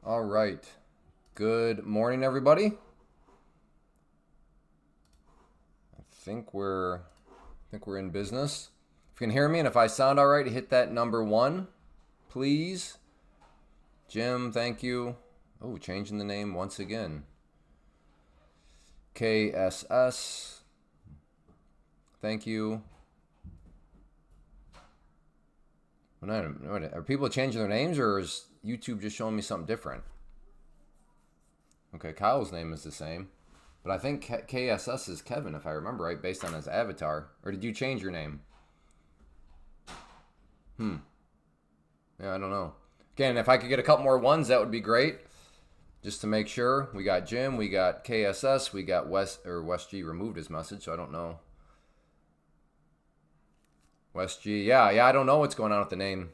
All right. Good morning, everybody. I think we're in business. If you can hear me and if I sound all right, hit that number 1, please. Jim, thank you. Oh, changing the name once again. KSS, thank you. Are people changing their names, or is YouTube just showing me something different? Okay, Kyle's name is the same, but I think KSS is Kevin, if I remember right, based on his avatar. Or did you change your name? Yeah, I don't know. Again, if I could get a couple more ones, that would be great. Just to make sure. We got Jim, we got KSS, we got West G removed his message, so I don't know. West G, yeah, I don't know what's going on with the name.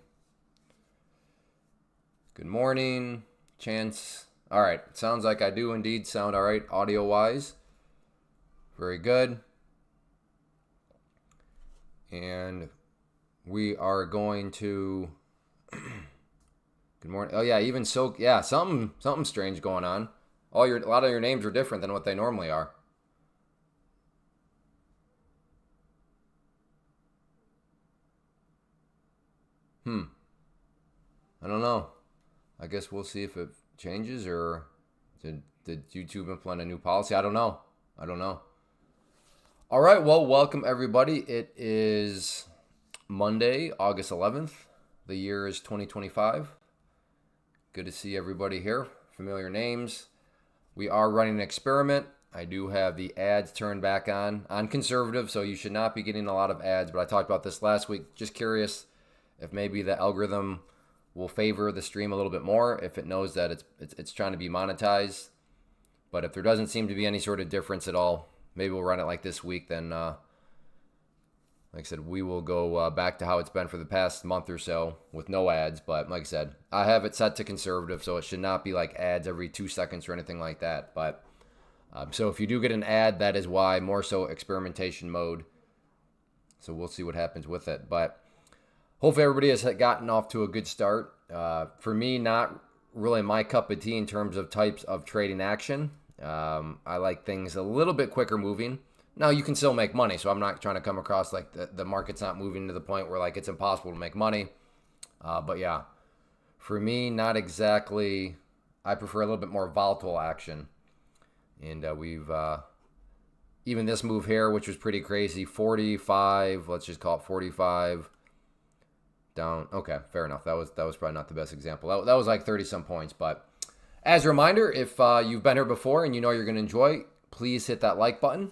Good morning, Chance. All right, sounds like I do indeed sound all right audio-wise. Very good. And we are going to... Good morning. Oh yeah, even so, yeah, something strange going on. A lot of your names are different than what they normally are. I don't know. I guess we'll see if it changes, or did YouTube implement a new policy? I don't know. All right, well, welcome everybody. It is Monday, August 11th. The year is 2025. Good to see everybody here. Familiar names. We are running an experiment. I do have the ads turned back on conservative, so you should not be getting a lot of ads, but I talked about this last week. Just curious if maybe the algorithm will favor the stream a little bit more if it knows that it's trying to be monetized. But if there doesn't seem to be any sort of difference at all, maybe we'll run it like this week. Then, like I said, we will go back to how it's been for the past month or so with no ads. But like I said, I have it set to conservative, so it should not be like ads every 2 seconds or anything like that. But so if you do get an ad, that is why, more so experimentation mode. So we'll see what happens with it. But hopefully everybody has gotten off to a good start. For me, not really my cup of tea in terms of types of trading action. I like things a little bit quicker moving. Now, you can still make money, so I'm not trying to come across like the market's not moving to the point where like it's impossible to make money. But yeah, for me, not exactly. I prefer a little bit more volatile action. And we've even this move here, which was pretty crazy, 45. Let's just call it 45. Down. Okay, fair enough. That was probably not the best example. That was like 30 some points. But as a reminder, if you've been here before and you know you're going to enjoy, please hit that like button.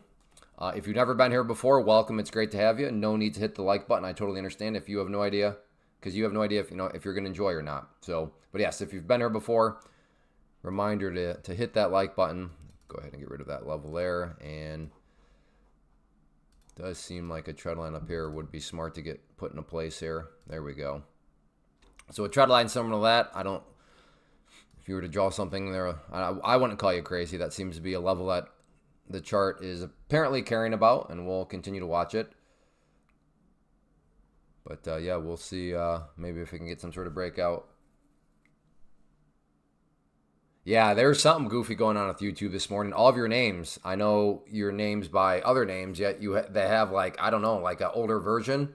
If you've never been here before, welcome. It's great to have you. No need to hit the like button. I totally understand if you have no idea, because you have no idea if you're going to enjoy or not. So, but yes, if you've been here before, reminder to hit that like button. Go ahead and get rid of that level there. And it does seem like a trend line up here would be smart to get put into place here. There we go. So a trend line similar to that, if you were to draw something there, I wouldn't call you crazy. That seems to be a level that the chart is apparently caring about, and we'll continue to watch it. But yeah, we'll see maybe if we can get some sort of breakout. Yeah, there's something goofy going on with YouTube this morning. All of your names, I know your names by other names, yet they have like, I don't know, like an older version,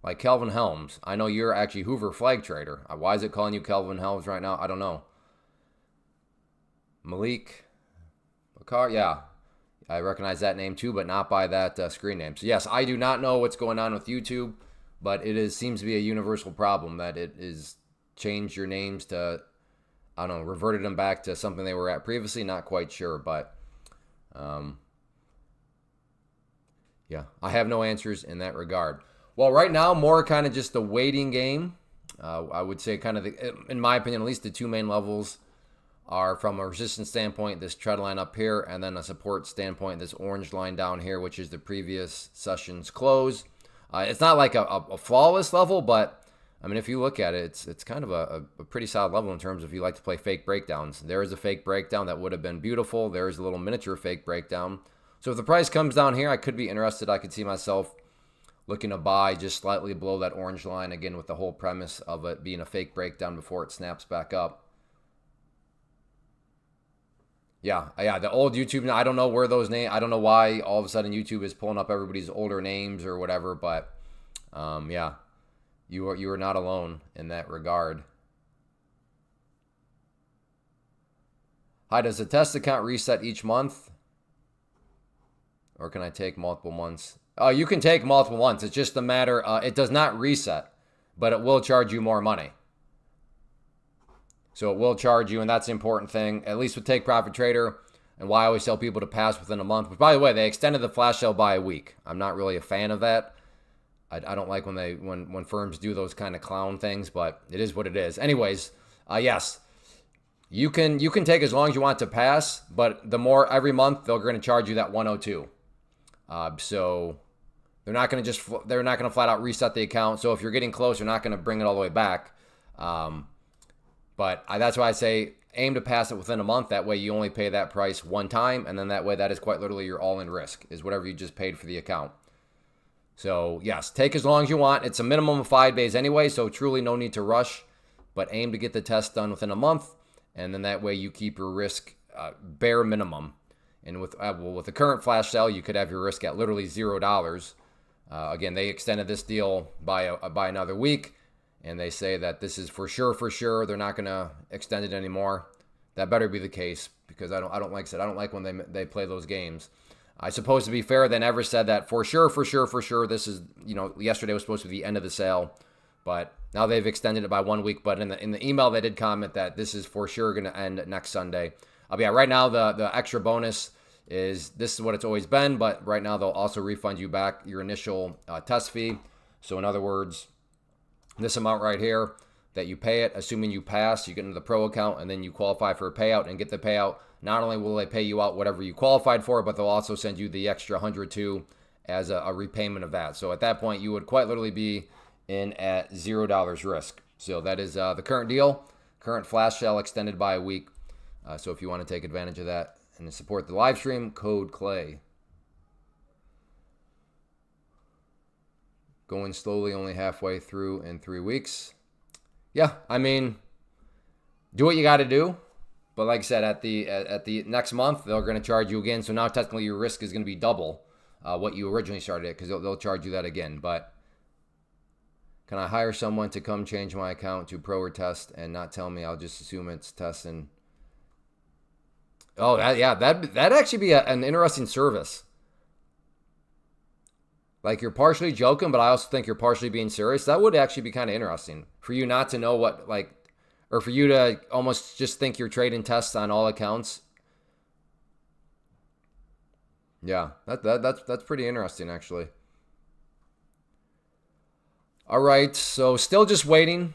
like Kelvin Helms. I know you're actually Hoover Flag Trader. Why is it calling you Kelvin Helms right now? I don't know. Malik Bakar, yeah, I recognize that name too, but not by that screen name. So yes, I do not know what's going on with YouTube, but seems to be a universal problem that it is changed your names to, I don't know, reverted them back to something they were at previously. Not quite sure, but yeah, I have no answers in that regard. Well, right now, more kind of just the waiting game. I would say kind of, in my opinion, at least the two main levels are from a resistance standpoint, this trend line up here, and then a support standpoint, this orange line down here, which is the previous session's close. It's not like a flawless level, but I mean, if you look at it, it's kind of a pretty solid level in terms of if you like to play fake breakdowns. There is a fake breakdown that would have been beautiful. There is a little miniature fake breakdown. So if the price comes down here, I could be interested. I could see myself looking to buy just slightly below that orange line, again, with the whole premise of it being a fake breakdown before it snaps back up. Yeah. The old YouTube. I don't know where those names. I don't know why all of a sudden YouTube is pulling up everybody's older names or whatever. But yeah, you are not alone in that regard. Hi, does the test account reset each month, or can I take multiple months? You can take multiple months. It's just a matter. It does not reset, but it will charge you more money. So it will charge you, and that's the important thing, at least with Take Profit Trader, and why I always tell people to pass within a month. But by the way, they extended the flash sale by a week. I'm not really a fan of that. I don't like when firms do those kind of clown things, but it is what it is. Anyways, yes, you can take as long as you want to pass, but the more every month they're going to charge you that 102. So they're not going to flat out reset the account. So if you're getting close, they're not going to bring it all the way back. But that's why I say aim to pass it within a month. That way you only pay that price one time, and then that way that is quite literally your all-in risk, is whatever you just paid for the account. So yes, take as long as you want. It's a minimum of 5 days anyway, so truly no need to rush, but aim to get the test done within a month, and then that way you keep your risk bare minimum. And with the current flash sale, you could have your risk at literally $0. Again, they extended this deal by another week. And they say that this is for sure. They're not going to extend it anymore. That better be the case, because I don't like when they play those games. I suppose, to be fair, they never said that for sure. This is, yesterday was supposed to be the end of the sale, but now they've extended it by 1 week. But in the email, they did comment that this is for sure going to end next Sunday. Yeah, right now the extra bonus is, this is what it's always been, but right now they'll also refund you back your initial test fee. So in other words, this amount right here that you pay it, assuming you pass, you get into the pro account, and then you qualify for a payout and get the payout. Not only will they pay you out whatever you qualified for, but they'll also send you the extra 102 as a repayment of that. So at that point, you would quite literally be in at $0 risk. So that is the current deal. Current flash sale extended by a week. So if you want to take advantage of that and support the live stream, code CLAY. Going slowly, only halfway through in 3 weeks. Yeah, I mean, do what you got to do. But like I said, at the next month, they're going to charge you again. So now technically your risk is going to be double what you originally started at, because they'll charge you that again. But can I hire someone to come change my account to pro or test and not tell me? I'll just assume it's test and... Oh, that'd actually be an interesting service. Like, you're partially joking, but I also think you're partially being serious. That would actually be kind of interesting for you not to know what, like, or for you to almost just think you're trading tests on all accounts. Yeah, that's pretty interesting, actually. All right, so still just waiting.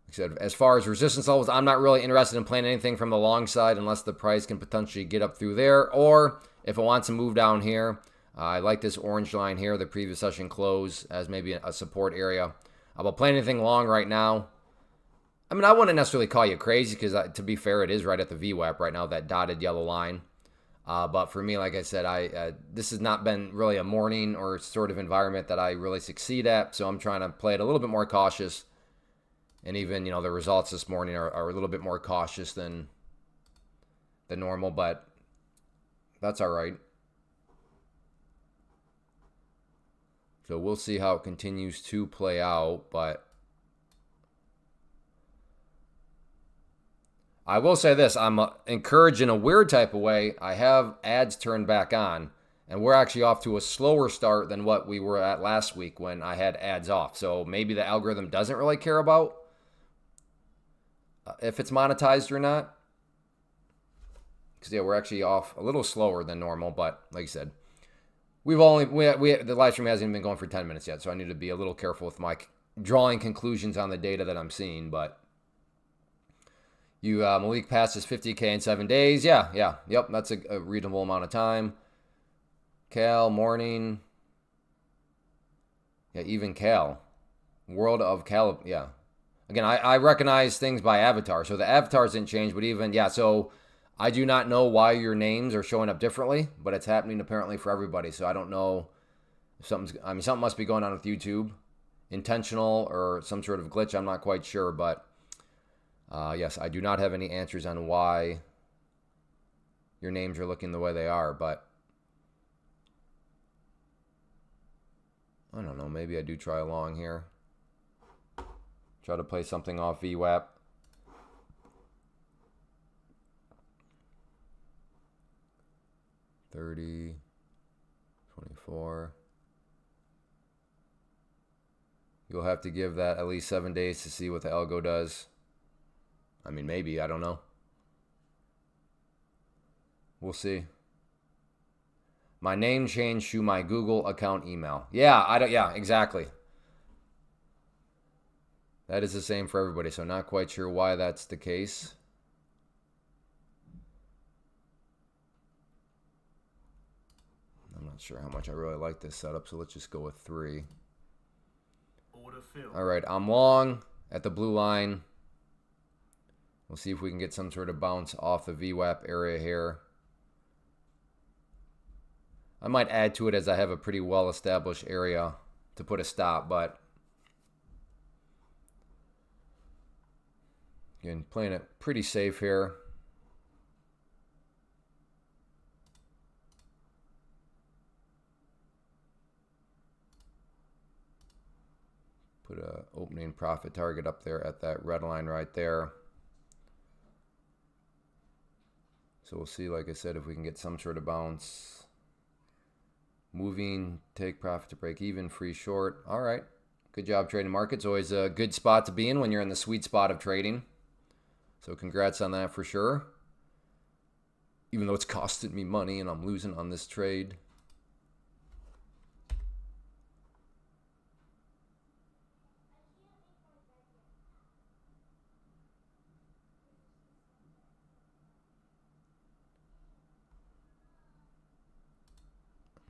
Like I said, as far as resistance levels, I'm not really interested in playing anything from the long side unless the price can potentially get up through there, or if it wants to move down here. I like this orange line here, the previous session close, as maybe a support area. But playing anything long right now, I mean, I wouldn't necessarily call you crazy, because to be fair, it is right at the VWAP right now, that dotted yellow line. But for me, like I said, this has not been really a morning or sort of environment that I really succeed at, so I'm trying to play it a little bit more cautious. And even, the results this morning are a little bit more cautious than normal, but that's all right. So we'll see how it continues to play out, but I will say this. I'm encouraged in a weird type of way. I have ads turned back on, and we're actually off to a slower start than what we were at last week when I had ads off. So maybe the algorithm doesn't really care about if it's monetized or not. Because, yeah, we're actually off a little slower than normal, but like I said, the live stream hasn't even been going for 10 minutes yet, so I need to be a little careful with my drawing conclusions on the data that I'm seeing. But Malik passes 50K in 7 days. Yep, that's a reasonable amount of time. Cal, morning. Yeah, even Cal. World of Cal, yeah. Again, I recognize things by avatar, so the avatars didn't change, but even, yeah, so I do not know why your names are showing up differently, but it's happening apparently for everybody, so I don't know if something must be going on with YouTube, intentional or some sort of glitch, I'm not quite sure, but Yes, I do not have any answers on why your names are looking the way they are, but I don't know. Maybe I do try along here. Try to play something off VWAP. $30, $24. You'll have to give that at least 7 days to see what the algo does. I mean, maybe. I don't know. We'll see. My name changed to my Google account email. Yeah, exactly. That is the same for everybody, so not quite sure why that's the case. I'm not sure how much I really like this setup, so let's just go with 3. All right, I'm long at the blue line. We'll see if we can get some sort of bounce off the VWAP area here. I might add to it as I have a pretty well-established area to put a stop, but again, playing it pretty safe here. Put a opening profit target up there at that red line right there. So we'll see, like I said, if we can get some sort of bounce. Moving, take profit to break even, free short. All right. Good job trading markets. Always a good spot to be in when you're in the sweet spot of trading. So congrats on that for sure. Even though it's costing me money and I'm losing on this trade.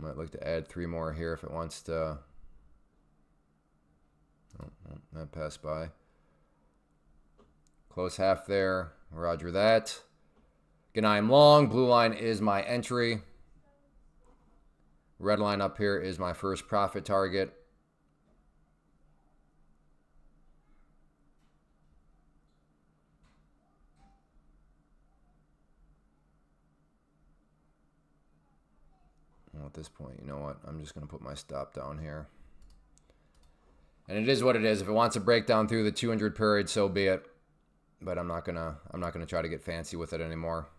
Might like to add 3 more here if it wants to. Oh, that passed by. Close half there. Roger that. Again, I am long. Blue line is my entry. Red line up here is my first profit target. Well, at this point, you know what? I'm just going to put my stop down here. And it is what it is. If it wants to break down through the 200 period, so be it. But I'm not gonna try to get fancy with it anymore.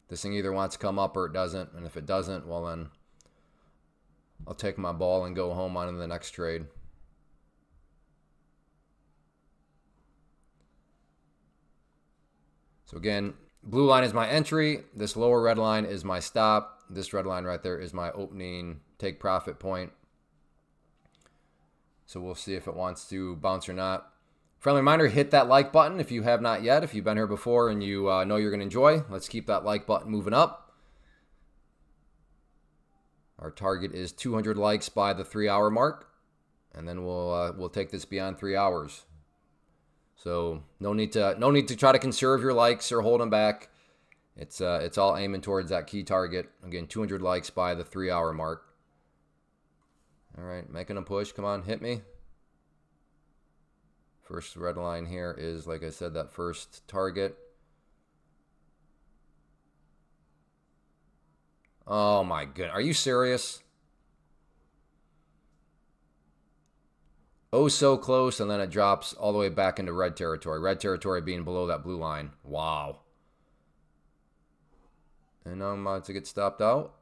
This thing either wants to come up or it doesn't. And if it doesn't, well then I'll take my ball and go home on to the next trade. So again, blue line is my entry. This lower red line is my stop. This red line right there is my opening take profit point. So we'll see if it wants to bounce or not. Friendly reminder, hit that like button if you have not yet. If you've been here before and you know you're going to enjoy, let's keep that like button moving up. Our target is 200 likes by the 3-hour mark. And then we'll take this beyond 3 hours. So no need to try to conserve your likes or hold them back. It's all aiming towards that key target. Again, 200 likes by the 3-hour mark. All right, making a push. Come on, hit me. First red line here is, like I said, that first target. Oh my goodness, are you serious? Oh, so close, and then it drops all the way back into red territory. Red territory being below that blue line. Wow. And now I'm about to get stopped out.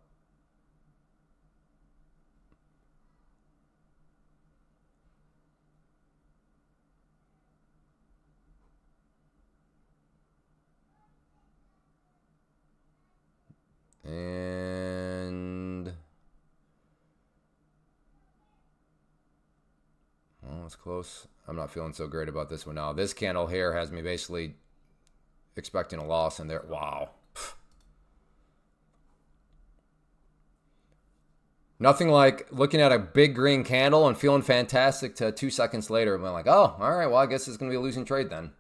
And well, it's close. I'm not feeling so great about this one now. This candle here has me basically expecting a loss in there. Wow. Nothing like looking at a big green candle and feeling fantastic to 2 seconds later. I'm like, oh, all right, well, I guess it's going to be a losing trade then.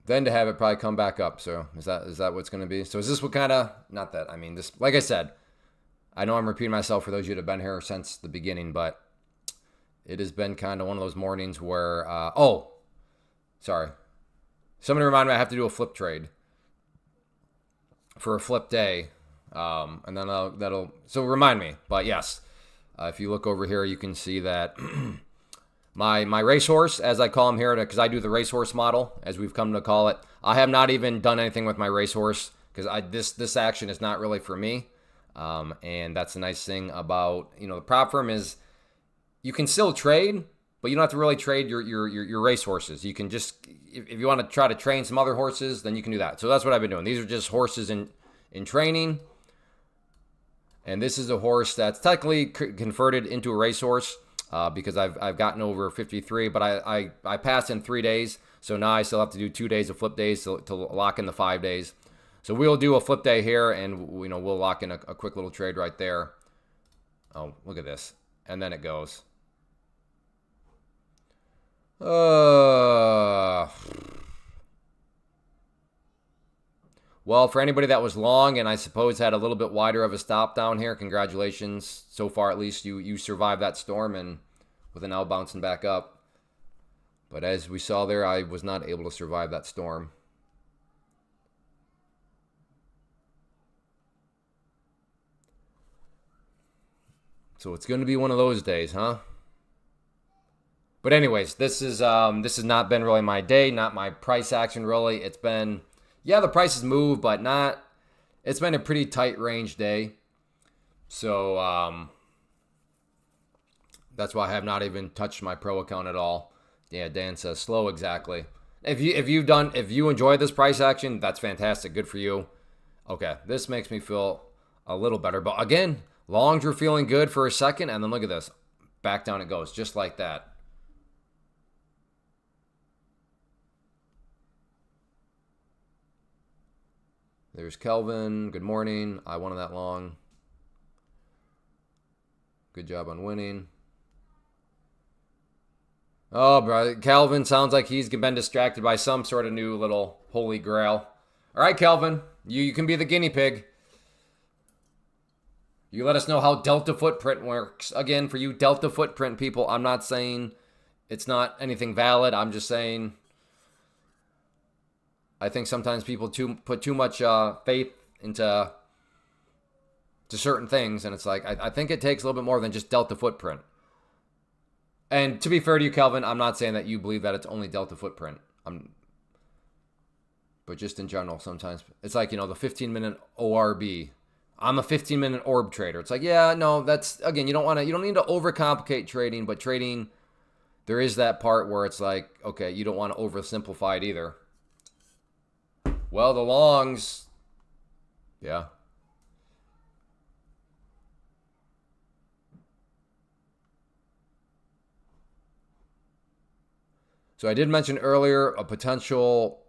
Then to have it probably come back up. So is that what's going to be? So is this what kind of, not that, I mean, this, like I said, I know I'm repeating myself for those of you that have been here since the beginning, but it has been kind of one of those mornings where, oh, sorry. Somebody remind me I have to do a flip trade for a flip day. And then so remind me. But yes, if you look over here, you can see that my racehorse, as I call him here, because I do the racehorse model, as we've come to call it. I have not even done anything with my racehorse because this action is not really for me. And that's the nice thing about, the prop firm is you can still trade, but you don't have to really trade your race horses. You can just, if you want to try to train some other horses, then you can do that. So that's what I've been doing. These are just horses in training. And this is a horse that's technically converted into a racehorse because I've gotten over 53, but I passed in 3 days. So now I still have to do 2 days of flip days to lock in the 5 days. So we'll do a flip day here, and we'll lock in a quick little trade right there. Oh, look at this. And then it goes. Well, for anybody that was long and I suppose had a little bit wider of a stop down here, congratulations. So far, at least, you survived that storm and with an now bouncing back up. But as we saw there, I was not able to survive that storm. So it's going to be one of those days, huh? But anyways, this has not been really my day, not my price action really. It's been, yeah, the prices move, but not. It's been a pretty tight range day. So that's why I have not even touched my pro account at all. Yeah, Dan says slow, exactly. If you enjoy this price action, that's fantastic. Good for you. Okay, this makes me feel a little better. But again, longs were feeling good for a second, and then look at this. Back down it goes, just like that. There's Kelvin. Good morning. I wanted that long. Good job on winning. Oh, bro. Kelvin sounds like he's been distracted by some sort of new little holy grail. All right, Kelvin. You can be the guinea pig. You let us know how delta footprint works. Again, for you delta footprint people, I'm not saying it's not anything valid. I'm just saying I think sometimes people put too much faith into certain things, and it's like I think it takes a little bit more than just delta footprint. And to be fair to you, Kelvin, I'm not saying that you believe that it's only delta footprint. But just in general, sometimes it's like the 15-minute ORB. I'm a 15-minute orb trader. It's like, yeah, no, that's again, you don't need to overcomplicate trading, but trading, there is that part where it's like, okay, you don't want to oversimplify it either. Well, the longs, yeah. So I did mention earlier a potential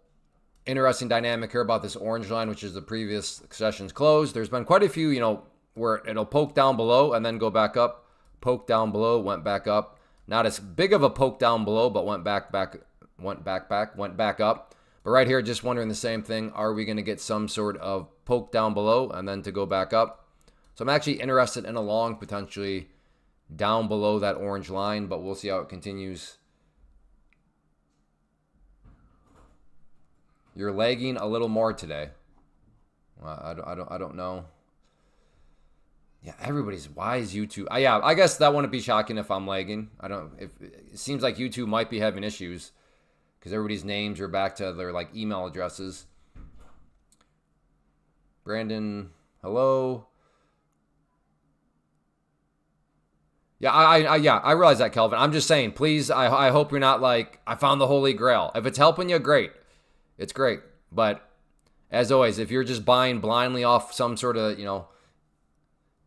interesting dynamic here about this orange line, which is the previous session's close. There's been quite a few, where it'll poke down below and then go back up. Poke down below, went back up. Not as big of a poke down below, but went back up. But right here, just wondering the same thing. Are we going to get some sort of poke down below and then to go back up? So I'm actually interested in a long potentially down below that orange line, but we'll see how it continues. You're lagging a little more today. Well, I don't know. Yeah, everybody's wise. YouTube. Yeah, I guess that wouldn't be shocking if I'm lagging. It seems like YouTube might be having issues because everybody's names are back to their email addresses. Brandon, hello. Yeah, I realize that, Kelvin. I'm just saying, please, I hope you're not I found the holy grail. If it's helping you, great. It's great. But as always, if you're just buying blindly off some sort of,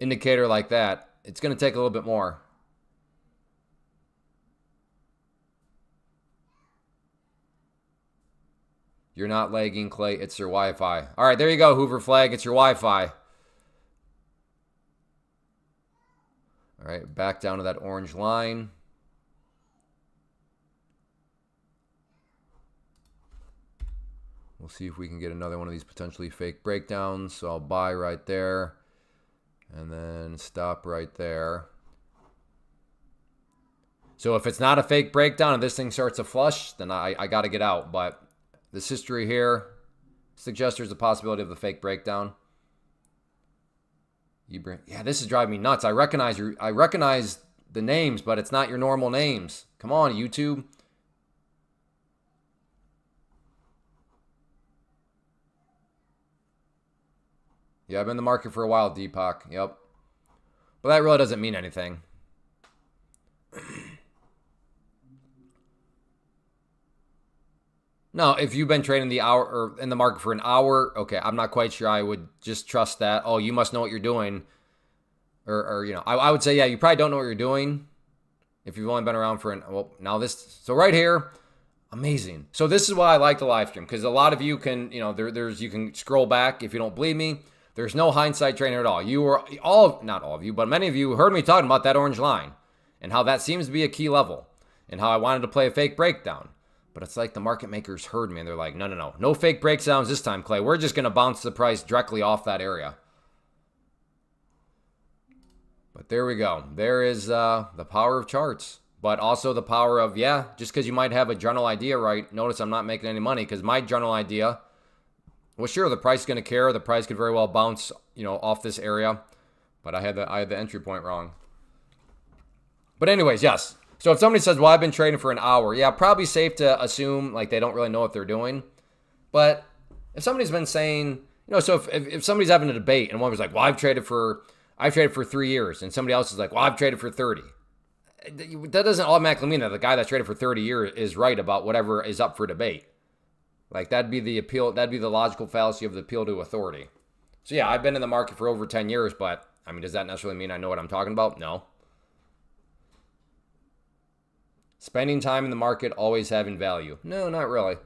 indicator like that, it's going to take a little bit more. You're not lagging, Clay. It's your Wi-Fi. All right, there you go, Hoover Flag. It's your Wi-Fi. All right, back down to that orange line. We'll see if we can get another one of these potentially fake breakdowns. So I'll buy right there. And then stop right there. So if it's not a fake breakdown and this thing starts to flush, then I got to get out. But this history here suggests there's a possibility of the fake breakdown. Yeah, this is driving me nuts. I recognize the names, but it's not your normal names. Come on, YouTube. Yeah, I've been in the market for a while, Deepak. Yep. But that really doesn't mean anything. No, if you've been trading the hour or in the market for an hour, okay, I'm not quite sure I would just trust that. Oh, you must know what you're doing. Or you know, I would say, yeah, you probably don't know what you're doing if you've only been around for so right here, amazing. So this is why I like the live stream, because a lot of you can, you know, you can scroll back if you don't believe me. There's no hindsight training at all. You were not all of you, but many of you heard me talking about that orange line and how that seems to be a key level and how I wanted to play a fake breakdown. But it's like the market makers heard me and they're like, no fake breakdowns this time, Clay. We're just going to bounce the price directly off that area. But there we go. There is the power of charts, but also the power of, yeah, just because you might have a general idea, right? Notice I'm not making any money because my general idea, well, sure, the price is going to carry. The price could very well bounce, you know, off this area, but I had the entry point wrong. But anyways, yes. So if somebody says, well, I've been trading for an hour, yeah, probably safe to assume like they don't really know what they're doing. But if somebody's been saying, you know, so if somebody's having a debate and one was like, well, I've traded for 3 years, and somebody else is like, well, I've traded for 30. That doesn't automatically mean that the guy that's traded for 30 years is right about whatever is up for debate. Like that'd be the appeal, that'd be the logical fallacy of the appeal to authority. So yeah, I've been in the market for over 10 years, but I mean, does that necessarily mean I know what I'm talking about? No. Spending time in the market always having value? No, not really.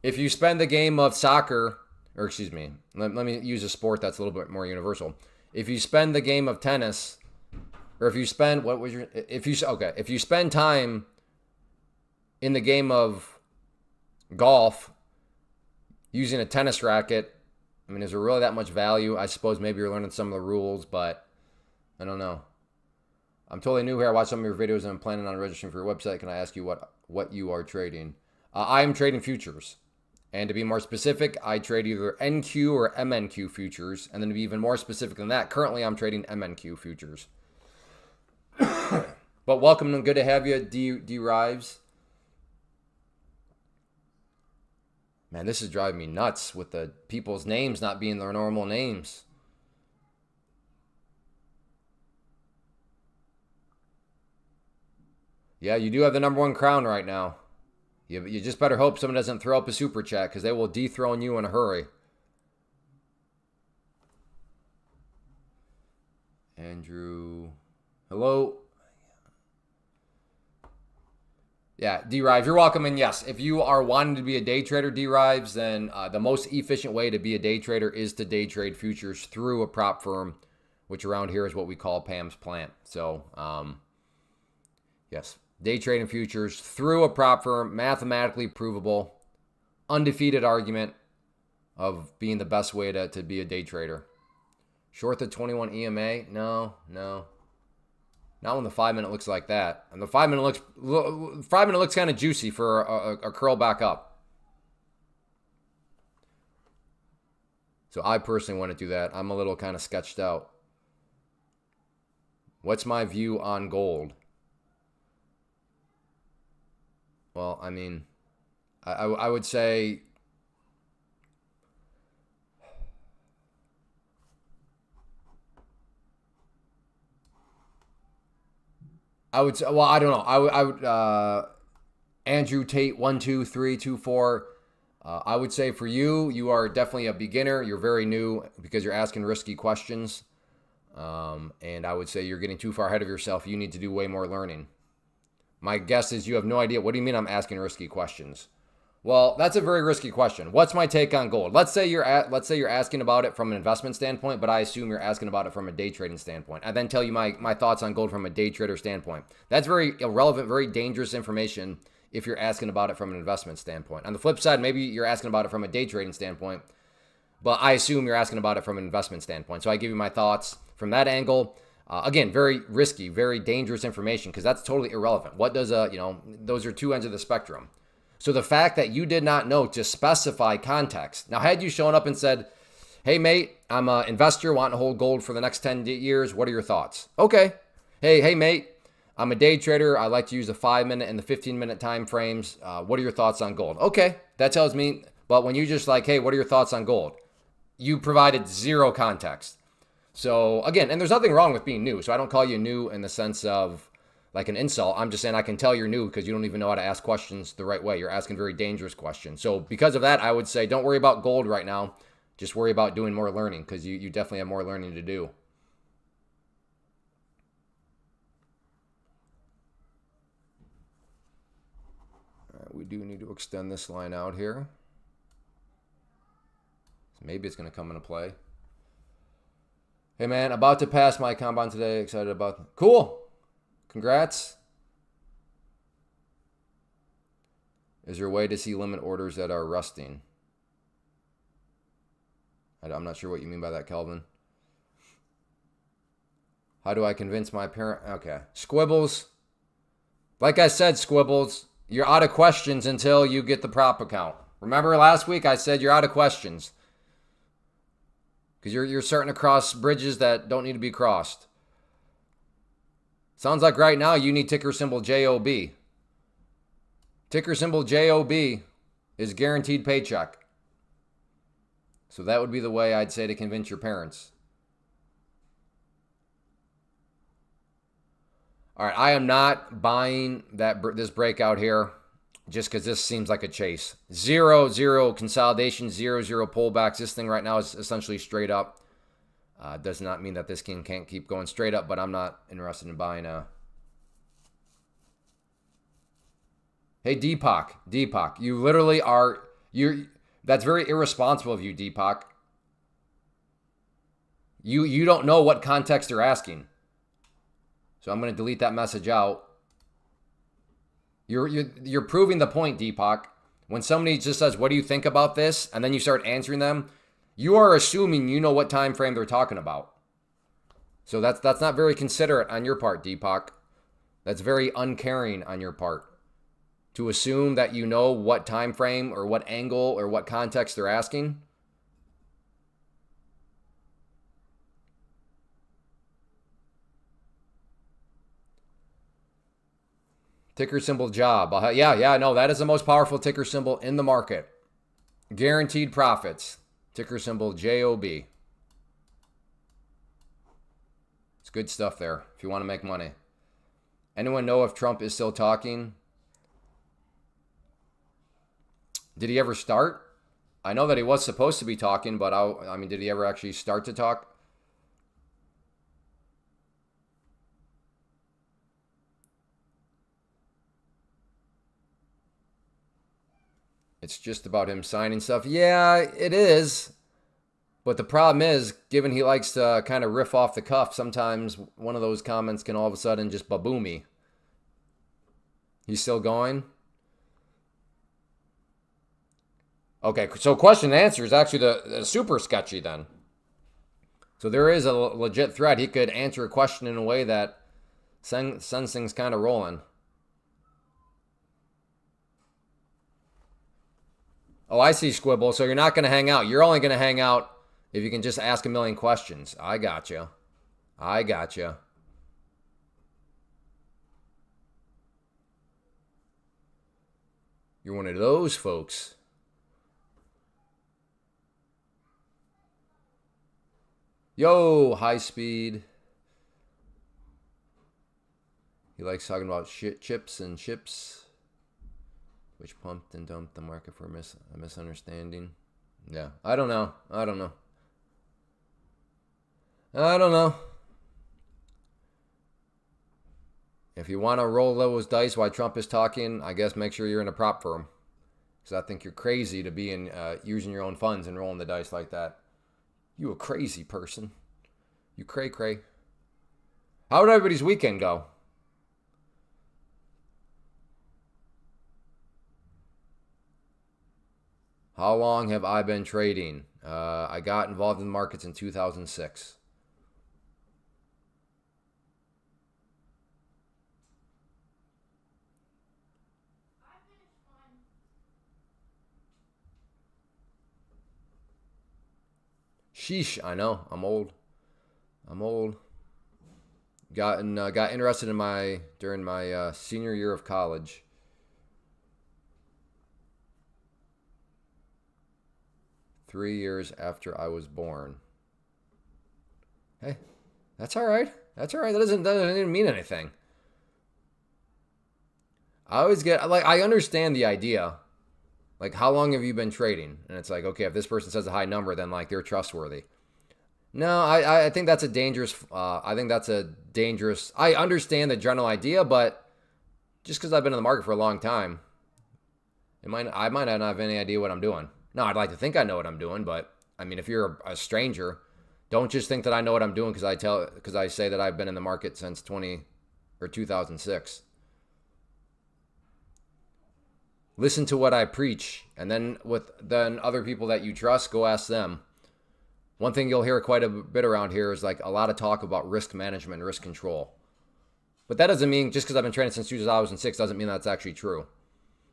If you spend the game of soccer, or excuse me, let me use a sport that's a little bit more universal. If you spend the game of tennis, or if you spend, if you spend time in the game of golf using a tennis racket, I mean, is there really that much value? I suppose maybe you're learning some of the rules, but I don't know. I'm totally new here. I watched some of your videos and I'm planning on registering for your website. Can I ask you what you are trading? I am trading futures. And to be more specific, I trade either NQ or MNQ futures. And then to be even more specific than that, currently I'm trading MNQ futures. But welcome and good to have you, D-Rives. Man, this is driving me nuts with the people's names not being their normal names. Yeah, you do have the #1 crown right now. You just better hope someone doesn't throw up a super chat because they will dethrone you in a hurry. Andrew, hello. Yeah, D-Rives, you're welcome. And yes, if you are wanting to be a day trader, D-Rives, then the most efficient way to be a day trader is to day trade futures through a prop firm, which around here is what we call Pam's Plant. So, yes. Day trading futures through a prop firm, mathematically provable, undefeated argument of being the best way to be a day trader. Short the 21 EMA? No. Not when the 5-minute looks like that. And the 5-minute looks kind of juicy for a curl back up. So I personally want to do that. I'm a little kind of sketched out. What's my view on gold? Well, I mean, I would say well, I don't know. I would Andrew Tate 12324. I would say for you are definitely a beginner. You're very new because you're asking risky questions. And I would say you're getting too far ahead of yourself. You need to do way more learning. My guess is you have no idea. What do you mean I'm asking risky questions? Well, that's a very risky question. What's my take on gold? Let's say you're asking about it from an investment standpoint, but I assume you're asking about it from a day trading standpoint. I then tell you my thoughts on gold from a day trader standpoint. That's very irrelevant, very dangerous information if you're asking about it from an investment standpoint. On the flip side, maybe you're asking about it from a day trading standpoint, but I assume you're asking about it from an investment standpoint. So I give you my thoughts from that angle. Again, very risky, very dangerous information because that's totally irrelevant. What does those are two ends of the spectrum. So the fact that you did not know to specify context. Now, had you shown up and said, hey, mate, I'm an investor wanting to hold gold for the next 10 years. What are your thoughts? Okay. Hey, mate, I'm a day trader. I like to use the 5-minute and the 15-minute time frames. What are your thoughts on gold? Okay. That tells me. But when you just like, hey, what are your thoughts on gold? You provided zero context. So again, and there's nothing wrong with being new. So I don't call you new in the sense of like an insult. I'm just saying I can tell you're new because you don't even know how to ask questions the right way. You're asking very dangerous questions. So because of that, I would say don't worry about gold right now. Just worry about doing more learning because you definitely have more learning to do. All right, we do need to extend this line out here. So maybe it's going to come into play. Hey, man, about to pass my combine today. Excited about. Cool. Congrats. Is there a way to see limit orders that are rusting? I'm not sure what you mean by that, Kelvin. How do I convince my parent? Okay. Squibbles. Like I said, Squibbles, you're out of questions until you get the prop account. Remember last week I said you're out of questions. Because you're starting to cross bridges that don't need to be crossed. Sounds like right now you need ticker symbol JOB. Ticker symbol JOB is guaranteed paycheck. So that would be the way I'd say to convince your parents. All right, I am not buying this breakout here just because this seems like a chase. 0-0 consolidation, 0-0 pullbacks. This thing right now is essentially straight up. Does not mean that this king can't keep going straight up, but I'm not interested in buying a... Hey, Deepak, you literally are... That's very irresponsible of you, Deepak. You don't know what context they're asking. So I'm going to delete that message out. You're proving the point, Deepak. When somebody just says, what do you think about this? And then you start answering them, you are assuming you know what time frame they're talking about. So that's not very considerate on your part, Deepak. That's very uncaring on your part. To assume that you know what time frame or what angle or what context they're asking. Ticker symbol job. Yeah, no, that is the most powerful ticker symbol in the market. Guaranteed profits. Ticker symbol JOB. It's good stuff there if you want to make money. Anyone know if Trump is still talking? Did he ever start? I know that he was supposed to be talking, but I mean, did he ever actually start to talk? It's just about him signing stuff. Yeah, it is. But the problem is, given he likes to kind of riff off the cuff, sometimes one of those comments can all of a sudden just baboo me. He's still going? Okay, so question and answer is actually the super sketchy then. So there is a legit threat. He could answer a question in a way that sends things kind of rolling. Oh, I see, Squibble. So you're not going to hang out. You're only going to hang out if you can just ask a million questions. I got you. You're one of those folks. Yo, high speed. He likes talking about chips and chips, which pumped and dumped the market for a misunderstanding. Yeah, I don't know. If you want to roll those dice while Trump is talking, I guess make sure you're in a prop firm. Because I think you're crazy to be using your own funds and rolling the dice like that. You a crazy person. You cray. How did everybody's weekend go? How long have I been trading? I got involved in the markets in 2006. Sheesh, I know. I'm old. I'm old. Got interested in during my senior year of college. Three years after I was born. Hey, that's all right. That's all right. That doesn't even mean anything. I always get like I understand the idea. Like, how long have you been trading? And it's like, okay, if this person says a high number, then like they're trustworthy. No, I think that's a dangerous. I think that's a dangerous. I understand the general idea, but just because I've been in the market for a long time, I might not have any idea what I'm doing. No, I'd like to think I know what I'm doing, but I mean, if you're a stranger, don't just think that I know what I'm doing because I say that I've been in the market since 2006. Listen to what I preach, and then other people that you trust, go ask them. One thing you'll hear quite a bit around here is like a lot of talk about risk management and risk control. But that doesn't mean just because I've been trading since 2006 doesn't mean that's actually true.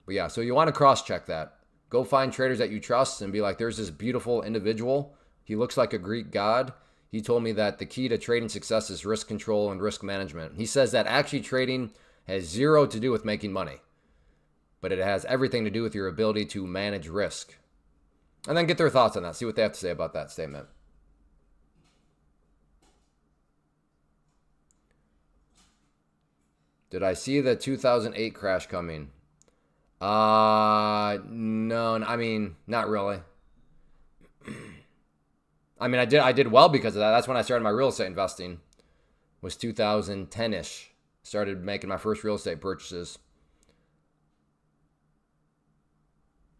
But yeah, so you want to cross-check that. Go find traders that you trust and be like, there's this beautiful individual. He looks like a Greek god. He told me that the key to trading success is risk control and risk management. He says that actually trading has zero to do with making money, but it has everything to do with your ability to manage risk. And then get their thoughts on that. See what they have to say about that statement. Did I see the 2008 crash coming? No, I mean, not really. I mean, I did well because of that. That's when I started my real estate investing. Was 2010-ish. Started making my first real estate purchases.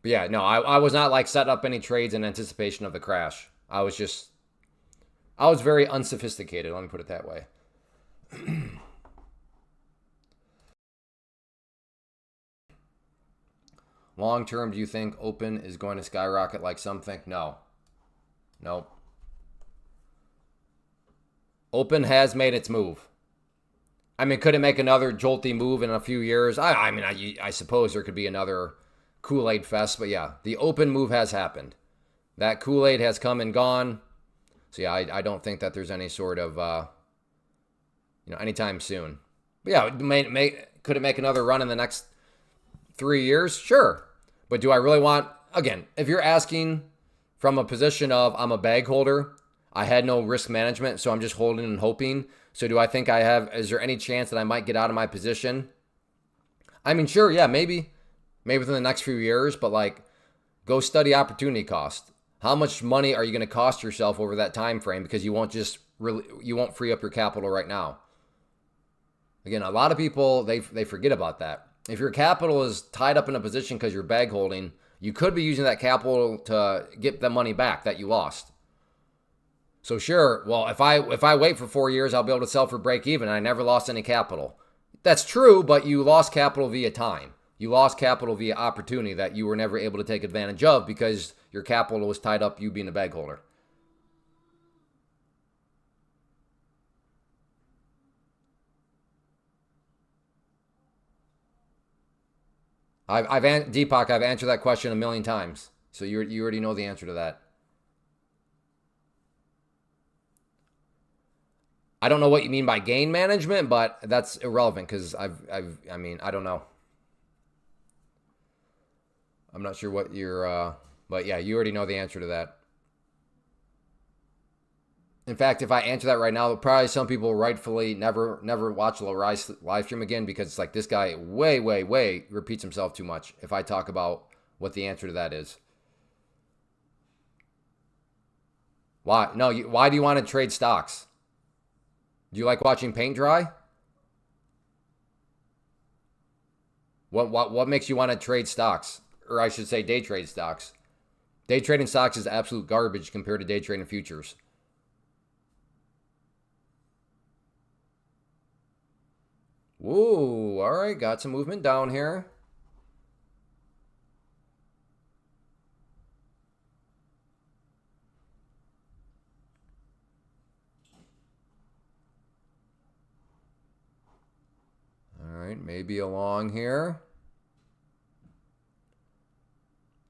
But yeah, no, I was not like setting up any trades in anticipation of the crash. I was very unsophisticated, let me put it that way. Long term, do you think open is going to skyrocket like some think? No. Nope. Open has made its move. I mean, could it make another jolty move in a few years? I suppose there could be another Kool-Aid fest, but yeah, the open move has happened. That Kool-Aid has come and gone. So yeah, I don't think that there's any sort of, anytime soon. But yeah, could it make another run in the next 3 years? Sure. But do I really want, again, if you're asking from a position of I'm a bag holder, I had no risk management, so I'm just holding and hoping. So do I think is there any chance that I might get out of my position? I mean, sure, yeah, maybe within the next few years, but like, go study opportunity cost. How much money are you going to cost yourself over that time frame? Because you won't free up your capital right now. Again, a lot of people, they forget about that. If your capital is tied up in a position because you're bag holding, you could be using that capital to get the money back that you lost. So sure, well, if I wait for 4 years, I'll be able to sell for break even, and I never lost any capital. That's true, but you lost capital via time. You lost capital via opportunity that you were never able to take advantage of because your capital was tied up, you being a bag holder. Deepak, I've answered that question a million times, so you already know the answer to that. I don't know what you mean by gain management, but that's irrelevant because I don't know. I'm not sure what but yeah, you already know the answer to that. In fact, if I answer that right now, probably some people rightfully never watch the live stream again because it's like this guy way repeats himself too much if I talk about what the answer to that is. Why? No, why do you want to trade stocks? Do you like watching paint dry? What makes you want to trade stocks? Or I should say day trade stocks. Day trading stocks is absolute garbage compared to day trading futures. Whoa, all right, got some movement down here. right, maybe a long here.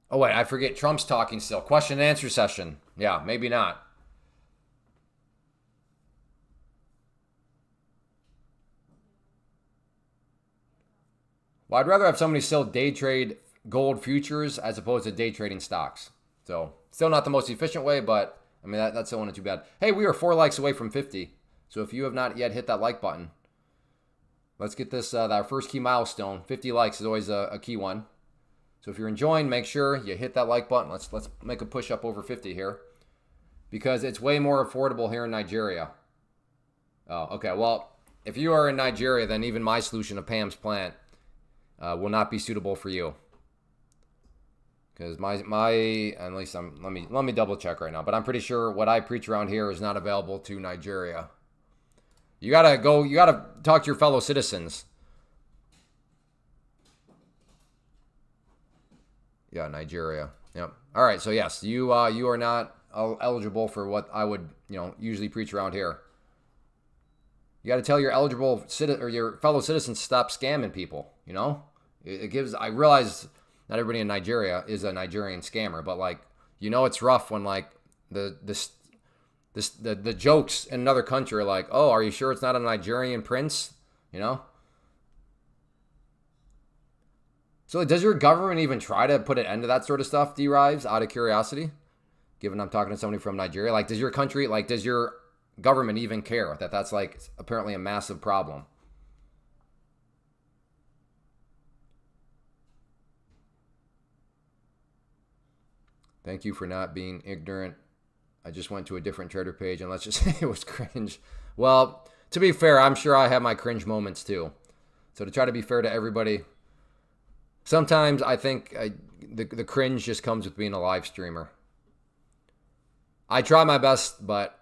Oh, wait, I forget. Trump's talking still. Question and answer session. Yeah, maybe not. Well, I'd rather have somebody still day trade gold futures as opposed to day trading stocks. So, still not the most efficient way, but I mean, that's still not too bad. Hey, we are 4 likes away from 50. So, if you have not yet hit that like button, let's get this, our first key milestone. 50 likes is always a key one. So, if you're enjoying, make sure you hit that like button. Let's make a push up over 50 here because it's way more affordable here in Nigeria. Oh, okay. Well, if you are in Nigeria, then even my solution of Pam's plant will not be suitable for you. Because my at least let me double check right now, but I'm pretty sure what I preach around here is not available to Nigeria. You gotta talk to your fellow citizens. Yeah, Nigeria. Yep. All right, so yes, you are not eligible for what I would, usually preach around here. You got to tell your eligible citizen or your fellow citizens to stop scamming people, It gives I realize not everybody in Nigeria is a Nigerian scammer, but it's rough when the jokes in another country are like, "Oh, are you sure it's not a Nigerian prince?" So does your government even try to put an end to that sort of stuff, D-Rives, out of curiosity? Given I'm talking to somebody from Nigeria, does your country, does your government even care that that's apparently a massive problem? Thank you for not being ignorant. I just went to a different trader page and let's just say it was cringe. Well, to be fair, I'm sure I have my cringe moments too. So to try to be fair to everybody, sometimes I think the cringe just comes with being a live streamer. I try my best, but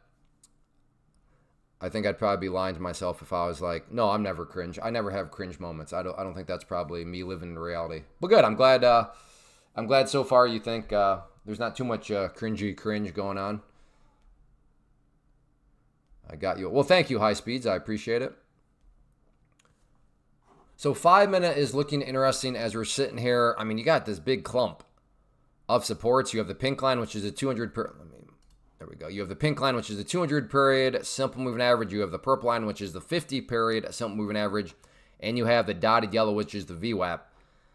I think I'd probably be lying to myself if I was like, no, I'm never cringe. I never have cringe moments. I don't think that's probably me living in reality. But good. I'm glad so far you think there's not too much cringe going on. I got you. Well, thank you, High Speeds. I appreciate it. So 5 minute is looking interesting as we're sitting here. I mean, you got this big clump of supports. You have the pink line, which is a 200 per. There we go. You have the pink line, which is the 200 period, simple moving average. You have the purple line, which is the 50 period, simple moving average. And you have the dotted yellow, which is the VWAP.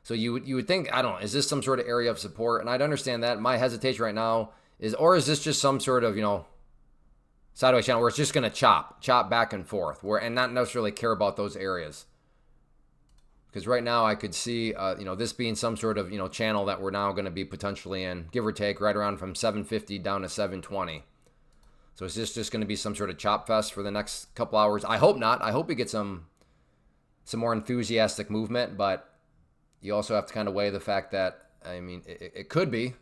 So you would think, I don't know, is this some sort of area of support? And I'd understand that. My hesitation right now is this just some sort of, sideways channel where it's just going to chop back and forth and not necessarily care about those areas. Because right now I could see, this being some sort of, channel that we're now going to be potentially in, give or take, right around from 750 down to 720. So is this just going to be some sort of chop fest for the next couple hours? I hope not. I hope we get some more enthusiastic movement, but you also have to kind of weigh the fact that, I mean, it could be.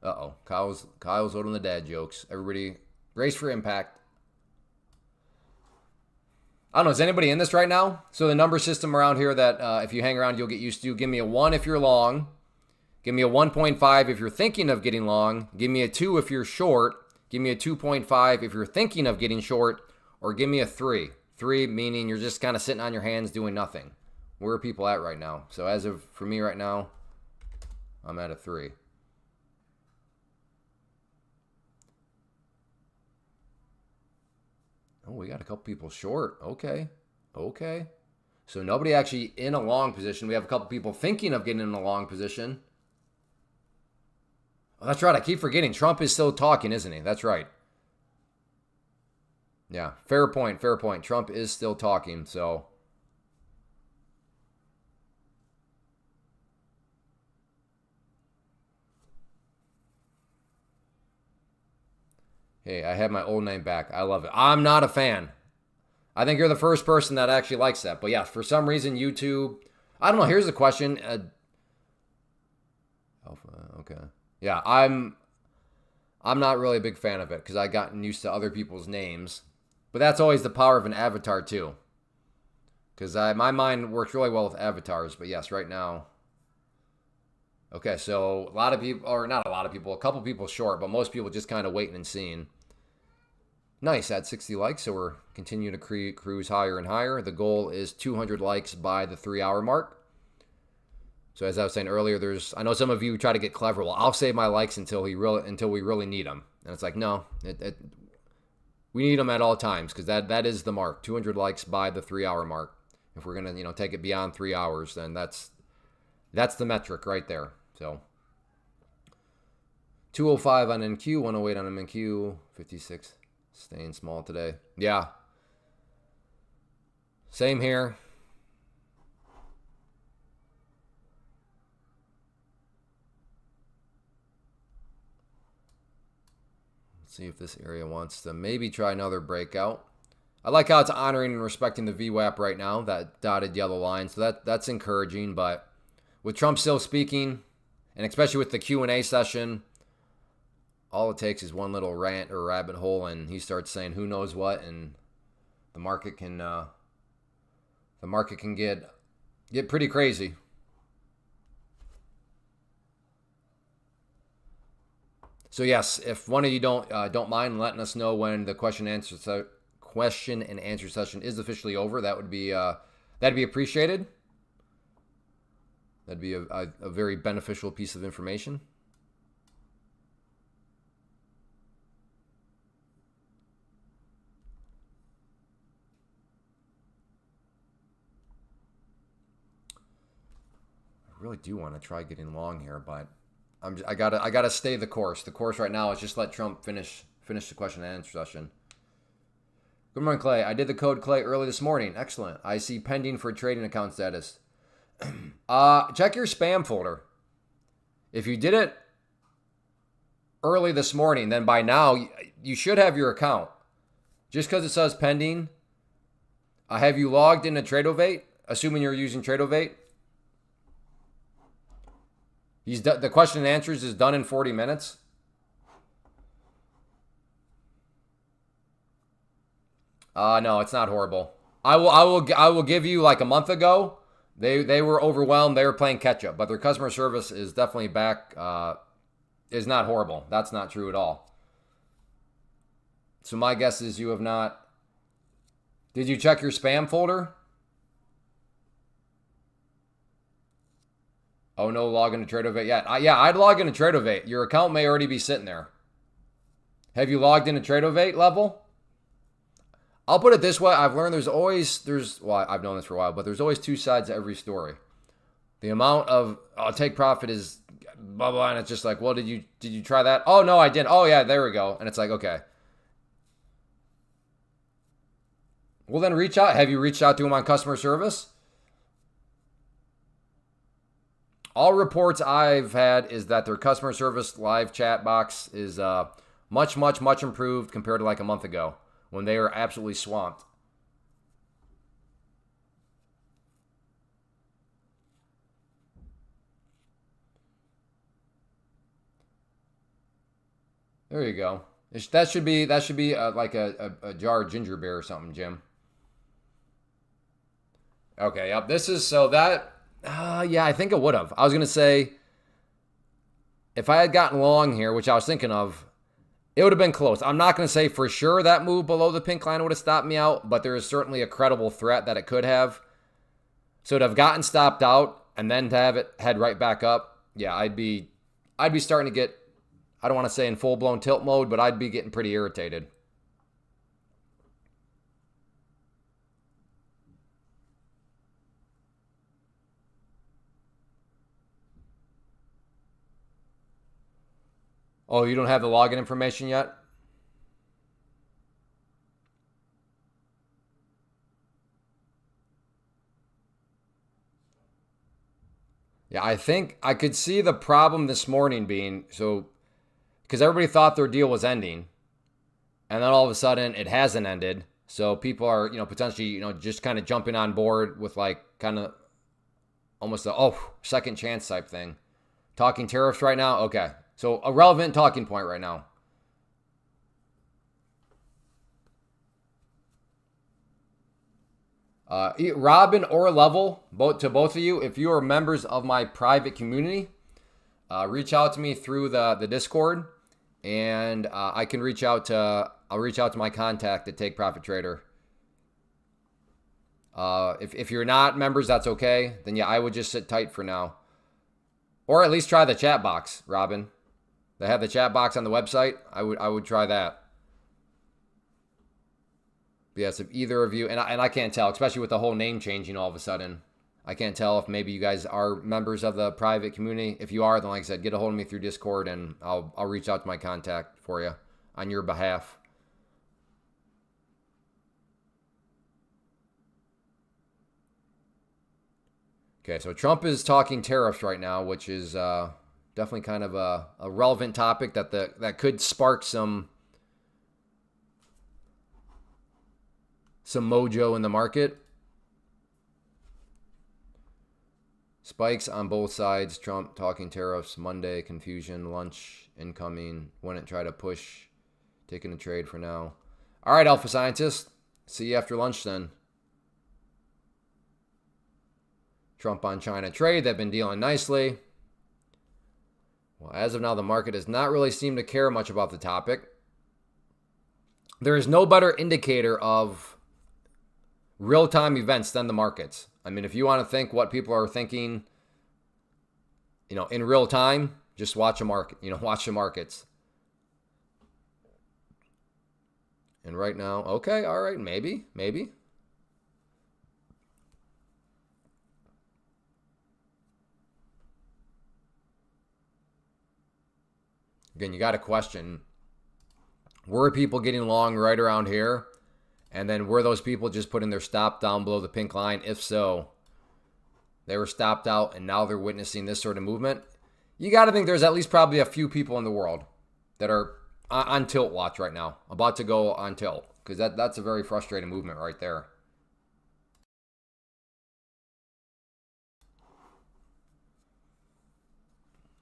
Uh-oh. Kyle's loading the dad jokes. Everybody, brace for impact. I don't know, is anybody in this right now? So the number system around here that if you hang around, you'll get used to. Give me a 1 if you're long. Give me a 1.5 if you're thinking of getting long. Give me a 2 if you're short. Give me a 2.5 if you're thinking of getting short. Or give me a 3. 3 meaning you're just kind of sitting on your hands doing nothing. Where are people at right now? So for me right now, I'm at a 3. Oh, we got a couple people short. Okay. So nobody actually in a long position. We have a couple people thinking of getting in a long position. Oh, that's right. I keep forgetting. Trump is still talking, isn't he? That's right. Yeah, fair point. Trump is still talking, so. Hey, I have my old name back. I love it. I'm not a fan. I think you're the first person that actually likes that. But yeah, for some reason, YouTube, I don't know. Here's the question. Alpha, okay. Yeah, I'm not really a big fan of it because I've gotten used to other people's names. But that's always the power of an avatar too. Because my mind works really well with avatars. But yes, right now. Okay, so a lot of people, or not a lot of people, a couple people short, but most people just kind of waiting and seeing. Nice, at 60 likes, so we're continuing to cruise higher and higher. The goal is 200 likes by the 3-hour mark. So as I was saying earlier, I know some of you try to get clever. Well, I'll save my likes until we really need them. And it's like, no, we need them at all times, because that is the mark. 200 likes by the 3-hour mark. If we're gonna take it beyond 3 hours, then that's the metric right there. So 205 on NQ, 108 on MNQ, 56 staying small today. Yeah, same here. See if this area wants to maybe try another breakout. I like how it's honoring and respecting the VWAP right now, that dotted yellow line. So that's encouraging. But with Trump still speaking, and especially with the Q&A session, all it takes is one little rant or rabbit hole, and he starts saying who knows what, and the market can get pretty crazy. So yes, if one of you don't mind letting us know when the question and answer session is officially over, that'd be appreciated. That'd be a very beneficial piece of information. I really do want to try getting long here, but I gotta stay the course. The course right now is just let Trump finish the question and answer session. Good morning, Clay. I did the code Clay early this morning. Excellent. I see pending for trading account status. Check your spam folder. If you did it early this morning, then by now you should have your account. Just because it says pending, have you logged into Tradovate? Assuming you're using Tradovate. The question and answers is done in 40 minutes. No, it's not horrible. I will give you, like a month ago, they were overwhelmed. They were playing catch up, but their customer service is definitely back. Is not horrible. That's not true at all. So my guess is you have not. Did you check your spam folder? Oh, no, log into Tradovate yet. Yeah, I'd log into Tradovate. Your account may already be sitting there. Have you logged into Tradovate level? I'll put it this way. I've learned well, I've known this for a while, but there's always two sides to every story. The amount of take profit is blah, blah, and it's just like, well, did you try that? Oh, no, I didn't. Oh, yeah, there we go. And it's like, okay. Well, then reach out. Have you reached out to them on customer service? All reports I've had is that their customer service live chat box is much, much, much improved compared to like a month ago when they were absolutely swamped. There you go. That should be like a jar of ginger beer or something, Jim. Okay, yep. This is so that. Yeah, I think it would have. I was going to say, if I had gotten long here, which I was thinking of, it would have been close. I'm not going to say for sure that move below the pink line would have stopped me out, but there is certainly a credible threat that it could have. So to have gotten stopped out and then to have it head right back up, yeah, I'd be starting to get, I don't want to say in full-blown tilt mode, but I'd be getting pretty irritated. Oh, you don't have the login information yet? Yeah, I think I could see the problem this morning being, so, because everybody thought their deal was ending, and then all of a sudden it hasn't ended. So people are, potentially, just kind of jumping on board with like kind of almost a, second chance type thing. Talking tariffs right now? Okay. So a relevant talking point right now. Robin or Level, both of you, if you are members of my private community, reach out to me through the Discord, and I can reach out to I'll reach out to my contact at Take Profit Trader. If you're not members, that's okay. Then yeah, I would just sit tight for now. Or at least try the chat box, Robin. They have the chat box on the website. I would try that. But yes, if either of you, and I can't tell, especially with the whole name changing all of a sudden. I can't tell if maybe you guys are members of the private community. If you are, then like I said, get a hold of me through Discord and I'll reach out to my contact for you on your behalf. Okay, so Trump is talking tariffs right now, which is definitely kind of a relevant topic that could spark some mojo in the market. Spikes on both sides. Trump talking tariffs. Monday, confusion. Lunch incoming. Wouldn't try to push. Taking a trade for now. All right, Alpha Scientist. See you after lunch then. Trump on China trade. They've been dealing nicely. Well, as of now, the market does not really seem to care much about the topic. There is no better indicator of real-time events than the markets. I mean, if you want to think what people are thinking, in real time, just watch a market, watch the markets. And right now, okay, all right, maybe. Again, you got to question, were people getting long right around here? And then were those people just putting their stop down below the pink line? If so, they were stopped out and now they're witnessing this sort of movement. You got to think there's at least probably a few people in the world that are on tilt watch right now, about to go on tilt, because that's a very frustrating movement right there.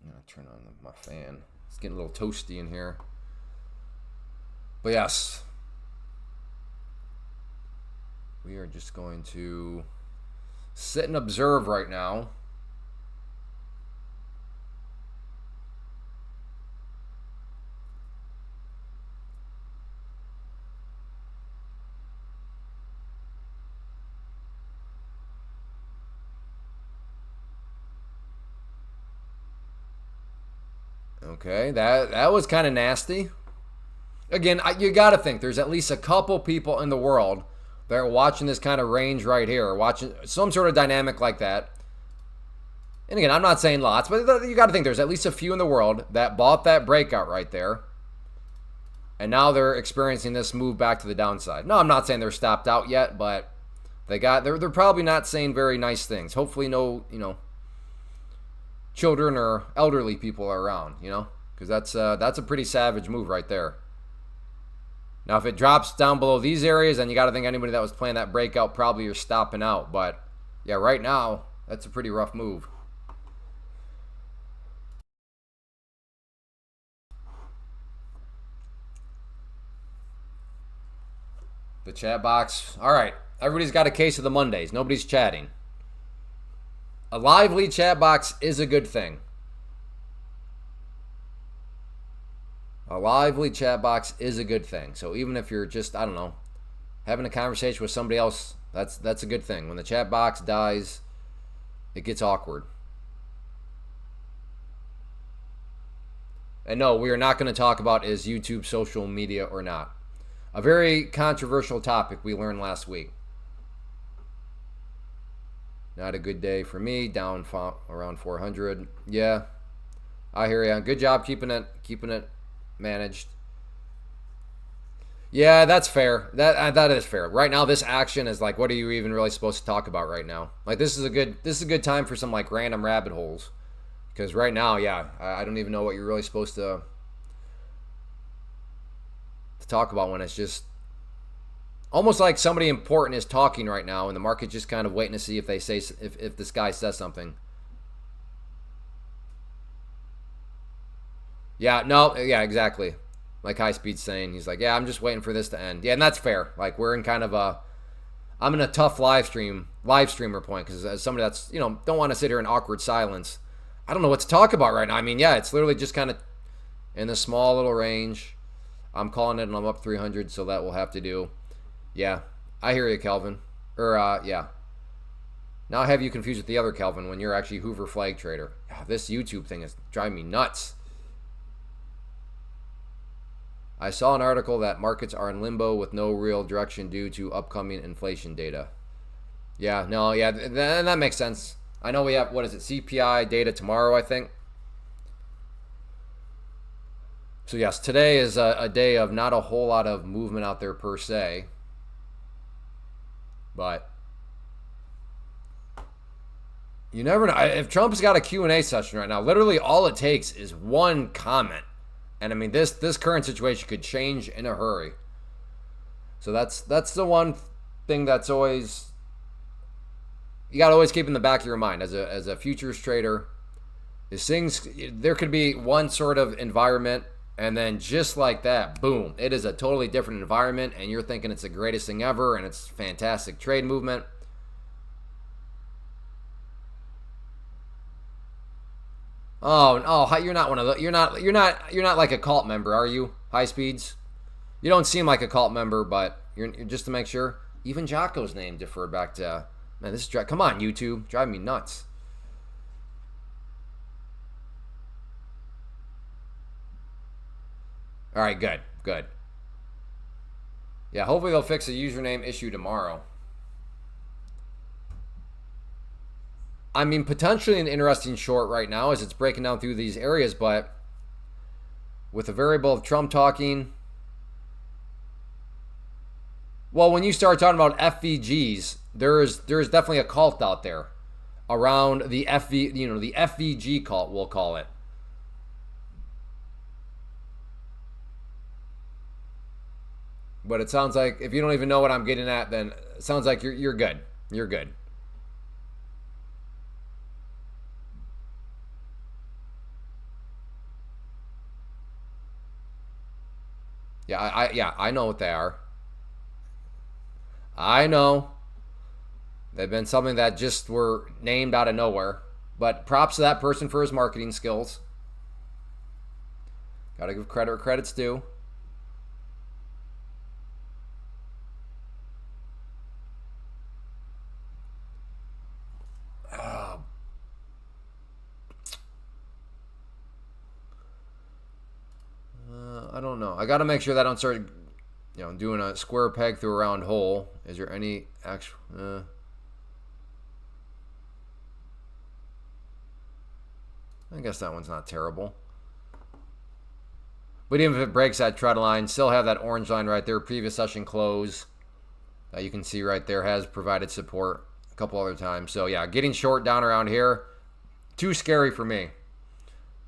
I'm going to turn on my fan. It's getting a little toasty in here. But yes, we are just going to sit and observe right now. Okay, that was kind of nasty. Again, you got to think there's at least a couple people in the world that are watching this kind of range right here, watching some sort of dynamic like that. And again, I'm not saying lots, but you got to think there's at least a few in the world that bought that breakout right there. And now they're experiencing this move back to the downside. No, I'm not saying they're stopped out yet, but they're probably not saying very nice things. Hopefully no, children or elderly people are around, because that's a pretty savage move right there. Now, if it drops down below these areas, then you got to think anybody that was playing that breakout probably are stopping out. But yeah, right now, that's a pretty rough move. The chat box. All right, everybody's got a case of the Mondays. Nobody's chatting. A lively chat box is a good thing. A lively chat box is a good thing. So even if you're just, I don't know, having a conversation with somebody else, that's a good thing. When the chat box dies, it gets awkward. And no, we are not going to talk about is YouTube social media or not. A very controversial topic we learned last week. Not a good day for me, down around 400. Yeah, I hear you. Good job keeping it managed. Yeah, that's fair. That is fair. Right now, this action is like, what are you even really supposed to talk about right now? Like, this is a good time for some like random rabbit holes, because right now, yeah, I don't even know what you're really supposed to talk about when it's just almost like somebody important is talking right now, and the market's just kind of waiting to see if if this guy says something. Yeah, no, yeah, exactly. Like High Speed's saying, he's like, yeah, I'm just waiting for this to end. Yeah, and that's fair. Like, we're in kind of I'm in a tough live streamer point, because as somebody that's, don't want to sit here in awkward silence, I don't know what to talk about right now. I mean, yeah, it's literally just kind of in a small little range. I'm calling it and I'm up 300, so that will have to do. Yeah, I hear you, Kelvin. Or, yeah. Now I have you confused with the other Kelvin when you're actually Hoover Flag Trader. This YouTube thing is driving me nuts. I saw an article that markets are in limbo with no real direction due to upcoming inflation data. Yeah, no, yeah, that makes sense. I know we have, what is it, CPI data tomorrow, I think. So yes, today is a day of not a whole lot of movement out there per se. But you never know. If Trump's got a Q&A session right now, literally all it takes is one comment. And I mean, this current situation could change in a hurry. So that's the one thing that's always, you got to always keep in the back of your mind as a futures trader. These things, there could be one sort of environment, and then just like that, boom, it is a totally different environment, and you're thinking it's the greatest thing ever, and it's fantastic trade movement. Oh, you're not one of the, you're not like a cult member, are you? High speeds. You don't seem like a cult member, but you're just to make sure. Even Jocko's name deferred back to, man. This is, come on, YouTube, driving me nuts. All right, good. Yeah, hopefully they'll fix the username issue tomorrow. I mean, potentially an interesting short right now as it's breaking down through these areas, but with the variable of Trump talking, well, when you start talking about FVGs, there is definitely a cult out there around the the FVG cult, we'll call it. But it sounds like if you don't even know what I'm getting at, then it sounds like you're good. You're good. Yeah, I know what they are. I know. They've been something that just were named out of nowhere. But props to that person for his marketing skills. Gotta give credit where credit's due. I don't know. I gotta make sure that I don't start, doing a square peg through a round hole. Is there any actual? I guess that one's not terrible. But even if it breaks that trend line, still have that orange line right there. Previous session close that you can see right there has provided support a couple other times. So yeah, getting short down around here, too scary for me.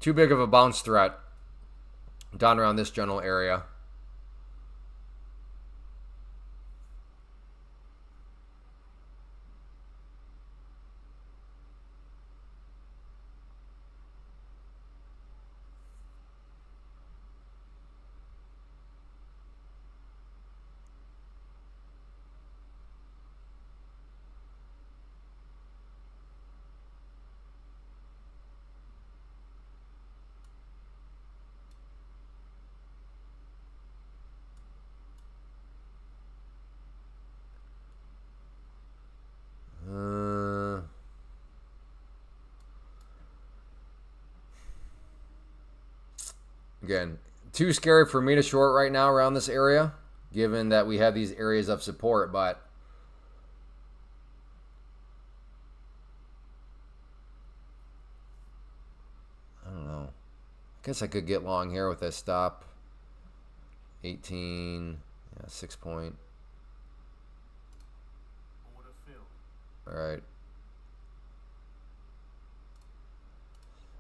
Too big of a bounce threat down around this general area. Again, too scary for me to short right now around this area, given that we have these areas of support, but I don't know. I guess I could get long here with this stop. 18, yeah, 6 point. All right.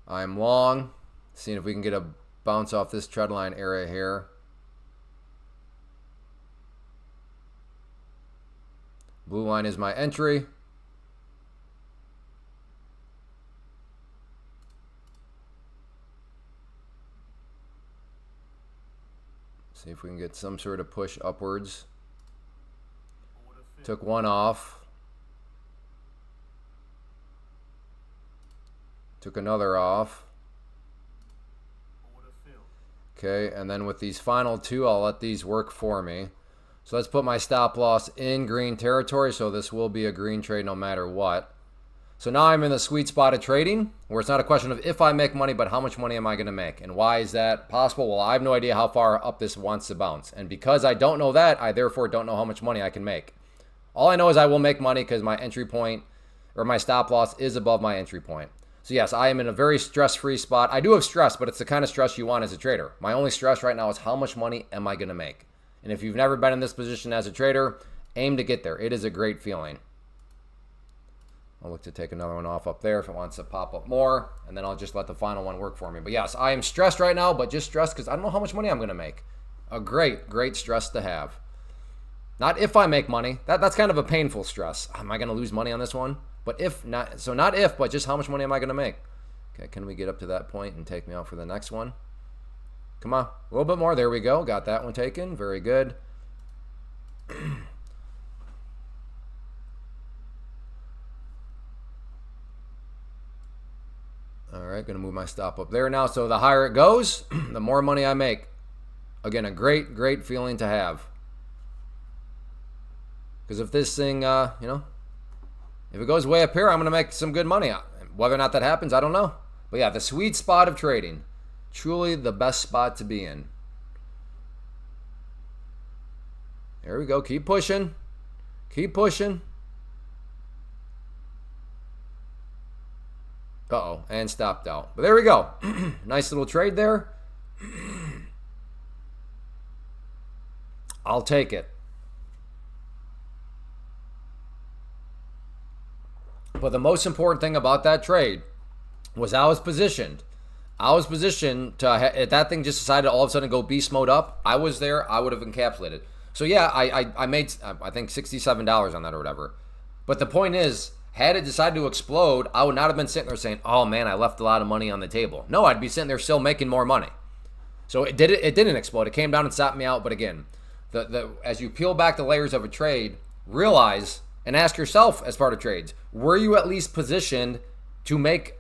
I'm long, seeing if we can get a bounce off this trend line area here. Blue line is my entry. See if we can get some sort of push upwards. Took one off. Took another off. Okay, and then with these final two, I'll let these work for me. So let's put my stop loss in green territory. So this will be a green trade no matter what. So now I'm in the sweet spot of trading, where it's not a question of if I make money, but how much money am I going to make? And why is that possible? Well, I have no idea how far up this wants to bounce. And because I don't know that, I therefore don't know how much money I can make. All I know is I will make money because my entry point or my stop loss is above my entry point. So yes, I am in a very stress-free spot. I do have stress, but it's the kind of stress you want as a trader. My only stress right now is how much money am I going to make? And if you've never been in this position as a trader, aim to get there. It is a great feeling. I'll look to take another one off up there if it wants to pop up more, and then I'll just let the final one work for me. But yes, I am stressed right now, but just stressed because I don't know how much money I'm going to make. A great, great stress to have. Not if I make money. That's kind of a painful stress. Am I going to lose money on this one? But if not, so not if, but just how much money am I going to make? Okay, can we get up to that point and take me out for the next one? Come on, a little bit more. There we go. Got that one taken. Very good. All right, going to move my stop up there now. So the higher it goes, the more money I make. Again, a great, great feeling to have. Because if this thing, if it goes way up here, I'm going to make some good money. Whether or not that happens, I don't know. But yeah, the sweet spot of trading. Truly the best spot to be in. There we go. Keep pushing. Keep pushing. Uh-oh, and stopped out. But there we go. Nice little trade there. I'll take it. But the most important thing about that trade was I was positioned. I was positioned to, if that thing just decided to all of a sudden go beast mode up, I was there, I would have encapsulated. So yeah, I made, I think, $67 on that or whatever. But the point is, had it decided to explode, I would not have been sitting there saying, oh man, I left a lot of money on the table. No, I'd be sitting there still making more money. So it didn't explode. It came down and stopped me out. But again, as you peel back the layers of a trade, realize and ask yourself as part of trades, were you at least positioned to make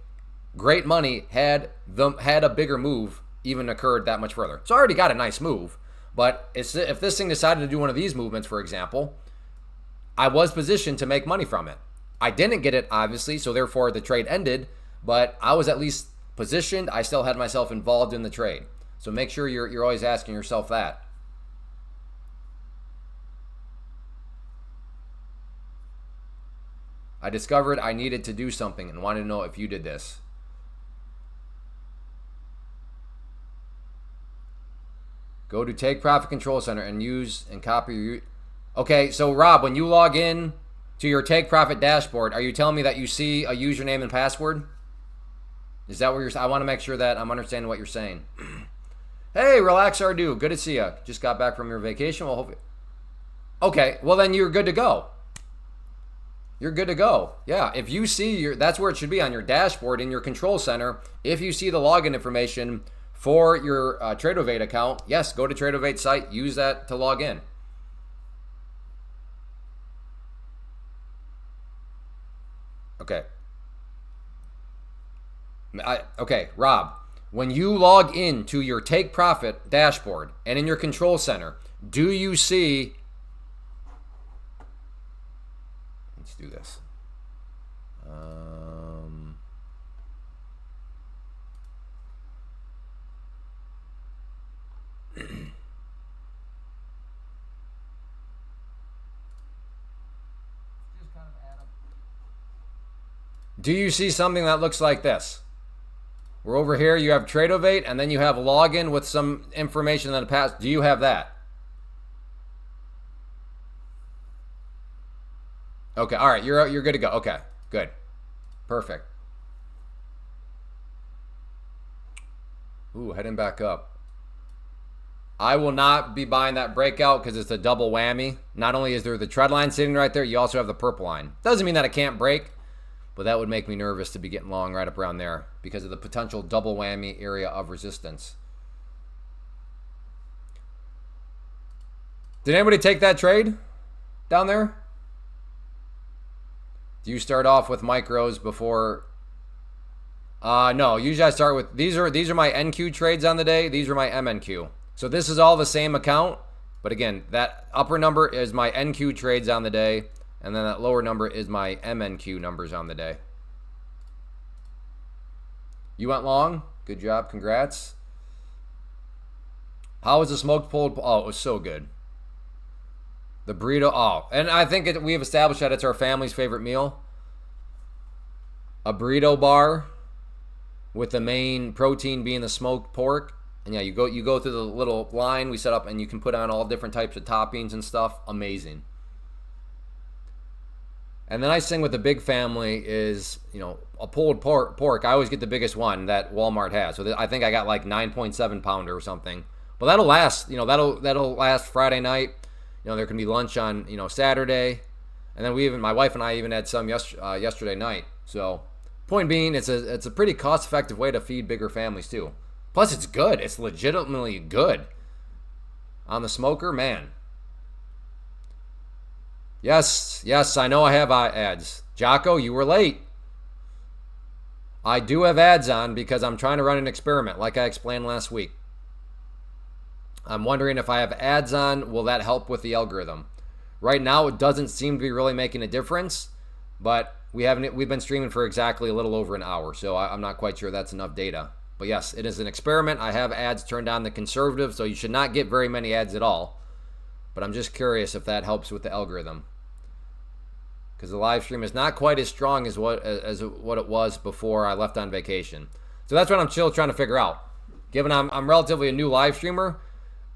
great money had a bigger move even occurred that much further? So I already got a nice move, but if this thing decided to do one of these movements, for example, I was positioned to make money from it. I didn't get it, obviously, so therefore the trade ended, but I was at least positioned. I still had myself involved in the trade. So make sure you're always asking yourself that. I discovered I needed to do something and wanted to know if you did this. Go to Take Profit Control Center and use and copy your... Okay, so Rob, when you log in to your Take Profit dashboard, are you telling me that you see a username and password? Is that what you're... I want to make sure that I'm understanding what you're saying. Hey, Relax Ardu, good to see you. Just got back from your vacation. Well, hopefully... Okay, well then you're good to go. You're good to go. Yeah, if you see that's where it should be on your dashboard in your control center. If you see the login information for your Tradeovate account, yes, go to Tradeovate site, use that to log in. Okay. Okay, Rob, when you log in to your Take Profit dashboard and in your control center, do you see... Let's do this. Do you see something that looks like this? We're over here, you have Tradeovate, and then you have login with some information in the past. Do you have that? Okay, all right, you're good to go. Okay, good. Perfect. Ooh, heading back up. I will not be buying that breakout because it's a double whammy. Not only is there the trend line sitting right there, you also have the purple line. Doesn't mean that it can't break, but that would make me nervous to be getting long right up around there because of the potential double whammy area of resistance. Did anybody take that trade down there? Do you start off with micros before No, usually I start with these are my NQ trades on the day. These are my MNQ. So this is all the same account, but again, that upper number is my NQ trades on the day, and then that lower number is my MNQ numbers on the day. You went long. Good job. Congrats. How was the smoked pulled? Oh, it was so good. The burrito. Oh, and I think we have established that it's our family's favorite meal. A burrito bar with the main protein being the smoked pork. And yeah, you go through the little line we set up, and you can put on all different types of toppings and stuff. Amazing. And then I sing with the big family is, a pulled pork. I always get the biggest one that Walmart has. So I think I got like 9.7 pounder or something. But that'll last, that'll last Friday night. There can be lunch on, Saturday. And then my wife and I even had some yesterday night. So point being, it's a pretty cost-effective way to feed bigger families too. Plus, it's good. It's legitimately good. On the smoker, man. Yes, I know I have ads. Jocko, you were late. I do have ads on because I'm trying to run an experiment like I explained last week. I'm wondering if I have ads on, will that help with the algorithm? Right now, it doesn't seem to be really making a difference, but we've been streaming for exactly a little over an hour, so I'm not quite sure that's enough data. But yes, it is an experiment. I have ads turned on the conservative, so you should not get very many ads at all. But I'm just curious if that helps with the algorithm, because the live stream is not quite as strong as what it was before I left on vacation. So that's what I'm still trying to figure out. Given I'm relatively a new live streamer,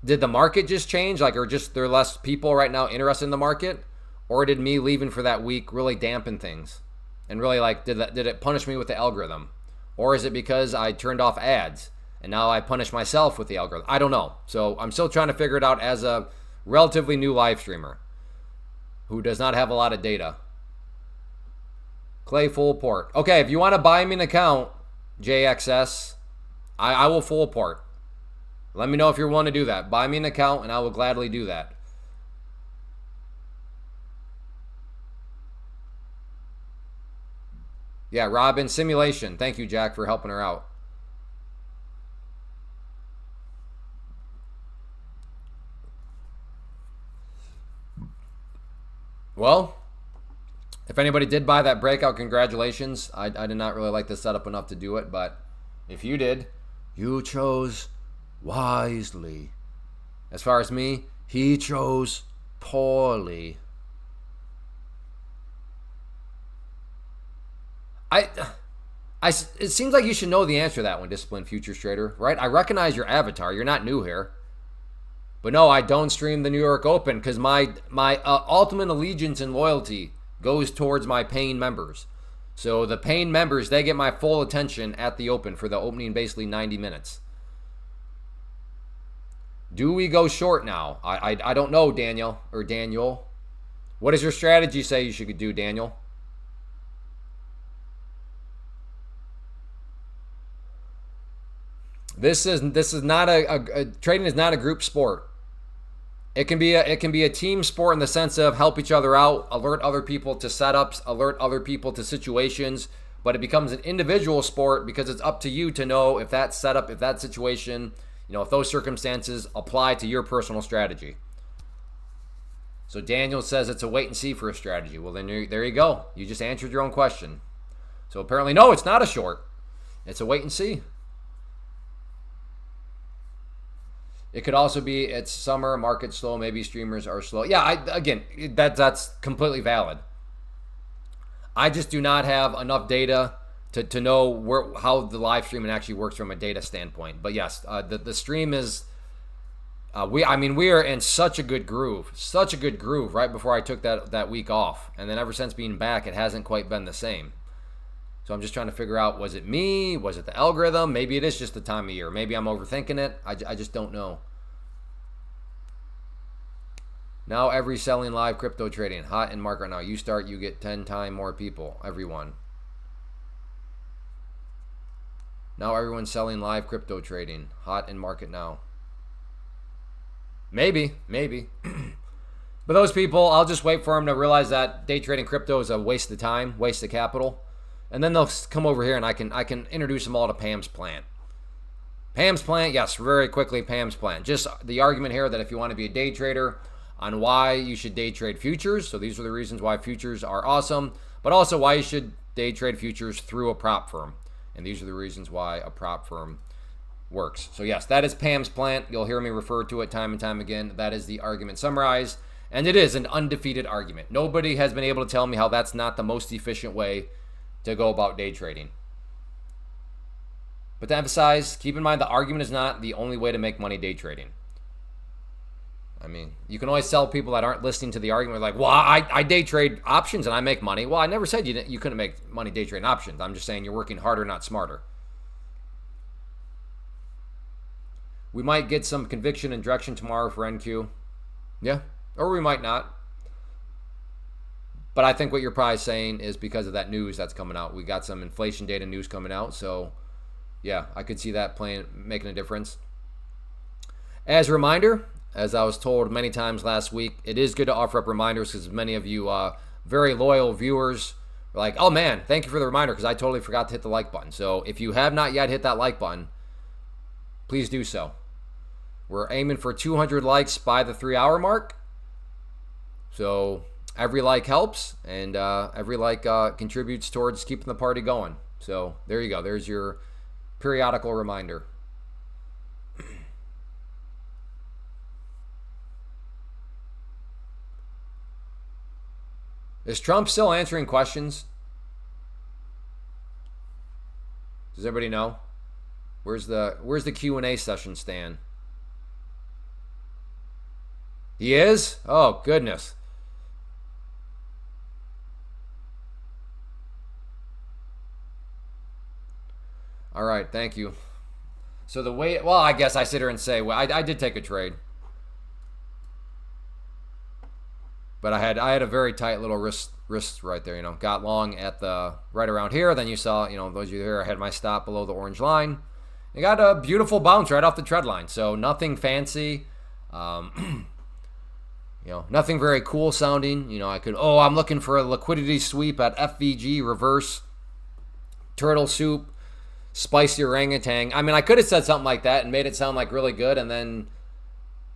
did the market just change? Or just there are less people right now interested in the market? Or did me leaving for that week really dampen things? And really did it punish me with the algorithm? Or is it because I turned off ads and now I punish myself with the algorithm? I don't know. So I'm still trying to figure it out as a relatively new live streamer who does not have a lot of data. Clay full port. Okay, if you want to buy me an account, JXS, I will full port. Let me know if you're willing to do that. Buy me an account and I will gladly do that. Yeah, Robin, simulation. Thank you, Jack, for helping her out. Well, if anybody did buy that breakout, congratulations. I did not really like the setup enough to do it, but if you did, you chose wisely. As far as me, he chose poorly. It seems like you should know the answer to that one, Disciplined Futures Trader, right? I recognize your avatar. You're not new here. But no, I don't stream the New York Open because my ultimate allegiance and loyalty goes towards my paying members. So the paying members, they get my full attention at the Open for the opening basically 90 minutes. Do we go short now? I don't know, Daniel. What does your strategy say you should do, Daniel? This is not trading is not a group sport. It can be a team sport in the sense of help each other out, alert other people to setups, alert other people to situations, but it becomes an individual sport because it's up to you to know if that setup, if that situation, if those circumstances apply to your personal strategy. So Daniel says it's a wait and see for a strategy. Well, then there you go. You just answered your own question. So apparently, no, it's not a short. It's a wait and see. It could also be it's summer, market slow, maybe streamers are slow. Yeah, that's completely valid. I just do not have enough data to know how the live streaming actually works from a data standpoint. But yes, the stream is we are in such a good groove right before I took that week off, and then ever since being back, it hasn't quite been the same. So I'm just trying to figure out, was it me? Was it the algorithm? Maybe it is just the time of year. Maybe I'm overthinking it. I just don't know. Now every selling live crypto trading. Hot in market now. You start, you get 10 times more people. Everyone. Now everyone's selling live crypto trading. Hot in market now. Maybe. But those people, I'll just wait for them to realize that day trading crypto is a waste of time, waste of capital. And then they'll come over here and I can introduce them all to Pam's plan. Pam's plan, yes, very quickly, Pam's plan. Just the argument here that if you want to be a day trader, on why you should day trade futures. So these are the reasons why futures are awesome, but also why you should day trade futures through a prop firm. And these are the reasons why a prop firm works. So yes, that is Pam's plan. You'll hear me refer to it time and time again. That is the argument summarized. And it is an undefeated argument. Nobody has been able to tell me how that's not the most efficient way to go about day trading. But to emphasize, keep in mind the argument is not the only way to make money day trading. I mean, you can always tell people that aren't listening to the argument, like, well, I day trade options and I make money. Well, I never said you couldn't make money day trading options. I'm just saying you're working harder, not smarter. We might get some conviction and direction tomorrow for NQ. Yeah, or we might not. But I think what you're probably saying is because of that news that's coming out. We got some inflation data news coming out. So, yeah, I could see that making a difference. As a reminder, as I was told many times last week, it is good to offer up reminders because many of you very loyal viewers are like, oh man, thank you for the reminder because I totally forgot to hit the like button. So if you have not yet hit that like button, please do so. We're aiming for 200 likes by the 3-hour mark. So every like helps, and every like contributes towards keeping the party going. So there you go. There's your periodical reminder. Is Trump still answering questions? Does everybody know? Where's the Q&A session stand? He is? Oh, goodness. All right, thank you. So the way, well, I guess I sit here and say, well, I did take a trade. But I had a very tight little wrist right there, got long at the right around here. Then you saw, those of you here, I had my stop below the orange line. I got a beautiful bounce right off the trend line. So nothing fancy, nothing very cool sounding. I'm looking for a liquidity sweep at FVG reverse, turtle soup, spicy orangutan. I mean, I could have said something like that and made it sound like really good.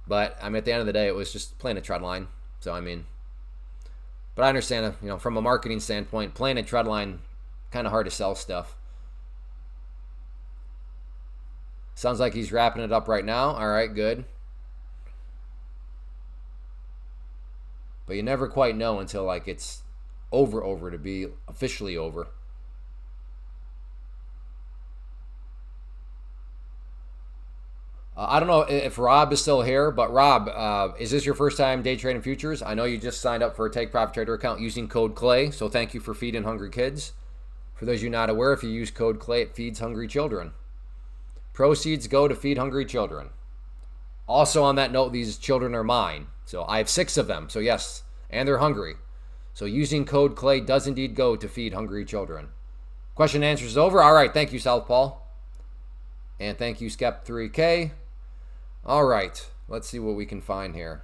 But at the end of the day, it was just playing a trend line. So, but I understand, from a marketing standpoint, playing a trend line, kind of hard to sell stuff. Sounds like he's wrapping it up right now. All right, good. But you never quite know until, it's over to be officially over. I don't know if Rob is still here, but Rob, is this your first time day trading futures? I know you just signed up for a Take Profit Trader account using code CLAY, so thank you for feeding hungry kids. For those of you not aware, if you use code CLAY, it feeds hungry children. Proceeds go to feed hungry children. Also on that note, these children are mine. So I have 6 of them, so yes, and they're hungry. So using code CLAY does indeed go to feed hungry children. Question and answer is over. All right, thank you, Southpaw. And thank you, Skep3K. All right, let's see what we can find here.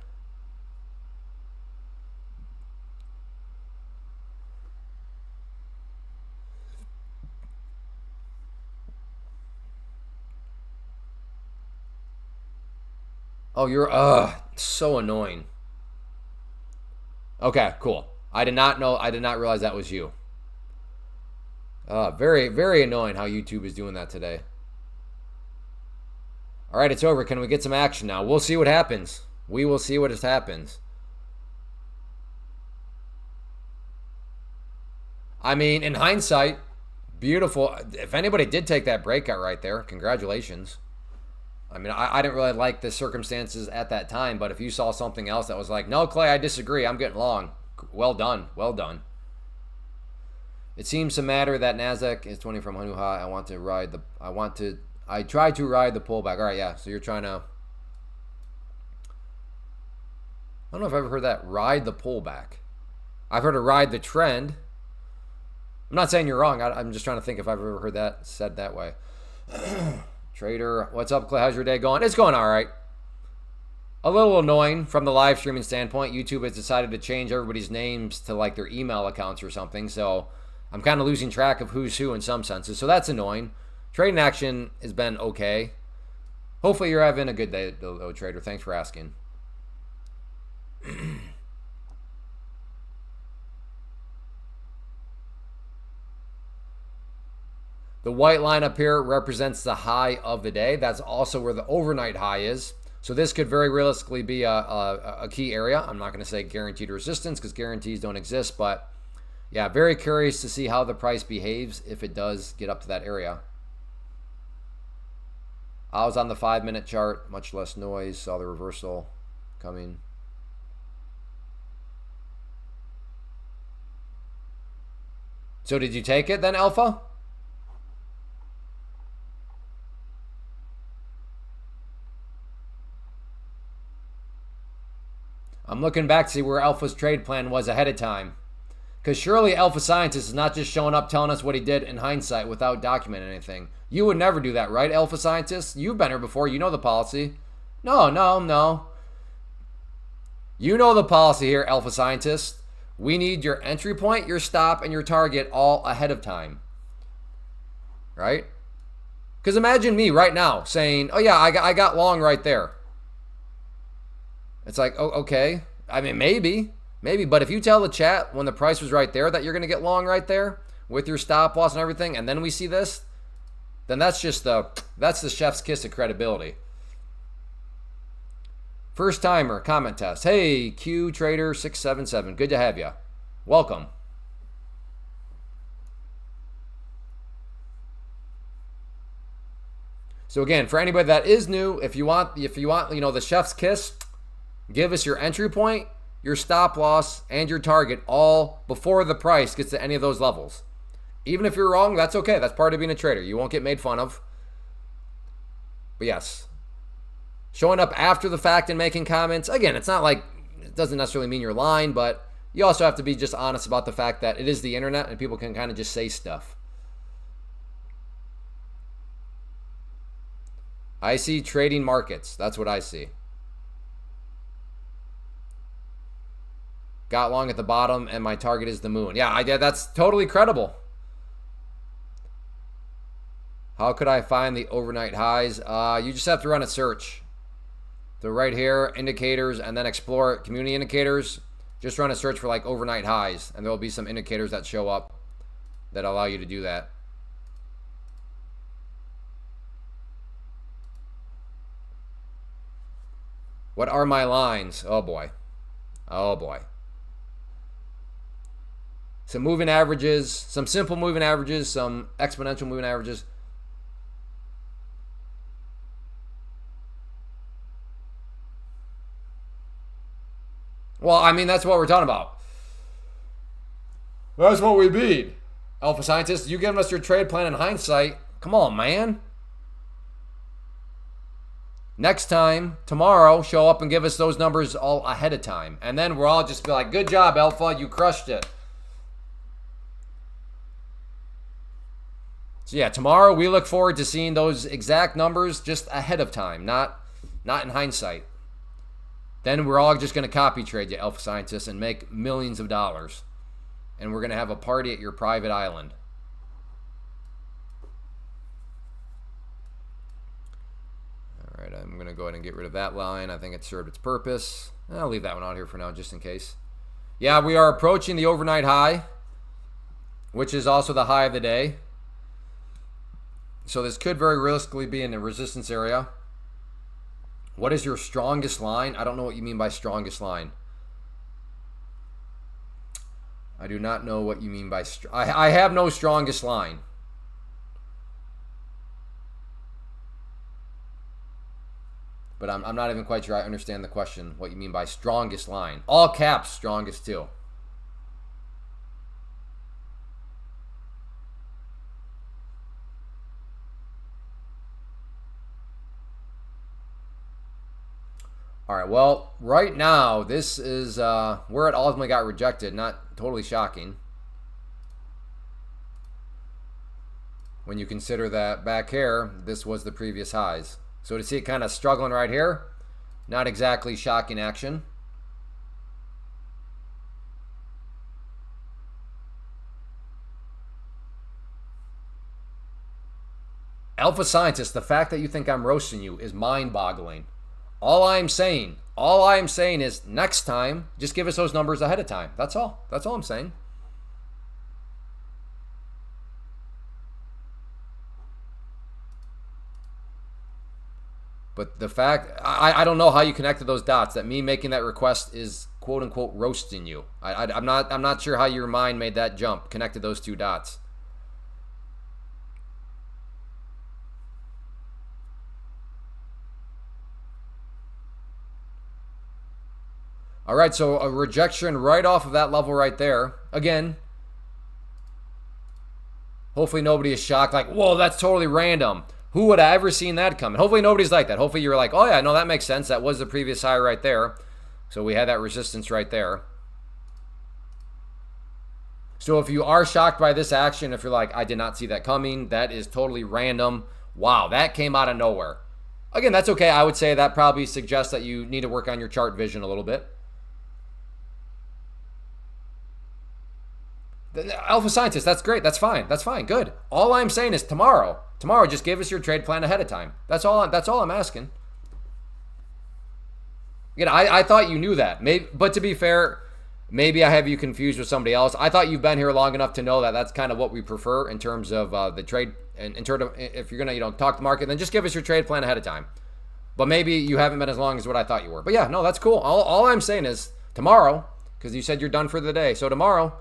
Oh, you're so annoying. Okay, cool. I did not realize that was you. Very, very annoying how YouTube is doing that today. All right, it's over. Can we get some action now? We'll see what happens. We will see what happens. In hindsight, beautiful. If anybody did take that breakout right there, congratulations. I didn't really like the circumstances at that time, but if you saw something else that was like, no, Clay, I disagree, I'm getting long. Well done. Well done. It seems to matter that NASDAQ is 20 from new high. I tried to ride the pullback. All right, yeah. So you're trying to. I don't know if I've ever heard that. Ride the pullback. I've heard of ride the trend. I'm not saying you're wrong. I'm just trying to think if I've ever heard that said that way. Trader, what's up, Clay? How's your day going? It's going all right. A little annoying from the live streaming standpoint. YouTube has decided to change everybody's names to their email accounts or something. So I'm kind of losing track of who's who in some senses. So that's annoying. Trading action has been okay. Hopefully you're having a good day, though, trader. Thanks for asking. The white line up here represents the high of the day. That's also where the overnight high is. So this could very realistically be a key area. I'm not going to say guaranteed resistance because guarantees don't exist. But yeah, very curious to see how the price behaves if it does get up to that area. I was on the 5-minute chart, much less noise, saw the reversal coming. So did you take it then, Alpha? I'm looking back to see where Alpha's trade plan was ahead of time. Because surely Alpha Scientist is not just showing up telling us what he did in hindsight without documenting anything. You would never do that, right, Alpha Scientist? You've been here before. You know the policy. No. You know the policy here, Alpha Scientist. We need your entry point, your stop, and your target all ahead of time. Right? Because imagine me right now saying, oh yeah, I got long right there. It's like, oh, okay. I mean, maybe. But if you tell the chat when the price was right there that you're going to get long right there with your stop loss and everything, and then we see this, then that's the chef's kiss of credibility. First timer, comment test. Hey, Q Trader 677. Good to have you. Welcome. So again, for anybody that is new, if you want, the chef's kiss, give us your entry point, your stop loss, and your target all before the price gets to any of those levels. Even if you're wrong, that's okay. That's part of being a trader. You won't get made fun of. But yes, showing up after the fact and making comments, again, it's not like, it doesn't necessarily mean you're lying, but you also have to be just honest about the fact that it is the internet and people can kind of just say stuff. I see trading markets. That's what I see. Got long at the bottom, and my target is the moon. Yeah, that's totally credible. How could I find the overnight highs? You just have to run a search. So right here, indicators, and then explore community indicators. Just run a search for like overnight highs, and there will be some indicators that show up that allow you to do that. What are my lines? Oh boy. Some moving averages, some simple moving averages, some exponential moving averages. Well, I mean, that's what we're talking about. That's what we mean. Alpha Scientist, you giving us your trade plan in hindsight. Come on, man. Next time, tomorrow, show up and give us those numbers all ahead of time. And then we'll all just be like, good job, Alpha, you crushed it. So yeah, tomorrow we look forward to seeing those exact numbers just ahead of time, not in hindsight. Then we're all just going to copy trade you, Alpha Scientists, and make millions of dollars. And we're going to have a party at your private island. All right, I'm going to go ahead and get rid of that line. I think it served its purpose. I'll leave that one out here for now just in case. Yeah, we are approaching the overnight high, which is also the high of the day. So this could very realistically be in the resistance area. What is your strongest line? I don't know what you mean by strongest line. I do not know what you mean by... I have no strongest line. But I'm not even quite sure I understand the question, what you mean by strongest line. All caps, strongest too. All right, well, right now, this is where it ultimately got rejected. Not totally shocking. When you consider that back here, this was the previous highs. So to see it kind of struggling right here, not exactly shocking action. Alpha Scientist, the fact that you think I'm roasting you is mind-boggling. All I'm saying is next time, just give us those numbers ahead of time. That's all. That's all I'm saying. But the fact, I don't know how you connected those dots, that me making that request is quote unquote roasting you. I'm not sure how your mind made that jump, connected those two dots. All right, so a rejection right off of that level right there. Again, hopefully nobody is shocked like, whoa, that's totally random. Who would have ever seen that coming? Hopefully nobody's like that. Hopefully you're like, oh yeah, no, that makes sense. That was the previous high right there. So we had that resistance right there. So if you are shocked by this action, if you're like, I did not see that coming, that is totally random. Wow, that came out of nowhere. Again, that's okay. I would say that probably suggests that you need to work on your chart vision a little bit. Alpha Scientist, that's great. That's fine. That's fine. Good. All I'm saying is tomorrow, just give us your trade plan ahead of time. That's all I'm asking. Again, I thought you knew that. But to be fair, maybe I have you confused with somebody else. I thought you've been here long enough to know that that's kind of what we prefer in terms of the trade. And in terms of, if you're gonna talk the market, then just give us your trade plan ahead of time. But maybe you haven't been as long as what I thought you were. But yeah, no, that's cool. All I'm saying is tomorrow, because you said you're done for the day. So tomorrow,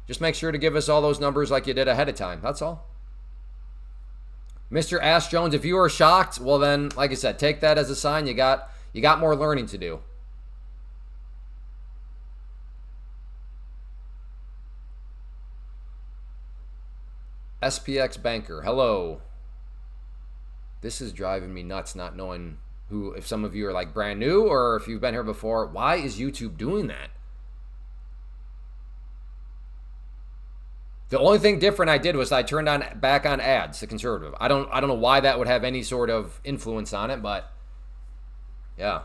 just make sure to give us all those numbers like you did ahead of time. That's all. Mr. Ash Jones, if you are shocked, well then, like I said, take that as a sign you got more learning to do. SPX Banker, hello. This is driving me nuts not knowing who, if some of you are like brand new or if you've been here before. Why is YouTube doing that? The only thing different I did was I turned back on ads, the conservative. I don't know why that would have any sort of influence on it, but yeah.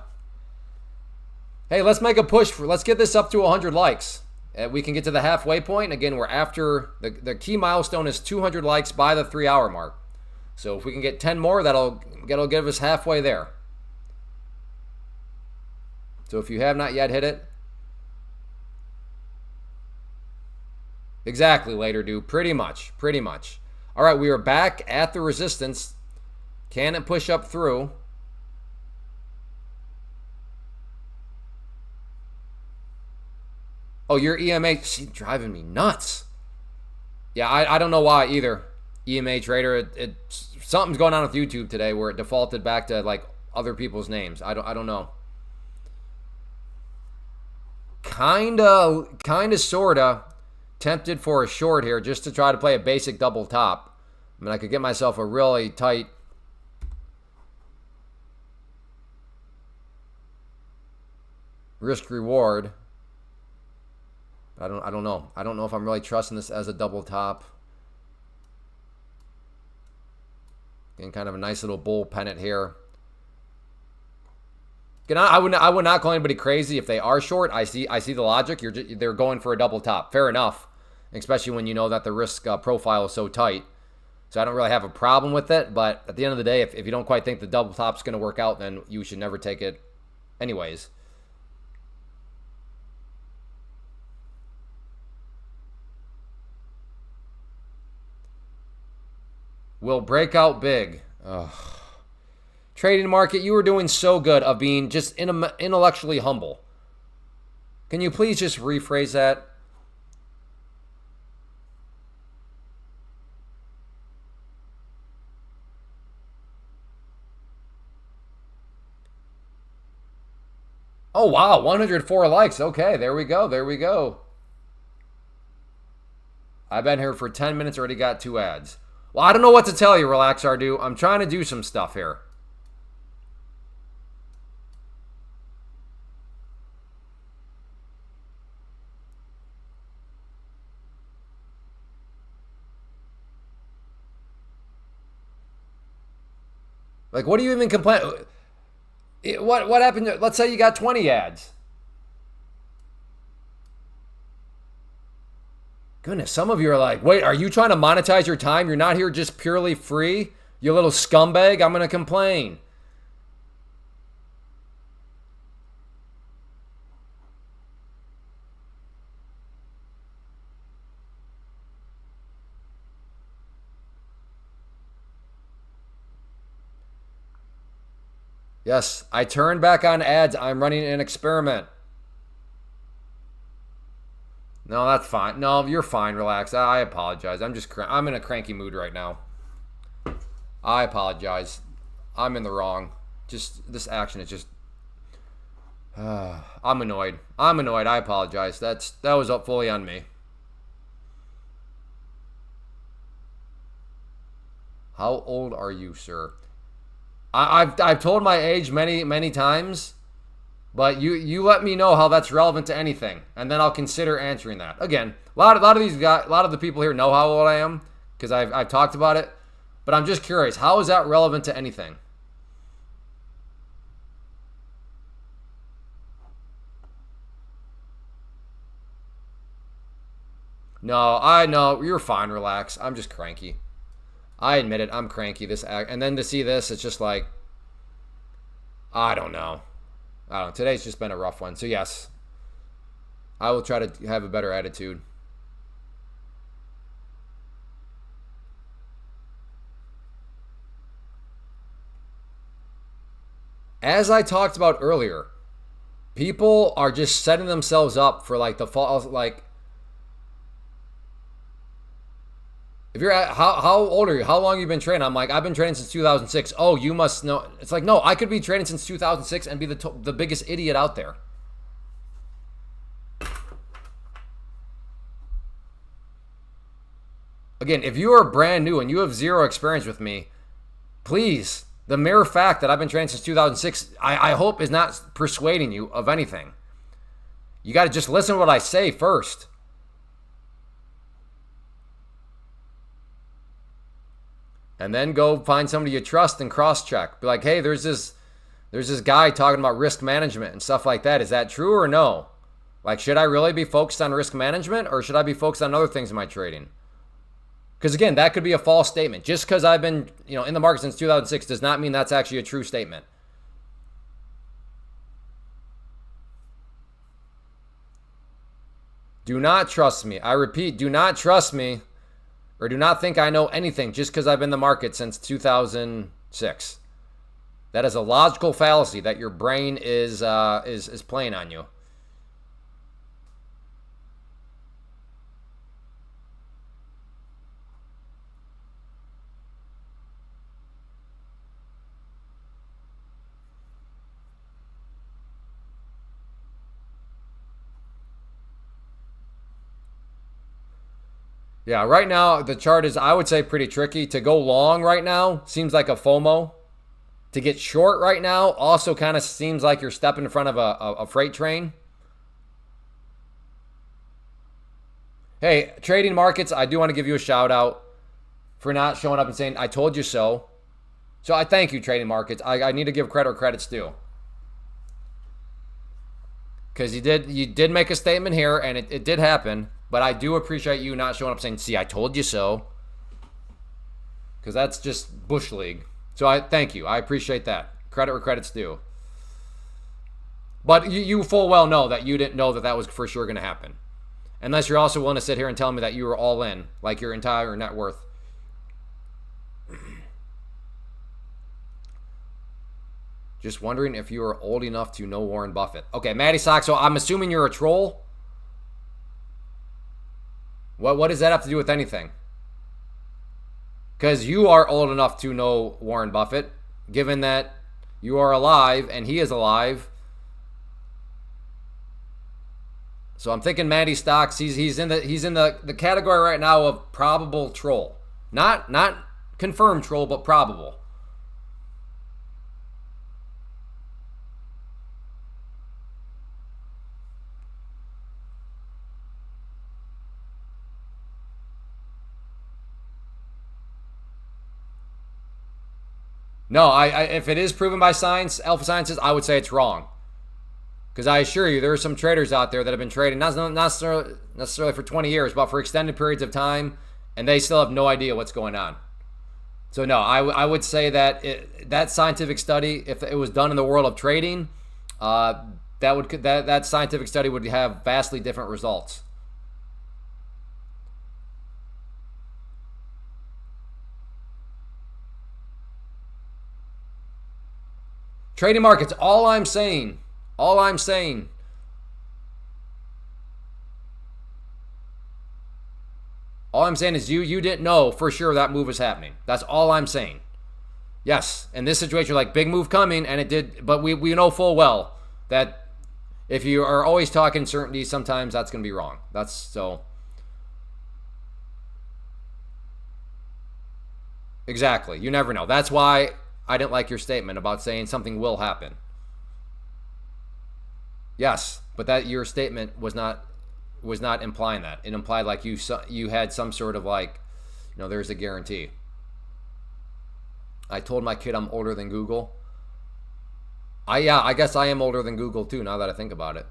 Hey, let's make a push let's get this up to 100 likes. We can get to the halfway point. Again, we're after the key milestone is 200 likes by the 3-hour mark. So if we can get 10 more, that'll give us halfway there. So if you have not yet hit it, exactly, later, dude. Pretty much. All right, we are back at the resistance. Can it push up through? Oh, your EMA, driving me nuts. Yeah, I don't know why either. EMA trader, something's going on with YouTube today where it defaulted back to like other people's names. I don't know. Kinda, sorta tempted for a short here just to try to play a basic double top. I mean, I could get myself a really tight risk reward. I don't know. I don't know if I'm really trusting this as a double top. Getting kind of a nice little bull pennant here. Again, I would not call anybody crazy if they are short. I see the logic. They're going for a double top. Fair enough, especially when you know that the risk profile is so tight. So I don't really have a problem with it. But at the end of the day, if you don't quite think the double top's going to work out, then you should never take it anyways. Will break out big. Ugh. Trading market, you were doing so good of being just intellectually humble. Can you please just rephrase that? Oh, wow, 104 likes. Okay, there we go. I've been here for 10 minutes, already got 2 ads. Well, I don't know what to tell you, Relax Ardu. I'm trying to do some stuff here. Like, what do you even complain? What happened? Let's say you got 20 ads. Goodness, some of you are like, wait, are you trying to monetize your time? You're not here just purely free You little scumbag, I'm going to complain. Yes, I turned back on ads. I'm running an experiment. No, that's fine. No, you're fine. Relax. I apologize. I'm in a cranky mood right now. I apologize. I'm in the wrong. Just this action is just. I'm annoyed. I apologize. That was fully on me. How old are you, sir? I've told my age many times, but you let me know how that's relevant to anything, and then I'll consider answering that. Again, a lot of these guys, a lot of the people here know how old I am because I've talked about it, but I'm just curious, how is that relevant to anything? No, I know you're fine. Relax. I'm just cranky. I admit it. I'm cranky. And then to see this, it's just like, I don't know. Today's just been a rough one. So yes, I will try to have a better attitude. As I talked about earlier, people are just setting themselves up for like the fall. Like, if you're at, how old are you? How long have you been training? I'm like, I've been training since 2006. Oh, you must know. It's like, no, I could be training since 2006 and be the biggest idiot out there. Again, if you are brand new and you have zero experience with me, please, the mere fact that I've been training since 2006, I hope is not persuading you of anything. You got to just listen to what I say first. And then go find somebody you trust and cross-check. Be like, hey, there's this guy talking about risk management and stuff like that. Is that true or no? Like, should I really be focused on risk management or should I be focused on other things in my trading? Because again, that could be a false statement. Just because I've been, in the market since 2006 does not mean that's actually a true statement. Do not trust me. I repeat, do not trust me. Or do not think I know anything just because I've been in the market since 2006. That is a logical fallacy that your brain is playing on you. Yeah, right now the chart is, I would say, pretty tricky. To go long right now seems like a FOMO. To get short right now also kind of seems like you're stepping in front of a freight train. Hey, trading markets, I do want to give you a shout out for not showing up and saying, I told you so. So I thank you, trading markets. I need to give credit where credit's due. Because you did make a statement here, and it did happen. But I do appreciate you not showing up saying, see, I told you so. Because that's just Bush League. So I thank you. I appreciate that. Credit where credit's due. But you full well know that you didn't know that was for sure going to happen. Unless you're also willing to sit here and tell me that you were all in, like your entire net worth. Just wondering if you are old enough to know Warren Buffett. Okay, Matty Sock, so I'm assuming you're a troll? What does that have to do with anything? Because you are old enough to know Warren Buffett, given that you are alive and he is alive. So I'm thinking Matty Stocks, he's in the category right now of probable troll. Not confirmed troll, but probable. No, if it is proven by science, Alpha Sciences, I would say it's wrong. Because I assure you, there are some traders out there that have been trading, not necessarily for 20 years, but for extended periods of time, and they still have no idea what's going on. So no, I would say that that scientific study, if it was done in the world of trading, that scientific study would have vastly different results. Trading markets, all I'm saying, all I'm saying is you didn't know for sure that move was happening. That's all I'm saying. Yes, in this situation, like big move coming, and it did, but we know full well that if you are always talking certainty, sometimes that's going to be wrong. That's so. Exactly. You never know. That's why I didn't like your statement about saying something will happen. Yes, but that your statement was not implying that. It implied like you had some sort of like, there's a guarantee. I told my kid I'm older than Google. I guess I am older than Google too, now that I think about it.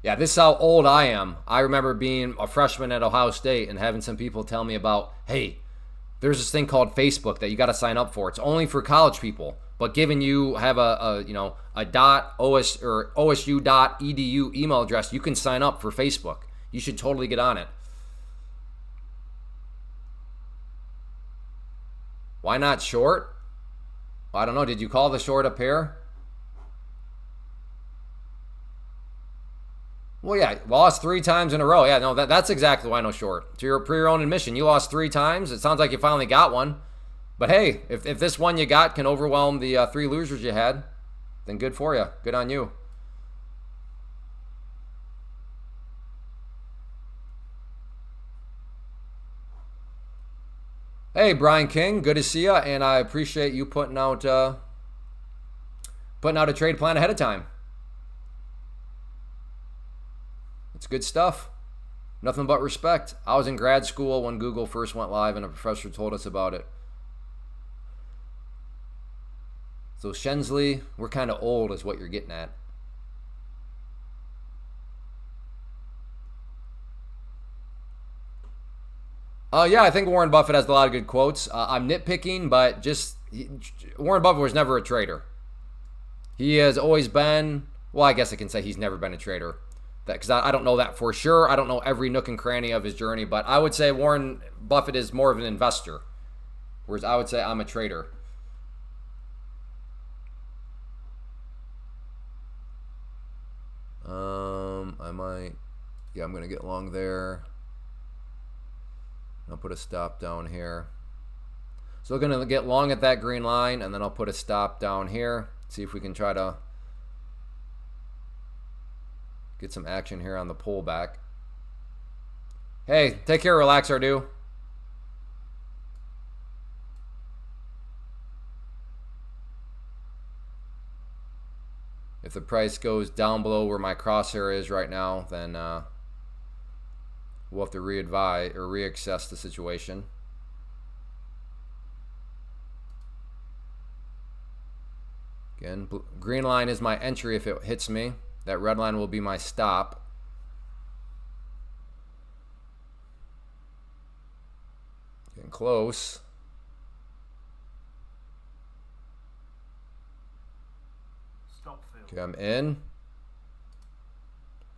Yeah, this is how old I am. I remember being a freshman at Ohio State and having some people tell me about, hey, there's this thing called Facebook that you got to sign up for. It's only for college people, but given you have a .os or osu.edu email address, you can sign up for Facebook. You should totally get on it. Why not short? I don't know. Did you call the short a pair? Well, yeah, lost 3 times in a row. Yeah, no, that's exactly why no short. To your own admission, you lost 3 times. It sounds like you finally got one. But hey, if this one you got can overwhelm the 3 losers you had, then good for you. Good on you. Hey, Brian King, good to see you, and I appreciate you putting out a trade plan ahead of time. It's good stuff. Nothing but respect. I was in grad school when Google first went live and a professor told us about it. So Shensley, we're kind of old is what you're getting at. Yeah, I think Warren Buffett has a lot of good quotes. I'm nitpicking, but Warren Buffett was never a trader. He has always been, well, I guess I can say he's never been a trader. Because I don't know that for sure. I don't know every nook and cranny of his journey, but I would say Warren Buffett is more of an investor, whereas I would say I'm a trader. I'm going to get long there. I'll put a stop down here. So we're going to get long at that green line, and then I'll put a stop down here. See if we can try to get some action here on the pullback. Hey, take care, relax, Ardu. If the price goes down below where my crosshair is right now, then we'll have to readvise or reassess the situation. Again, green line is my entry if it hits me. That red line will be my stop. Getting close. Okay, I'm in.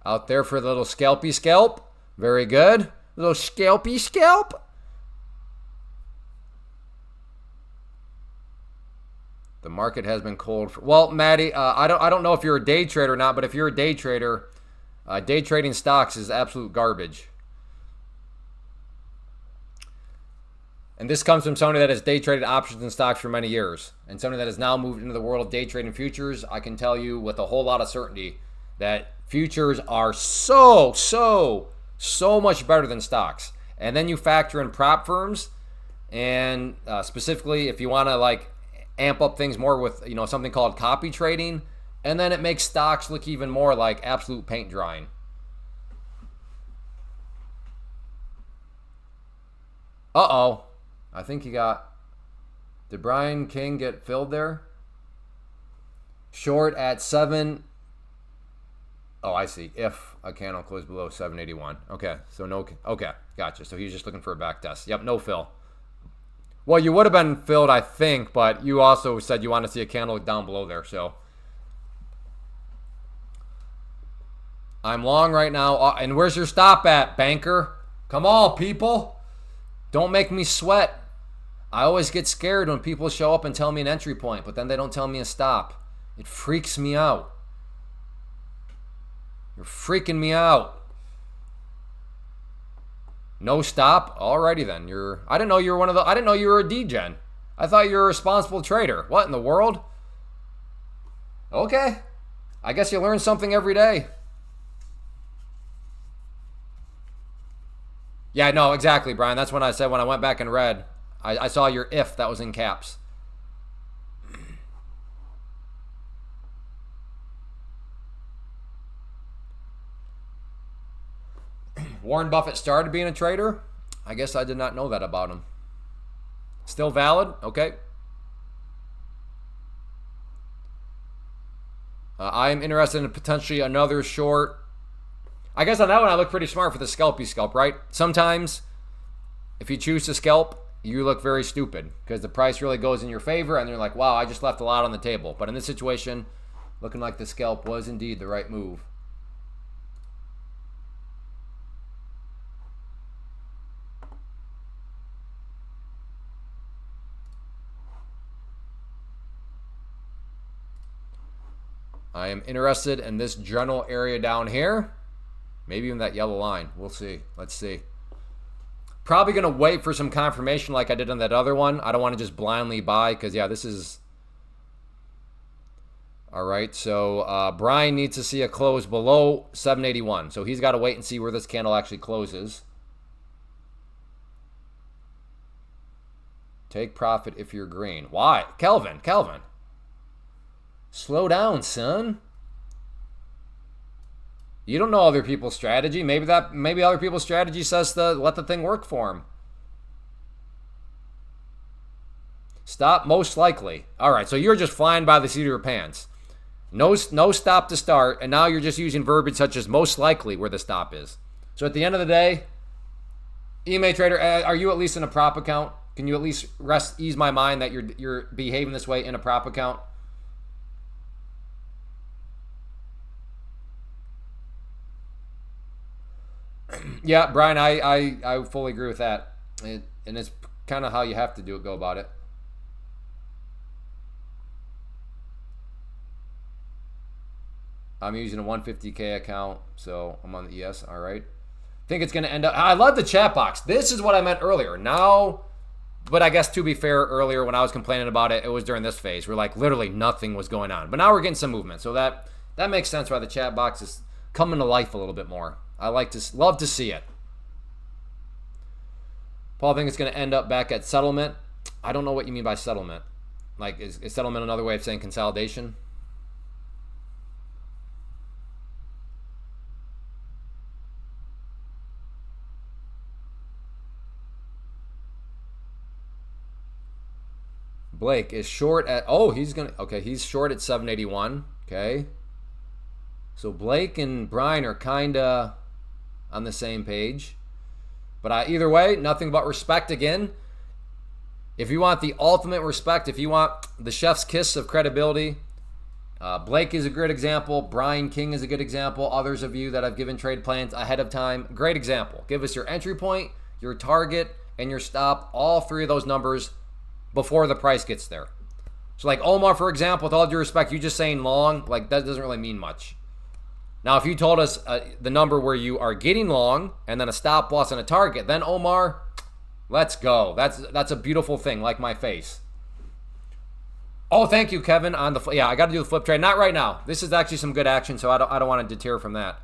Out there for the little scalpy scalp. Very good. Little scalpy scalp. The market has been cold. Well, Maddie, I don't know if you're a day trader or not, but if you're a day trader, day trading stocks is absolute garbage. And this comes from somebody that has day traded options and stocks for many years, and somebody that has now moved into the world of day trading futures. I can tell you with a whole lot of certainty that futures are so much better than stocks. And then you factor in prop firms, and specifically if you want to like amp up things more with something called copy trading, and then it makes stocks look even more like absolute paint drying. Uh-oh. I think did Brian King get filled there? Short at 7. Oh, I see. If a candle closed below 781. Okay, so no. Okay, gotcha. So he's just looking for a back test. Yep, no fill. Well, you would have been filled, I think, but you also said you want to see a candle down below there, so. I'm long right now. And where's your stop at, banker? Come on, people. Don't make me sweat. I always get scared when people show up and tell me an entry point, but then they don't tell me a stop. It freaks me out. You're freaking me out. No stop? Alrighty then. I didn't know you were I didn't know you were a degen. I thought you were a responsible trader. What in the world? Okay. I guess you learn something every day. Yeah, no, exactly, Brian. That's when I said when I went back and read. I saw your if that was in caps. Warren Buffett started being a trader? I guess I did not know that about him. Still valid? Okay. I am interested in potentially another short. I guess on that one I look pretty smart for the scalpy scalp, right? Sometimes if you choose to scalp, you look very stupid because the price really goes in your favor and you're like, wow, I just left a lot on the table. But in this situation, looking like the scalp was indeed the right move. I am interested in this general area down here. Maybe even that yellow line. We'll see. Let's see. Probably going to wait for some confirmation like I did on that other one. I don't want to just blindly buy because, yeah, this is... All right, so Brian needs to see a close below 781. So he's got to wait and see where this candle actually closes. Take profit if you're green. Why? Kelvin. Slow down, son. You don't know other people's strategy. Maybe other people's strategy says to let the thing work for them. Stop, most likely. All right, so you're just flying by the seat of your pants. No stop to start, and now you're just using verbiage such as most likely where the stop is. So at the end of the day, EMA trader, are you at least in a prop account? Can you at least ease my mind that you're behaving this way in a prop account? Yeah, Brian, I fully agree with that. And it's kind of how you have to go about it. I'm using a 150K account, so I'm on the ES. All right. Think it's going to end up... I love the chat box. This is what I meant earlier. Now, but I guess to be fair, earlier when I was complaining about it, it was during this phase where like literally nothing was going on. But now we're getting some movement. So that makes sense why the chat box is coming to life a little bit more. I love to see it. Paul, think it's going to end up back at settlement. I don't know what you mean by settlement. Like, is settlement another way of saying consolidation? Blake is short at, he's short at 781. Okay. So Blake and Brian are kind of on the same page. But either way, nothing but respect again. If you want the ultimate respect, if you want the chef's kiss of credibility, Blake is a great example. Brian King is a good example. Others of you that have given trade plans ahead of time, great example. Give us your entry point, your target, and your stop, all three of those numbers before the price gets there. So like Omar, for example, with all due respect, you just saying long, like that doesn't really mean much. Now, if you told us the number where you are getting long and then a stop loss and a target, then Omar, let's go. That's a beautiful thing, like my face. Oh, thank you, Kevin. On the I got to do the flip trade. Not right now. This is actually some good action, so I don't want to deter from that.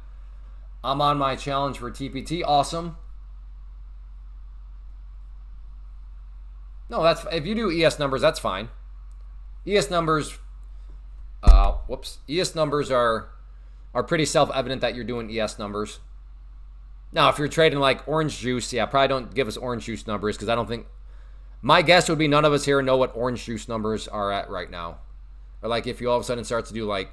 I'm on my challenge for TPT. Awesome. No, that's if you do ES numbers, that's fine. ES numbers, ES numbers are pretty self-evident that you're doing ES numbers. Now, if you're trading like orange juice, yeah, probably don't give us orange juice numbers because I don't think, my guess would be none of us here know what orange juice numbers are at right now. Or like if you all of a sudden start to do like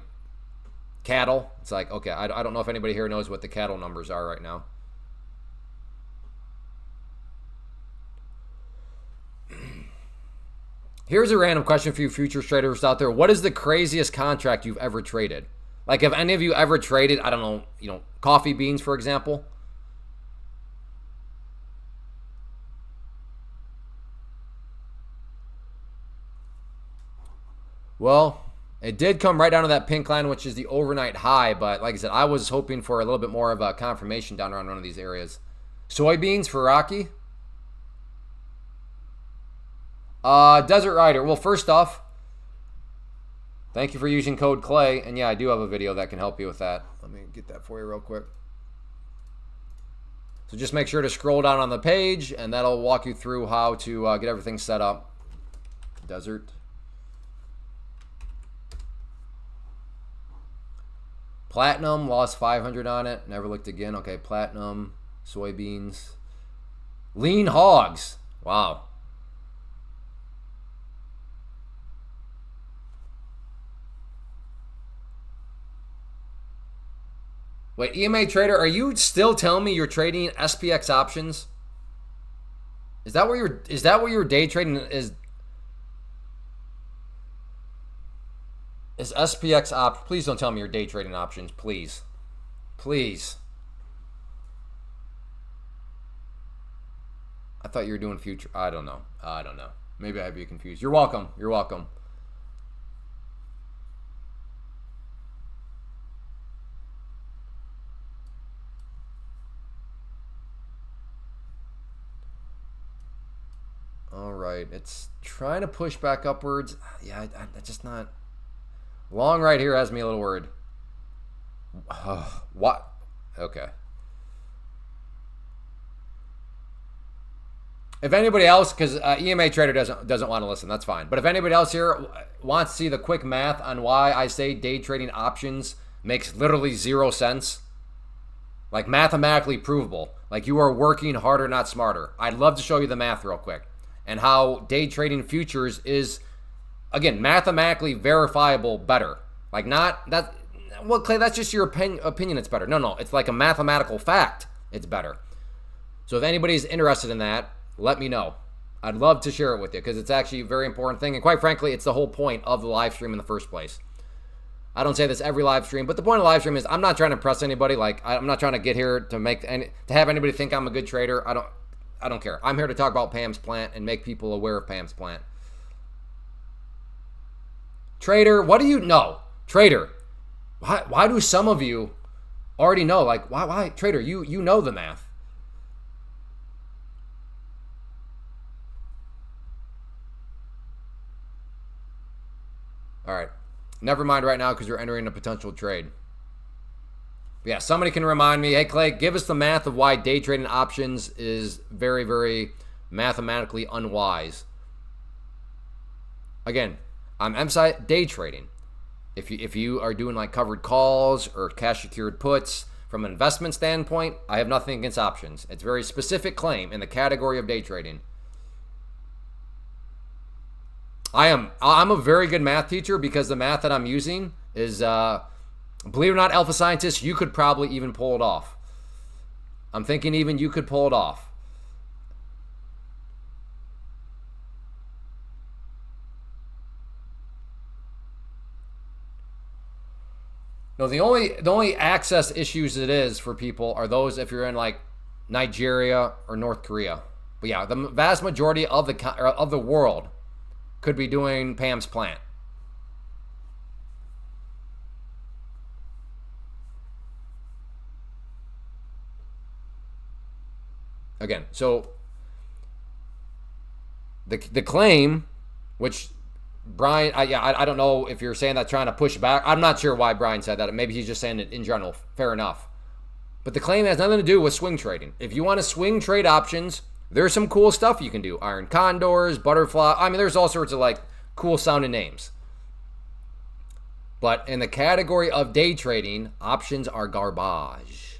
cattle. It's like, okay, I don't know if anybody here knows what the cattle numbers are right now. Here's a random question for you futures traders out there. What is the craziest contract you've ever traded? Like, have any of you ever traded, I don't know, coffee beans, for example? Well, it did come right down to that pink line, which is the overnight high. But like I said, I was hoping for a little bit more of a confirmation down around one of these areas. Soybeans for Rocky? Desert Rider. Well, first off, thank you for using code Clay. And yeah, I do have a video that can help you with that. Let me get that for you real quick. So just make sure to scroll down on the page, and that'll walk you through how to get everything set up. Desert. Platinum, lost 500 on it. Never looked again. Okay, platinum, soybeans. Lean hogs. Wow. Wait, EMA trader, are you still telling me you're trading SPX options? Is that what you're day trading is? Is SPX op? Please don't tell me you're day trading options, please. Please. I thought you were doing future. I don't know. Maybe I have you confused. You're welcome. You're welcome. All right, it's trying to push back upwards. Yeah, I just not. Long right here has me a little worried. What? Okay. If anybody else, because EMA Trader doesn't want to listen, that's fine. But if anybody else here wants to see the quick math on why I say day trading options makes literally 0 sense, like mathematically provable, like you are working harder, not smarter, I'd love to show you the math real quick and how day trading futures is, again, mathematically verifiable better. Like not that, well, Clay, that's just your opinion it's better. No, it's like a mathematical fact it's better. So if anybody's interested in that, let me know. I'd love to share it with you because it's actually a very important thing. And quite frankly, it's the whole point of the live stream in the first place. I don't say this every live stream, but the point of the live stream is I'm not trying to impress anybody. Like I'm not trying to get here to have anybody think I'm a good trader. I don't care. I'm here to talk about Pam's plant and make people aware of Pam's plant. Trader, what do you know? Trader, why do some of you already know? Like, why? Trader, you know the math. All right. Never mind right now because you're entering a potential trade. But yeah, somebody can remind me, hey, Clay, give us the math of why day trading options is very, very mathematically unwise. Again, I'm emphasizing day trading. If you are doing like covered calls or cash secured puts from an investment standpoint, I have nothing against options. It's a very specific claim in the category of day trading. I'm a very good math teacher because the math that I'm using is, believe it or not, alpha scientists, you could probably even pull it off. I'm thinking even you could pull it off. No, the only access issues it is for people are those if you're in like Nigeria or North Korea. But yeah, the vast majority of the world could be doing Pam's plant. Again, so the claim, which Brian, I don't know if you're saying that trying to push back. I'm not sure why Brian said that. Maybe he's just saying it in general. Fair enough. But the claim has nothing to do with swing trading. If you want to swing trade options, there's some cool stuff you can do. Iron condors, butterfly. I mean, there's all sorts of like cool sounding names. But in the category of day trading, options are garbage.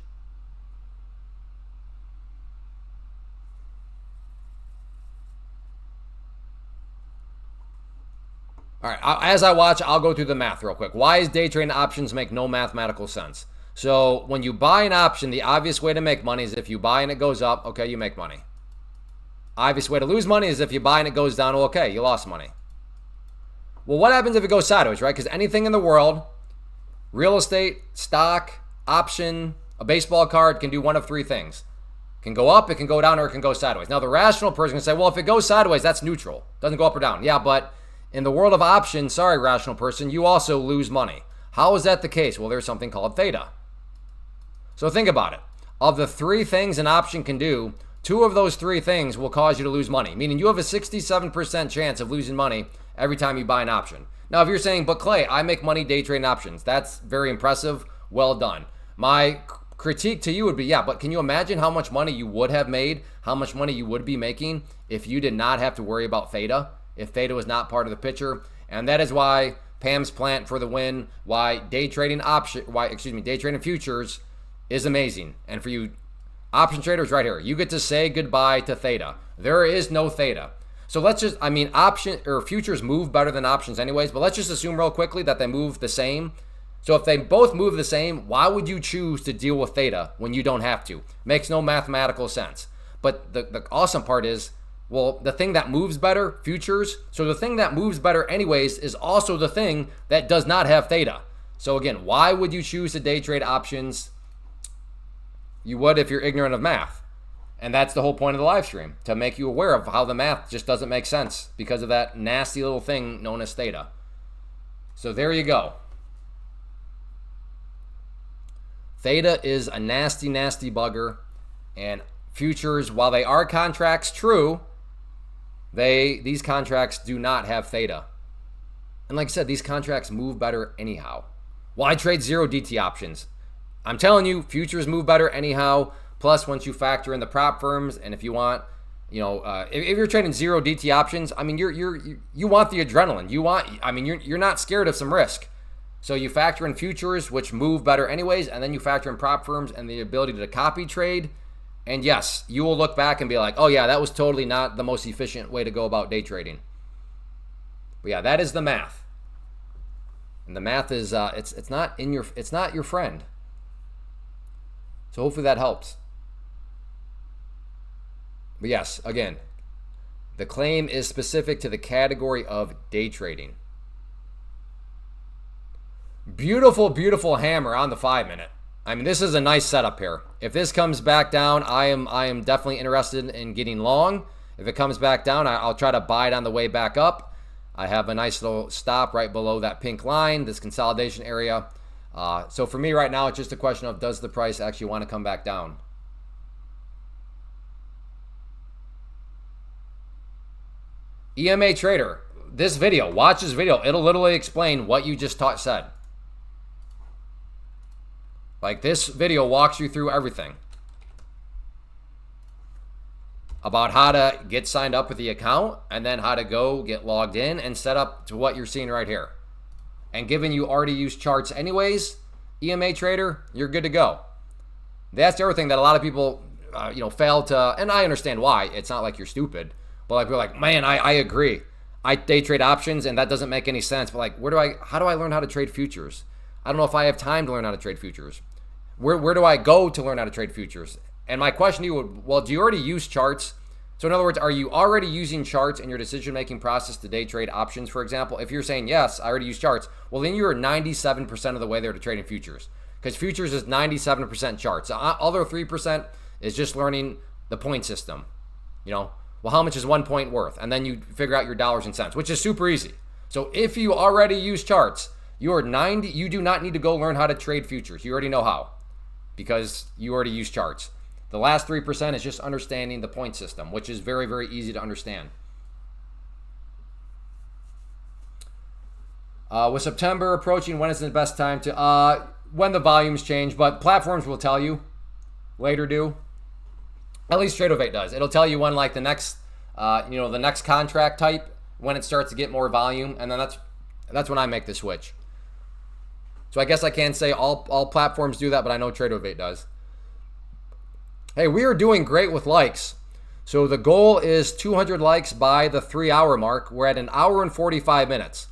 All All right, as I watch, I'll go through the math real quick. Why is day trading options make no mathematical sense? So when you buy an option, the obvious way to make money is if you buy and it goes up, okay, you make money. Obvious way to lose money is if you buy and it goes down, okay, you lost money. Well, what happens if it goes sideways, right? Because anything in the world, real estate, stock, option, a baseball card can do one of three things. It can go up, it can go down, or it can go sideways. Now, the rational person can say, well, if it goes sideways, that's neutral. It doesn't go up or down. Yeah, but in the world of options, sorry, rational person, you also lose money. How is that the case? Well, there's something called theta. So think about it. Of the three things an option can do, two of those three things will cause you to lose money, meaning you have a 67% chance of losing money every time you buy an option. Now, if you're saying, but Clay, I make money day trading options, that's very impressive. Well done. My critique to you would be, yeah, but can you imagine how much money you would have made, how much money you would be making if you did not have to worry about theta, if theta was not part of the picture? And that is why Pam's plant for the win, why day trading futures is amazing. And for you option traders right here, you get to say goodbye to theta. There is no theta. So let's just, option or futures move better than options anyways, but let's just assume real quickly that they move the same. So if they both move the same, why would you choose to deal with theta when you don't have to? Makes no mathematical sense. But the awesome part is, well, the thing that moves better, futures, so the thing that moves better anyways is also the thing that does not have theta. So again, why would you choose to day trade options? You would if you're ignorant of math. And that's the whole point of the live stream, to make you aware of how the math just doesn't make sense because of that nasty little thing known as theta. So there you go. Theta is a nasty, nasty bugger. And futures, while they are contracts, true, these contracts do not have theta. And like I said, these contracts move better anyhow. Well, I trade 0 DT options. I'm telling you, futures move better anyhow. Plus, once you factor in the prop firms, and if you want, if you're trading 0 DT options, you want the adrenaline. You're not scared of some risk. So you factor in futures, which move better anyways, and then you factor in prop firms and the ability to copy trade. And yes, you will look back and be like, oh yeah, that was totally not the most efficient way to go about day trading. But yeah, that is the math. And the math is it's not your friend. So hopefully that helps. But yes, again, the claim is specific to the category of day trading. Beautiful, beautiful hammer on the 5-minute. This is a nice setup here. If this comes back down, I am definitely interested in getting long. If it comes back down, I'll try to buy it on the way back up. I have a nice little stop right below that pink line, this consolidation area. So for me right now, it's just a question of, does the price actually want to come back down? EMA Trader, watch this video. It'll literally explain what you just said. Like, this video walks you through everything about how to get signed up with the account and then how to go get logged in and set up to what you're seeing right here. And given you already use charts anyways, EMA Trader, you're good to go. That's the other thing that a lot of people, fail to, and I understand why. It's not like you're stupid, but like, we're like, man, I agree. I day trade options and that doesn't make any sense. But like, how do I learn how to trade futures? I don't know if I have time to learn how to trade futures. Where do I go to learn how to trade futures? And my question to you would, well, do you already use charts? So in other words, are you already using charts in your decision-making process to day trade options, for example? If you're saying, yes, I already use charts, well, then you're 97% of the way there to trading futures, because futures is 97% charts. The other 3% is just learning the point system. Well, how much is 1 point worth? And then you figure out your dollars and cents, which is super easy. So if you already use charts, you do not need to go learn how to trade futures. You already know how, because you already use charts. The last 3% is just understanding the point system, which is very, very easy to understand. With September approaching, when is the best time to, when the volumes change, but platforms will tell you, later do. At least Tradovate does. It'll tell you when, like, the next, the next contract type, when it starts to get more volume, and then that's when I make the switch. So I guess I can't say all platforms do that, but I know Tradovate does. Hey, we are doing great with likes. So the goal is 200 likes by the 3-hour mark. We're at 1 hour and 45 minutes.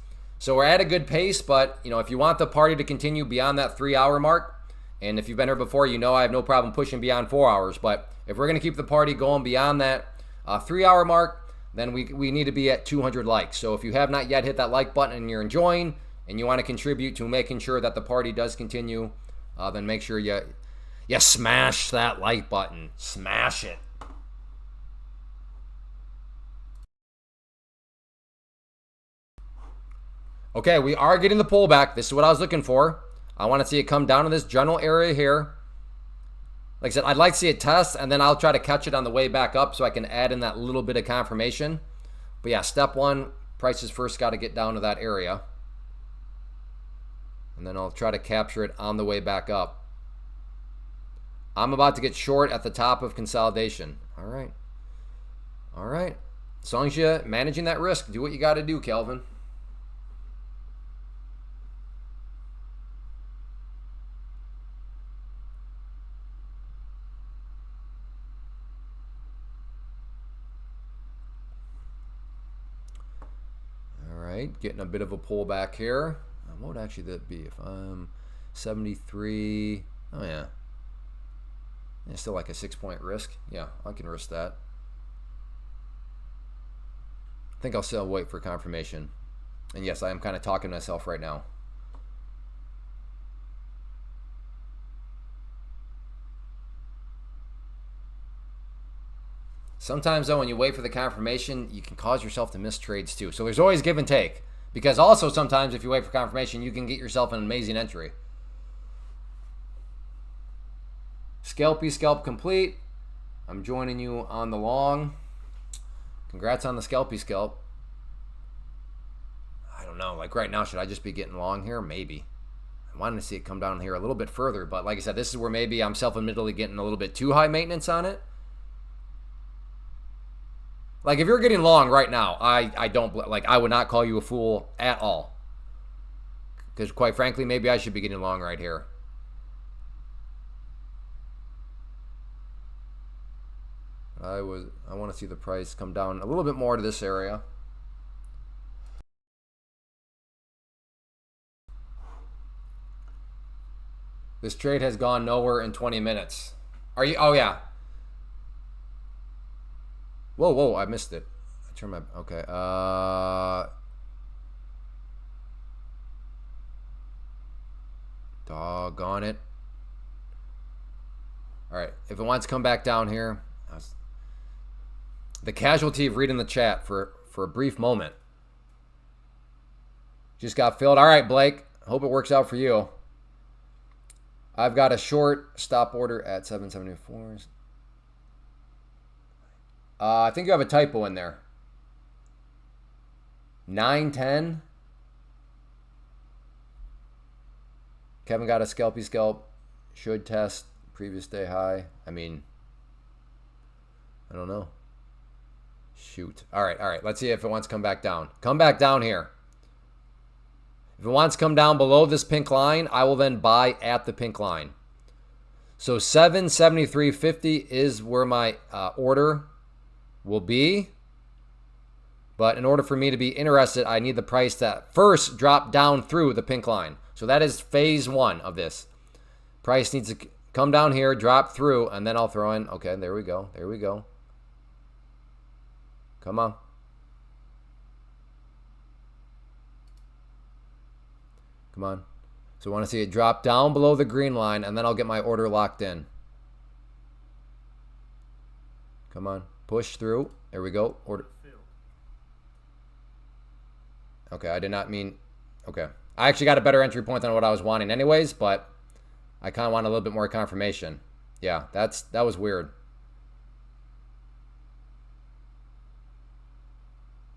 So we're at a good pace, but you know, if you want the party to continue beyond that 3-hour mark, and if you've been here before, you know I have no problem pushing beyond 4 hours. But if we're going to keep the party going beyond that 3-hour mark, then we need to be at 200 likes. So if you have not yet hit that like button and you're enjoying and you want to contribute to making sure that the party does continue, then make sure you smash that like button. Smash it. Okay, we are getting the pullback. This is what I was looking for. I want to see it come down to this general area here. Like I said, I'd like to see it test, and then I'll try to catch it on the way back up so I can add in that little bit of confirmation. But yeah, step one, prices first got to get down to that area. And then I'll try to capture it on the way back up. I'm about to get short at the top of consolidation. All right. All right. As long as you're managing that risk, do what you got to do, Kelvin. Getting a bit of a pullback here. What would actually that be if I'm 73? Oh yeah. It's still like a 6-point risk. Yeah, I can risk that. I think I'll still wait for confirmation. And yes, I am kind of talking to myself right now. Sometimes though, when you wait for the confirmation, you can cause yourself to miss trades too. So there's always give and take. Because also sometimes if you wait for confirmation, you can get yourself an amazing entry. Scalp complete. I'm joining you on the long. Congrats on the scalp. I don't know, like right now, should I just be getting long here? Maybe. I wanted to see it come down here a little bit further, but like I said, this is where maybe I'm self-admittedly getting a little bit too high maintenance on it. Like if you're getting long right now, I don't, like I would not call you a fool at all. Because quite frankly, maybe I should be getting long right here. I want to see the price come down a little bit more to this area. This trade has gone nowhere in 20 minutes. Are you? Oh yeah. Whoa, I missed it. I turned my, okay. Doggone it. All right, if it wants to come back down here, the casualty of reading the chat for a brief moment. Just got filled. All right, Blake, hope it works out for you. I've got a short stop order at 774s. I think you have a typo in there. 910. Kevin got a scalp. Should test previous day high. I mean, I don't know. Shoot. All right. Let's see if it wants to come back down. Come back down here. If it wants to come down below this pink line, I will then buy at the pink line. So 773.50 is where my order will be. But in order for me to be interested, I need the price to first drop down through the pink line. So that is phase one of this. Price needs to come down here, drop through, and then I'll throw in, okay, there we go. Come on. So I want to see it drop down below the green line, and then I'll get my order locked in. Come on. Push through. There we go. Order. Okay, I did not mean... Okay. I actually got a better entry point than what I was wanting anyways, but I kind of want a little bit more confirmation. Yeah, that was weird.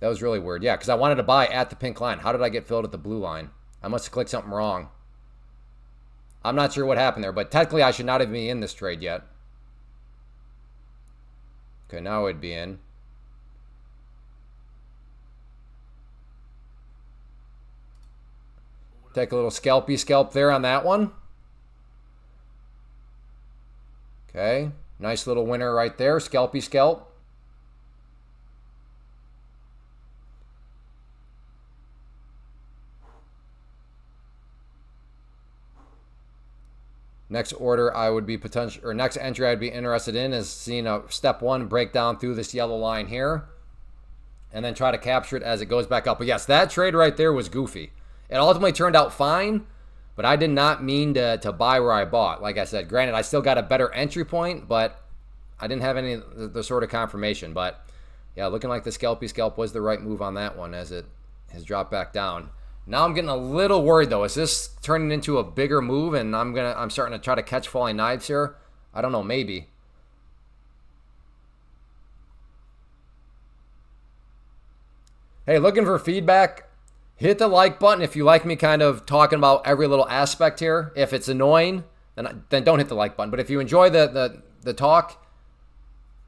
That was really weird. Yeah, because I wanted to buy at the pink line. How did I get filled at the blue line? I must have clicked something wrong. I'm not sure what happened there, but technically I should not even be in this trade yet. Okay, now it'd be in. Take a little scalp there on that one. Okay, nice little winner right there, scalp. Next order I would be next entry I'd be interested in is seeing a step one breakdown through this yellow line here, and then try to capture it as it goes back up. But yes, that trade right there was goofy. It ultimately turned out fine, but I did not mean to buy where I bought. Like I said, granted, I still got a better entry point, but I didn't have any of the sort of confirmation. But yeah, looking like the scalp was the right move on that one as it has dropped back down. Now I'm getting a little worried though. Is this turning into a bigger move and I'm starting to try to catch falling knives here? I don't know, maybe. Hey, looking for feedback? Hit the like button if you like me kind of talking about every little aspect here. If it's annoying, then don't hit the like button. But if you enjoy the talk,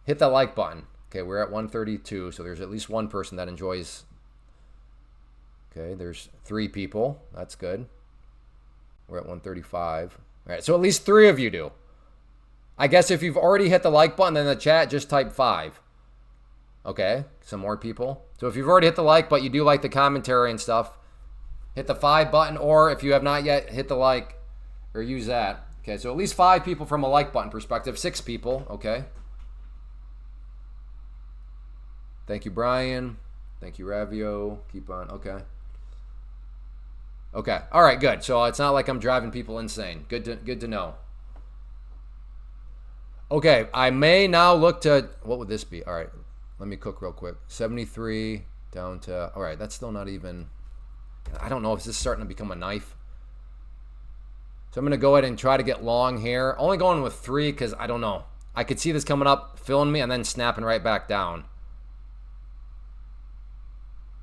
hit the like button. Okay, we're at 132, so there's at least one person that enjoys. Okay, there's 3 people. That's good. We're at 135. All right, so at least 3 of you do. I guess if you've already hit the like button in the chat, just type 5. Okay, some more people. So if you've already hit the like, but you do like the commentary and stuff, hit the 5 button, or if you have not yet, hit the like or use that. Okay, so at least 5 people from a like button perspective, 6 people. Okay. Thank you, Brian. Thank you, Ravio. Keep on. Okay. Okay. All right, good. So it's not like I'm driving people insane. Good to know. Okay, I may now look to, what would this be? All right, let me cook real quick. 73 down to, all right, that's still not even, I don't know if this is starting to become a knife. So I'm going to go ahead and try to get long here. Only going with 3 because I don't know. I could see this coming up, filling me, and then snapping right back down.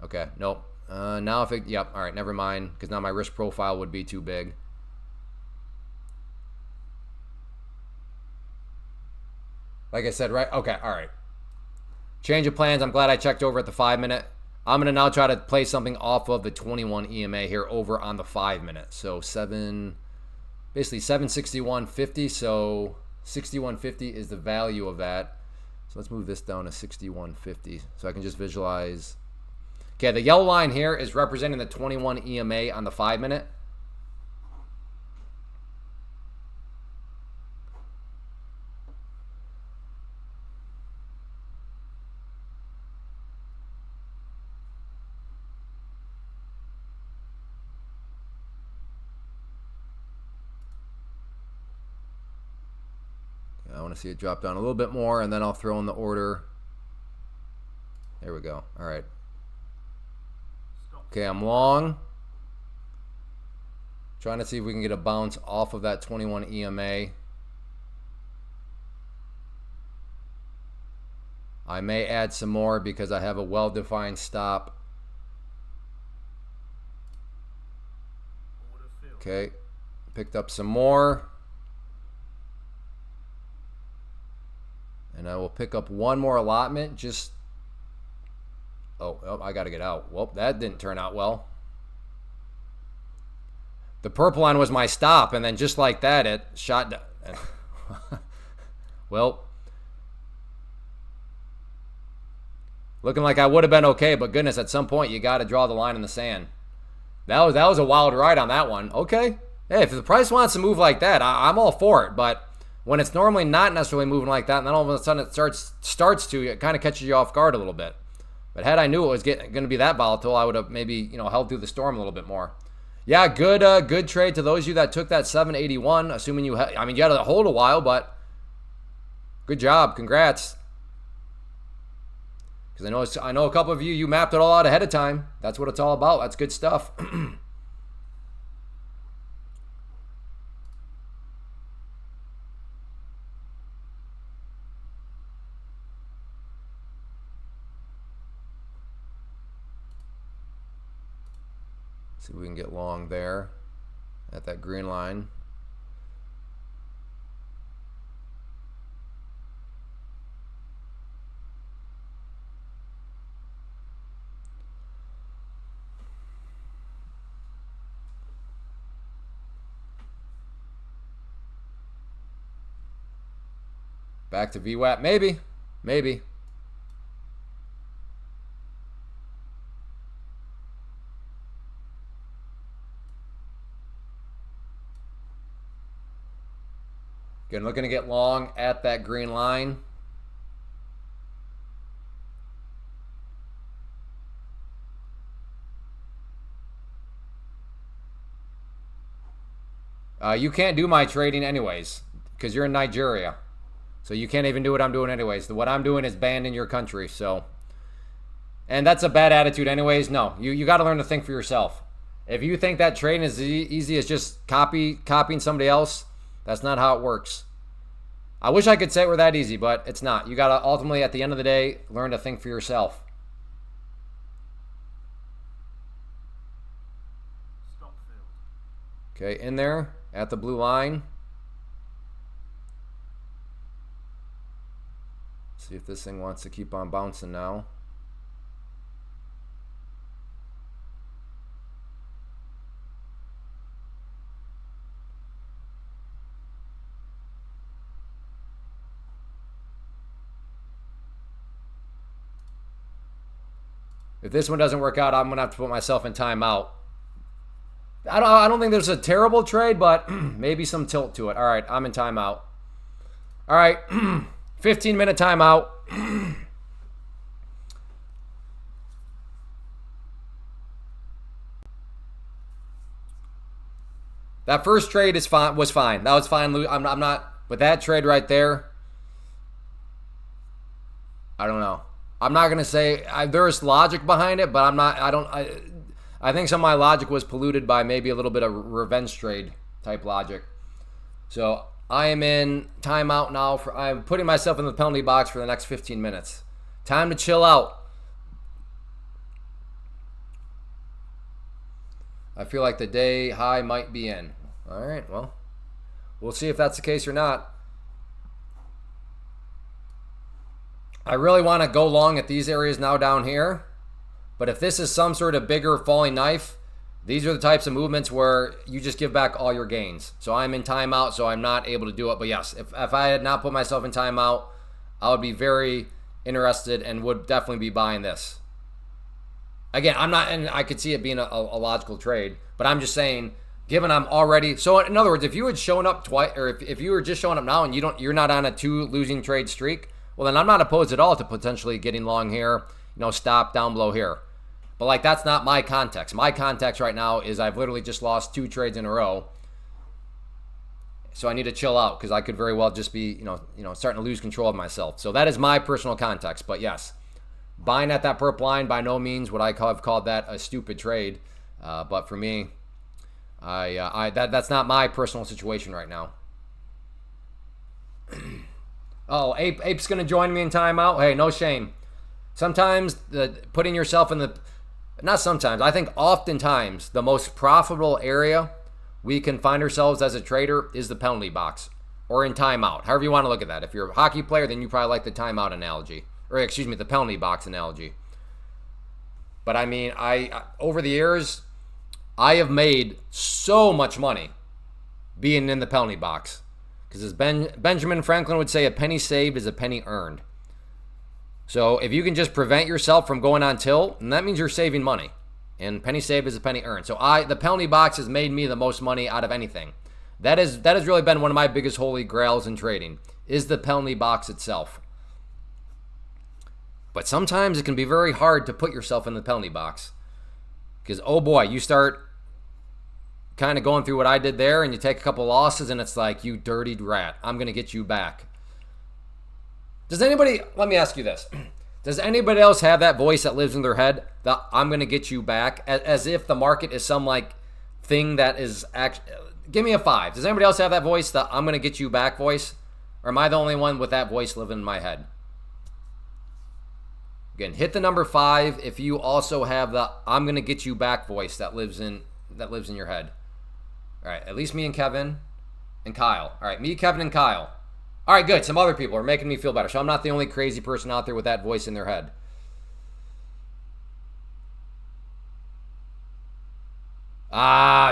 Okay, nope. Now if it, yep, all right, never mind, because now my risk profile would be too big. Like I said, right? Okay, all right. Change of plans. I'm glad I checked over at the 5-minute. I'm going to now try to play something off of the 21 EMA here over on the 5-minute. So basically 761.50. So 61.50 is the value of that. So let's move this down to 61.50 so I can just visualize. Okay, the yellow line here is representing the 21 EMA on the 5-minute. I want to see it drop down a little bit more, and then I'll throw in the order. There we go. All right. Okay, I'm long. Trying to see if we can get a bounce off of that 21 EMA. I may add some more because I have a well-defined stop. Okay, picked up some more. And I will pick up one more allotment. Just, oh, I got to get out. Well, that didn't turn out well. The purple line was my stop, and then just like that, it shot down. Well, looking like I would have been okay, but goodness, at some point you got to draw the line in the sand. That was a wild ride on that one. Okay, hey, if the price wants to move like that, I'm all for it. But when it's normally not necessarily moving like that, and then all of a sudden it starts to, it kind of catches you off guard a little bit. But had I knew it was going to be that volatile, I would have maybe held through the storm a little bit more. Yeah, good trade to those of you that took that 781. Assuming you had to hold a while, but good job, congrats. Because I know a couple of you mapped it all out ahead of time. That's what it's all about. That's good stuff. See if we can get long there at that green line. Back to VWAP, maybe. Again, looking to get long at that green line. You can't do my trading anyways because you're in Nigeria. So you can't even do what I'm doing anyways. What I'm doing is banned in your country. So, and that's a bad attitude anyways. No, you got to learn to think for yourself. If you think that trading is easy as just copying somebody else, that's not how it works. I wish I could say it were that easy, but it's not. You got to ultimately, at the end of the day, learn to think for yourself. Okay, in there at the blue line. See if this thing wants to keep on bouncing now. If this one doesn't work out, I'm gonna have to put myself in timeout. I don't think there's a terrible trade, but maybe some tilt to it. All right, I'm in timeout. All right, 15-minute timeout. That first trade was fine. That was fine. I'm not with that trade right there. I don't know. I'm not gonna say there's logic behind it, but I'm not. I think some of my logic was polluted by maybe a little bit of revenge trade type logic. So I am in timeout now. I'm putting myself in the penalty box for the next 15 minutes. Time to chill out. I feel like the day high might be in. All right, well, we'll see if that's the case or not. I really want to go long at these areas now down here. But if this is some sort of bigger falling knife, these are the types of movements where you just give back all your gains. So I'm in timeout, so I'm not able to do it. But yes, if I had not put myself in timeout, I would be very interested and would definitely be buying this. Again, I'm not, and I could see it being a logical trade, but I'm just saying, given I'm already, so in other words, if you had shown up twice, or if you were just showing up now and you're not on a 2 losing trade streak, well then I'm not opposed at all to potentially getting long here, stop down below here. But like that's not my context. My context right now is I've literally just lost 2 trades in a row. So I need to chill out because I could very well just be, starting to lose control of myself. So that is my personal context. But yes, buying at that purple line by no means would I have called that a stupid trade. But for me, that's not my personal situation right now. Oh, Ape's gonna join me in timeout. Hey, no shame. Sometimes putting yourself in not sometimes, I think oftentimes the most profitable area we can find ourselves as a trader is the penalty box or in timeout. However you want to look at that. If you're a hockey player, then you probably like the timeout analogy, or excuse me, the penalty box analogy. But I mean, over the years, I have made so much money being in the penalty box. Because as Benjamin Franklin would say, a penny saved is a penny earned. So if you can just prevent yourself from going on tilt, and that means you're saving money. And penny saved is a penny earned. So the penalty box has made me the most money out of anything. That has really been one of my biggest holy grails in trading, is the penalty box itself. But sometimes it can be very hard to put yourself in the penalty box. Because, oh boy, you start kind of going through what I did there, and you take a couple losses, and it's like, you dirtied rat, I'm going to get you back. Let me ask you this. Does anybody else have that voice that lives in their head, that I'm going to get you back, as if the market is some like thing that is actually, give me a 5. Does anybody else have that voice, the I'm going to get you back voice? Or am I the only one with that voice living in my head? Again, hit the number 5 if you also have the I'm going to get you back voice that lives in your head. All right, at least me and Kevin and Kyle. All right, me, Kevin, and Kyle. All right, good. Some other people are making me feel better. So I'm not the only crazy person out there with that voice in their head.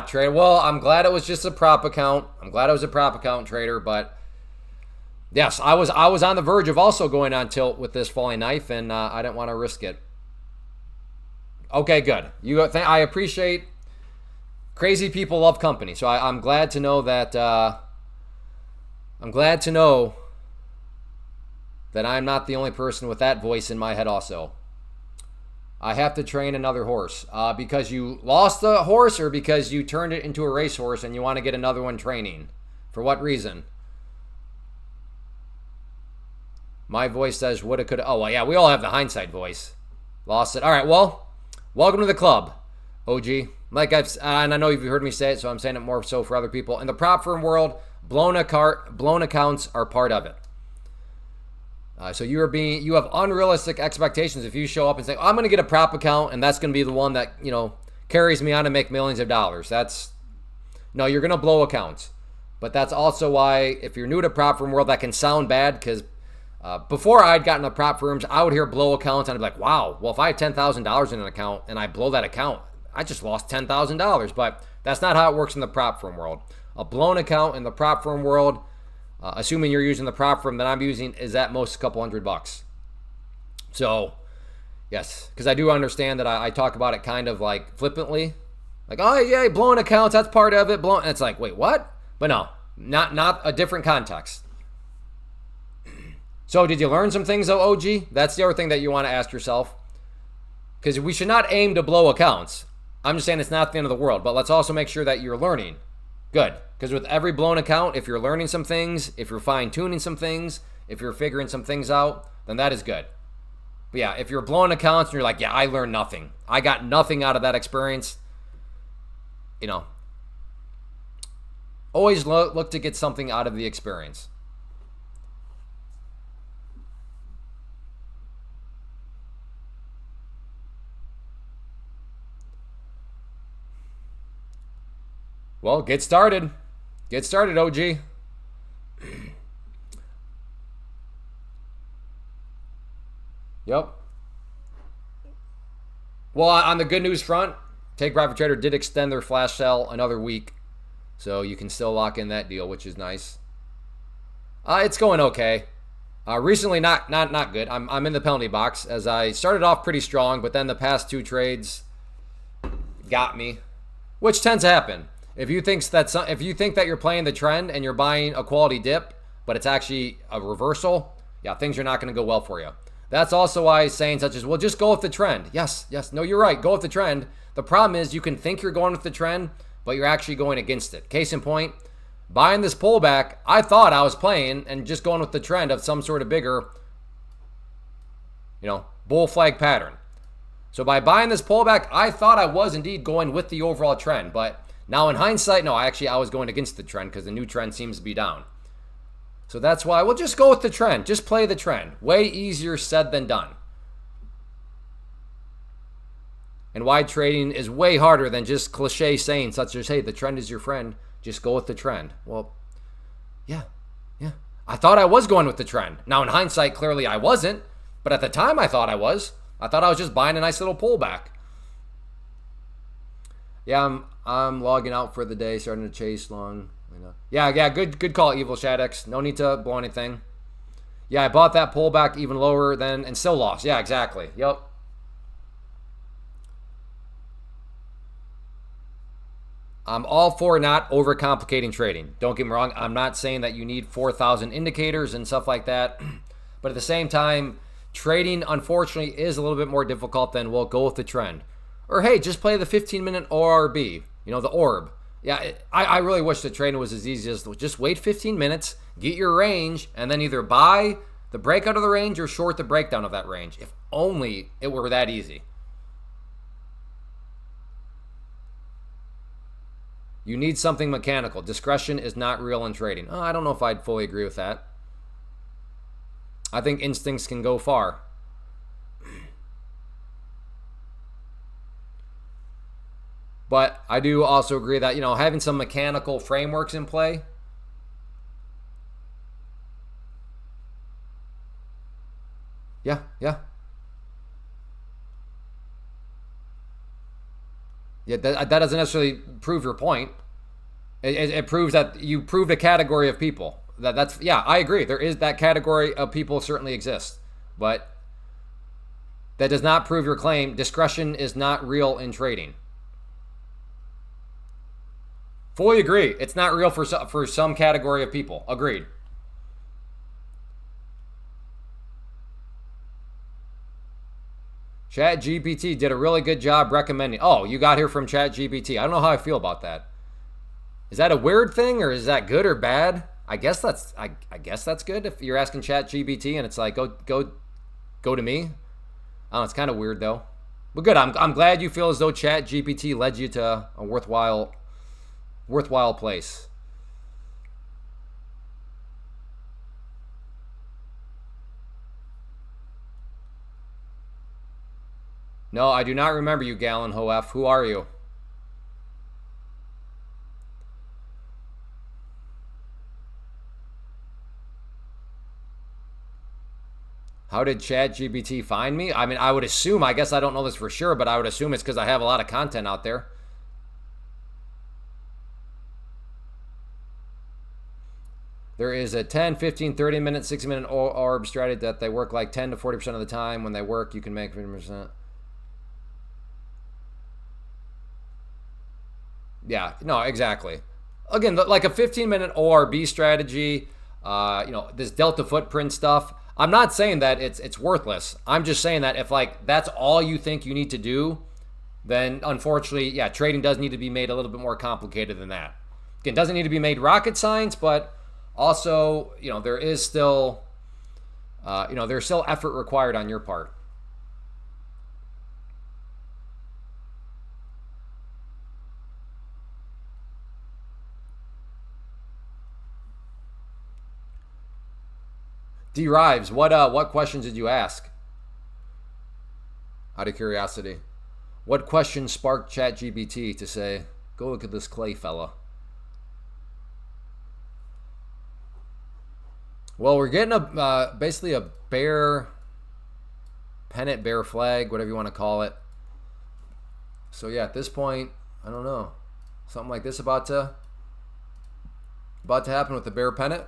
Trader. Well, I'm glad it was just a prop account. I'm glad it was a prop account, trader. But yes, I was on the verge of also going on tilt with this falling knife, and I didn't want to risk it. Okay, good. I appreciate. Crazy people love company, so I'm glad to know that I'm glad to know that I'm not the only person with that voice in my head also. I have to train another horse. Because you lost the horse or because you turned it into a racehorse and you want to get another one training? For what reason? My voice says woulda, coulda. Oh, well, yeah, we all have the hindsight voice. Lost it. All right, well, welcome to the club, OG. Like and I know you've heard me say it, so I'm saying it more so for other people. In the prop firm world, blown accounts are part of it. So you have unrealistic expectations if you show up and say, oh, I'm going to get a prop account and that's going to be the one that, carries me on to make millions of dollars. No, you're going to blow accounts. But that's also why if you're new to prop firm world, that can sound bad because before I'd gotten to prop firms, I would hear blow accounts and I'd be like, wow, well, if I had $10,000 in an account and I blow that account, I just lost $10,000. But that's not how it works in the prop firm world. A blown account in the prop firm world, assuming you're using the prop firm that I'm using, is at most a couple $100. So, yes, because I do understand that I talk about it kind of like flippantly. Like, oh, yeah, blowing accounts, that's part of it. And it's like, wait, what? But no, not a different context. So did you learn some things though, OG? That's the other thing that you want to ask yourself. Because we should not aim to blow accounts. I'm just saying it's not the end of the world. But let's also make sure that you're learning. Good. Because with every blown account, if you're learning some things, if you're fine-tuning some things, if you're figuring some things out, then that is good. But yeah, if you're blowing accounts and you're like, yeah, I learned nothing. I got nothing out of that experience. Always look to get something out of the experience. Well, get started. Get started, OG. Yep. Well, on the good news front, Take Profit Trader did extend their flash sale another week. So you can still lock in that deal, which is nice. It's going okay. Recently, not good. I'm in the penalty box as I started off pretty strong, but then the past two trades got me, which tends to happen. If you think that you're playing the trend and you're buying a quality dip, but it's actually a reversal, yeah, things are not going to go well for you. That's also why saying such as, well, just go with the trend. Yes, no, you're right. Go with the trend. The problem is you can think you're going with the trend, but you're actually going against it. Case in point, buying this pullback, I thought I was playing and just going with the trend of some sort of bigger, bull flag pattern. So by buying this pullback, I thought I was indeed going with the overall trend, but now in hindsight, no, I was going against the trend because the new trend seems to be down. So that's why we'll just go with the trend. Just play the trend. Way easier said than done. And why trading is way harder than just cliche saying such as, hey, the trend is your friend. Just go with the trend. Well, yeah. I thought I was going with the trend. Now in hindsight, clearly I wasn't. But at the time I thought I was. I thought I was just buying a nice little pullback. Yeah, I'm logging out for the day, starting to chase long. Yeah, good call, Evil Shadex. No need to blow anything. Yeah, I bought that pullback even lower than and still lost. Yeah, exactly. Yep. I'm all for not overcomplicating trading. Don't get me wrong. I'm not saying that you need 4,000 indicators and stuff like that. But at the same time, trading, unfortunately, is a little bit more difficult than, well, go with the trend. Or, hey, just play the 15-minute ORB, the orb. Yeah, I really wish the trading was as easy as just wait 15 minutes, get your range, and then either buy the breakout of the range or short the breakdown of that range. If only it were that easy. You need something mechanical. Discretion is not real in trading. I don't know if I'd fully agree with that. I think instincts can go far. But I do also agree that, having some mechanical frameworks in play. Yeah. Yeah, that doesn't necessarily prove your point. It proves that you proved a category of people. That's I agree. There is that category of people certainly exists. But that does not prove your claim. Discretion is not real in trading. Fully agree. It's not real for some category of people. Agreed. ChatGPT did a really good job recommending. Oh, you got here from ChatGPT. I don't know how I feel about that. Is that a weird thing, or is that good or bad? I guess that's good if you're asking ChatGPT and it's like go to me. I don't know, it's kind of weird though. But good. I'm glad you feel as though ChatGPT led you to a worthwhile place. No, I do not remember you, Gallon Hoef. Who are you? How did ChatGPT find me? I mean, I would assume, I guess I don't know this for sure, but I would assume it's because I have a lot of content out there. There is a 10, 15, 30 minute, 60 minute ARB strategy that they work like 10 to 40% of the time. When they work, you can make 50%. Yeah, no, exactly. Again, like a 15-minute ORB strategy, this delta footprint stuff. I'm not saying that it's worthless. I'm just saying that if like that's all you think you need to do, then unfortunately, yeah, trading does need to be made a little bit more complicated than that. Again, it doesn't need to be made rocket science, but also, there is still, there's still effort required on your part. Derives, what questions did you ask? Out of curiosity, what question sparked ChatGPT to say, go look at this Clay fella? Well, we're getting basically a bear pennant, bear flag, whatever you want to call it. So yeah, at this point, I don't know, something like this about to happen with the bear pennant.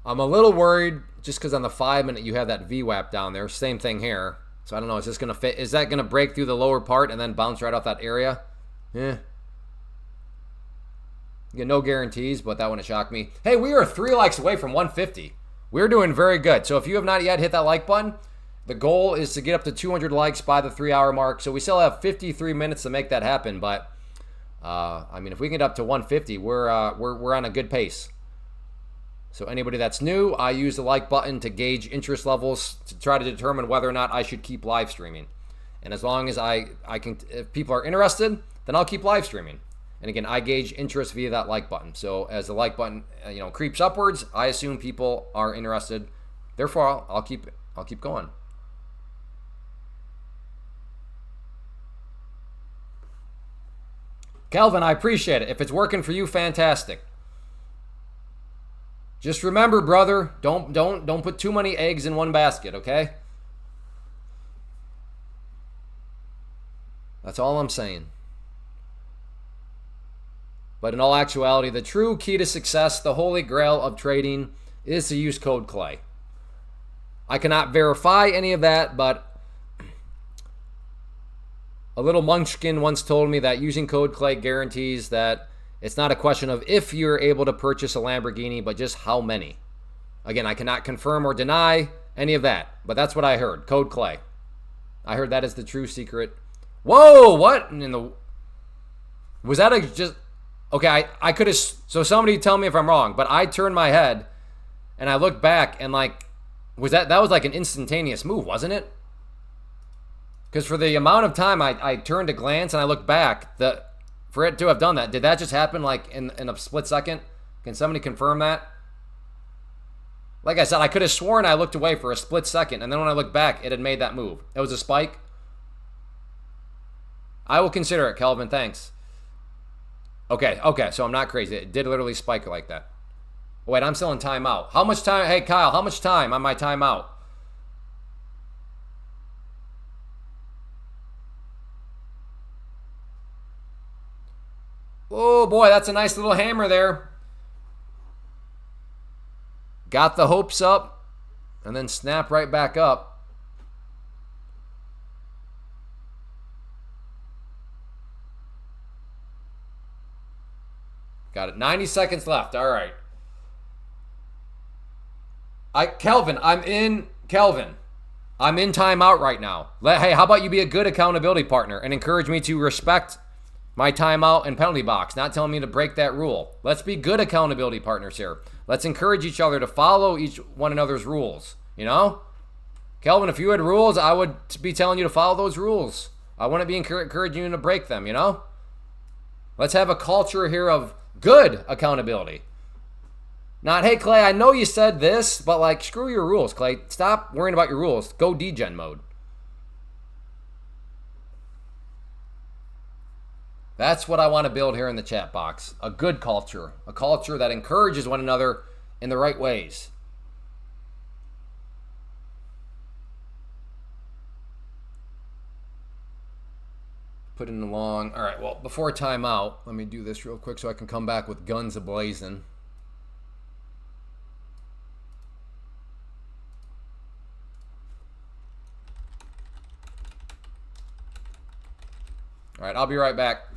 I'm a little worried just because on the 5-minute you have that VWAP down there. Same thing here. So I don't know. Is this going to fit? Is that going to break through the lower part and then bounce right off that area? Yeah. Again, no guarantees, but that wouldn't shock me. Hey, we are 3 likes away from 150. We're doing very good. So if you have not yet hit that like button, the goal is to get up to 200 likes by the 3-hour mark. So we still have 53 minutes to make that happen. But I mean, if we can get up to 150, we're on a good pace. So anybody that's new, I use the like button to gauge interest levels to try to determine whether or not I should keep live streaming. And as long as I can, if people are interested, then I'll keep live streaming. And again, I gauge interest via that like button. So as the like button, creeps upwards, I assume people are interested. Therefore, I'll keep going. Kelvin, I appreciate it. If it's working for you, fantastic. Just remember, brother, don't put too many eggs in one basket, okay? That's all I'm saying. But in all actuality, the true key to success, the holy grail of trading, is to use code Clay. I cannot verify any of that, but a little munchkin once told me that using code Clay guarantees that it's not a question of if you're able to purchase a Lamborghini, but just how many. Again, I cannot confirm or deny any of that, but that's what I heard. Code Clay. I heard that is the true secret. Whoa, what in the... Was that just... Okay, I could have... So somebody tell me if I'm wrong, but I turned my head and I looked back and like... That was like an instantaneous move, wasn't it? Because for the amount of time I turned to glance and I looked back, for it to have done that, did that just happen like in a split second? Can somebody confirm that? Like I said, I could have sworn I looked away for a split second, and then when I looked back, it had made that move. It was a spike. I will consider it, Kelvin. Thanks. Okay, so I'm not crazy. It did literally spike like that. Wait, I'm still in timeout. How much time? Hey, Kyle, how much time on my timeout? Oh boy, that's a nice little hammer there. Got the hopes up and then snap right back up. Got it. 90 seconds left. All right. Kelvin, I'm in. Kelvin, I'm in timeout right now. Hey, how about you be a good accountability partner and encourage me to respect my timeout and penalty box, not telling me to break that rule. Let's be good accountability partners here. Let's encourage each other to follow one another's rules, you know? Kelvin, if you had rules, I would be telling you to follow those rules. I wouldn't be encouraging you to break them, you know? Let's have a culture here of good accountability. Not, hey, Clay, I know you said this, but like, screw your rules, Clay. Stop worrying about your rules. Go degen mode. That's what I want to build here in the chat box. A good culture. A culture that encourages one another in the right ways. Put in along. All right, well, before timeout, let me do this real quick so I can come back with guns ablazing. All right, I'll be right back.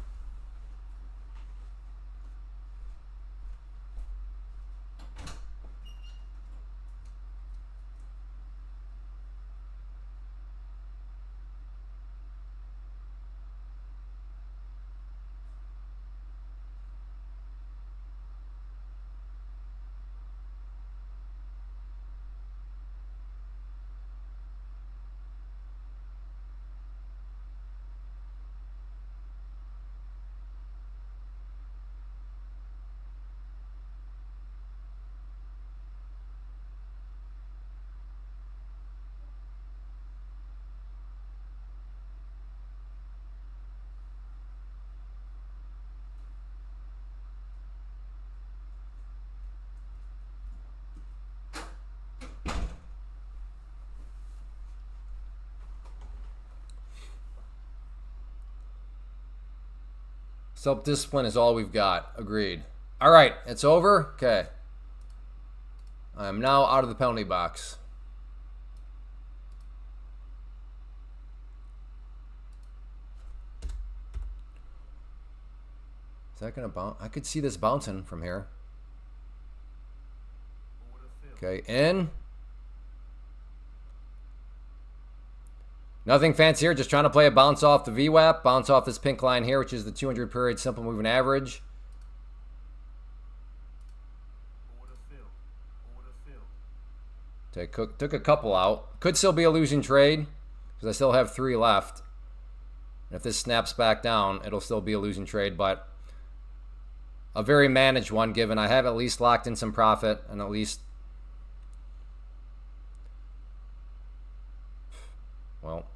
Self-discipline is all we've got. Agreed. All right, it's over. Okay. I am now out of the penalty box. Is that going to bounce? I could see this bouncing from here. Okay, in. Nothing fancy here, just trying to play a bounce off the VWAP, bounce off this pink line here, which is the 200 period simple moving average. Took a couple out. Could still be a losing trade because I still have 3 left. And if this snaps back down, it'll still be a losing trade, but a very managed one given I have at least locked in some profit and at least, well,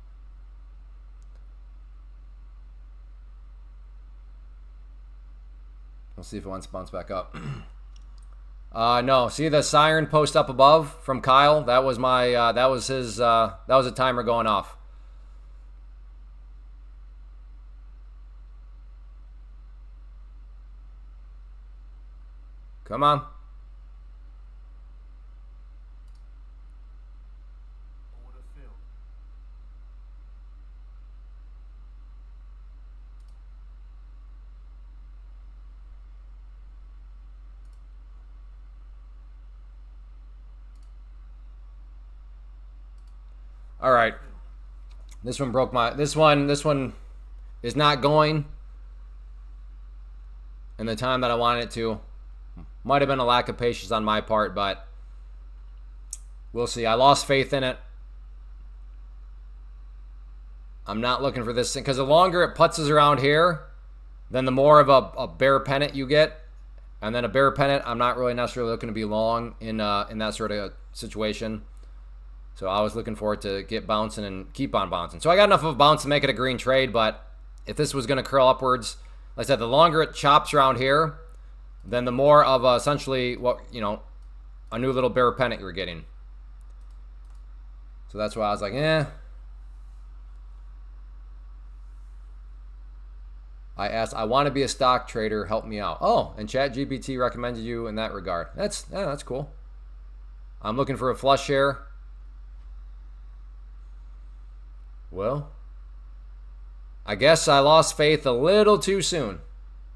we'll see if it wants to bounce back up. No, see the siren post up above from Kyle? That was my, that was his, that was a timer going off. Come on. All right. This one broke my, this one is not going in the time that I wanted it to. Might have been a lack of patience on my part, but we'll see. I lost faith in it. I'm not looking for this thing because the longer it putzes around here, then the more of a bear pennant you get. And then a bear pennant, I'm not really necessarily looking to be long in that sort of situation. So I was looking for it to get bouncing and keep on bouncing. So I got enough of a bounce to make it a green trade, but if this was going to curl upwards, like I said, the longer it chops around here, then the more of essentially what, you know, a new little bear pennant you're getting. So that's why I was like, I asked, I want to be a stock trader, help me out. Oh, and ChatGPT recommended you in that regard. That's cool. I'm looking for a flush here. Well, I guess I lost faith a little too soon.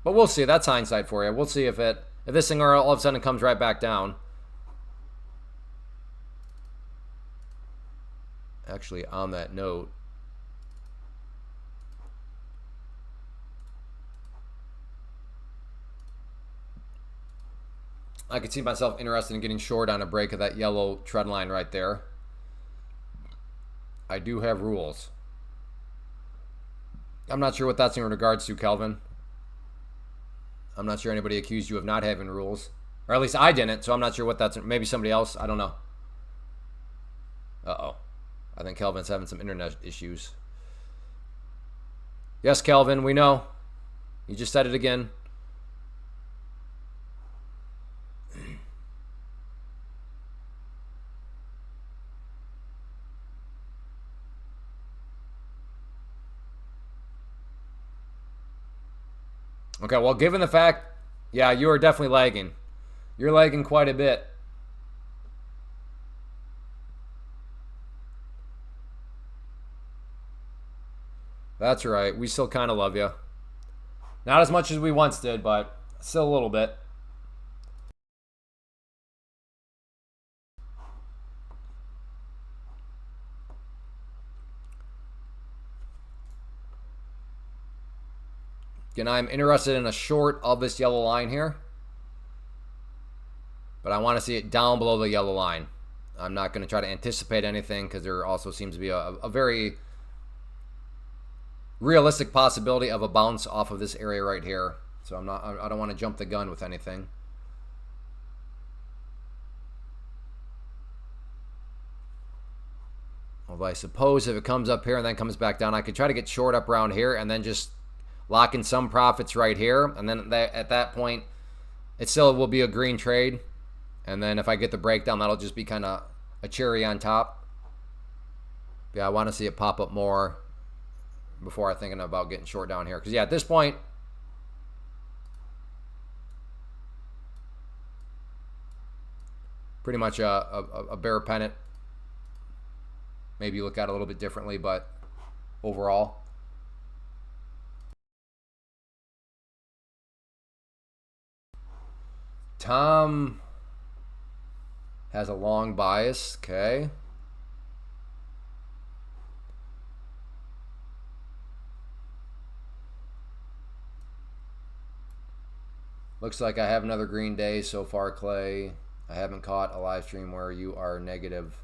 But we'll see. That's hindsight for you. We'll see if this thing all of a sudden comes right back down. Actually, on that note, I could see myself interested in getting short on a break of that yellow trend line right there. I do have rules. I'm not sure what that's in regards to, Kelvin. I'm not sure anybody accused you of not having rules. Or at least I didn't, so I'm not sure what that's... Maybe somebody else. I don't know. Uh-oh. I think Kelvin's having some internet issues. Yes, Kelvin, we know. You just said it again. Okay, well, given the fact... Yeah, you are definitely lagging. You're lagging quite a bit. That's right. We still kind of love you. Not as much as we once did, but still a little bit. Again, I'm interested in a short of this yellow line here. But I want to see it down below the yellow line. I'm not going to try to anticipate anything because there also seems to be a very realistic possibility of a bounce off of this area right here. So I don't want to jump the gun with anything. Although I suppose if it comes up here and then comes back down, I could try to get short up around here and then just lock in some profits right here. And then at that point, it still will be a green trade. And then if I get the breakdown, that'll just be kind of a cherry on top. Yeah, I want to see it pop up more before I'm thinking about getting short down here. Because, yeah, at this point, pretty much a bear pennant. Maybe you look at it a little bit differently, but overall. Tom has a long bias. Okay. Looks like I have another green day so far, Clay. I haven't caught a live stream where you are negative.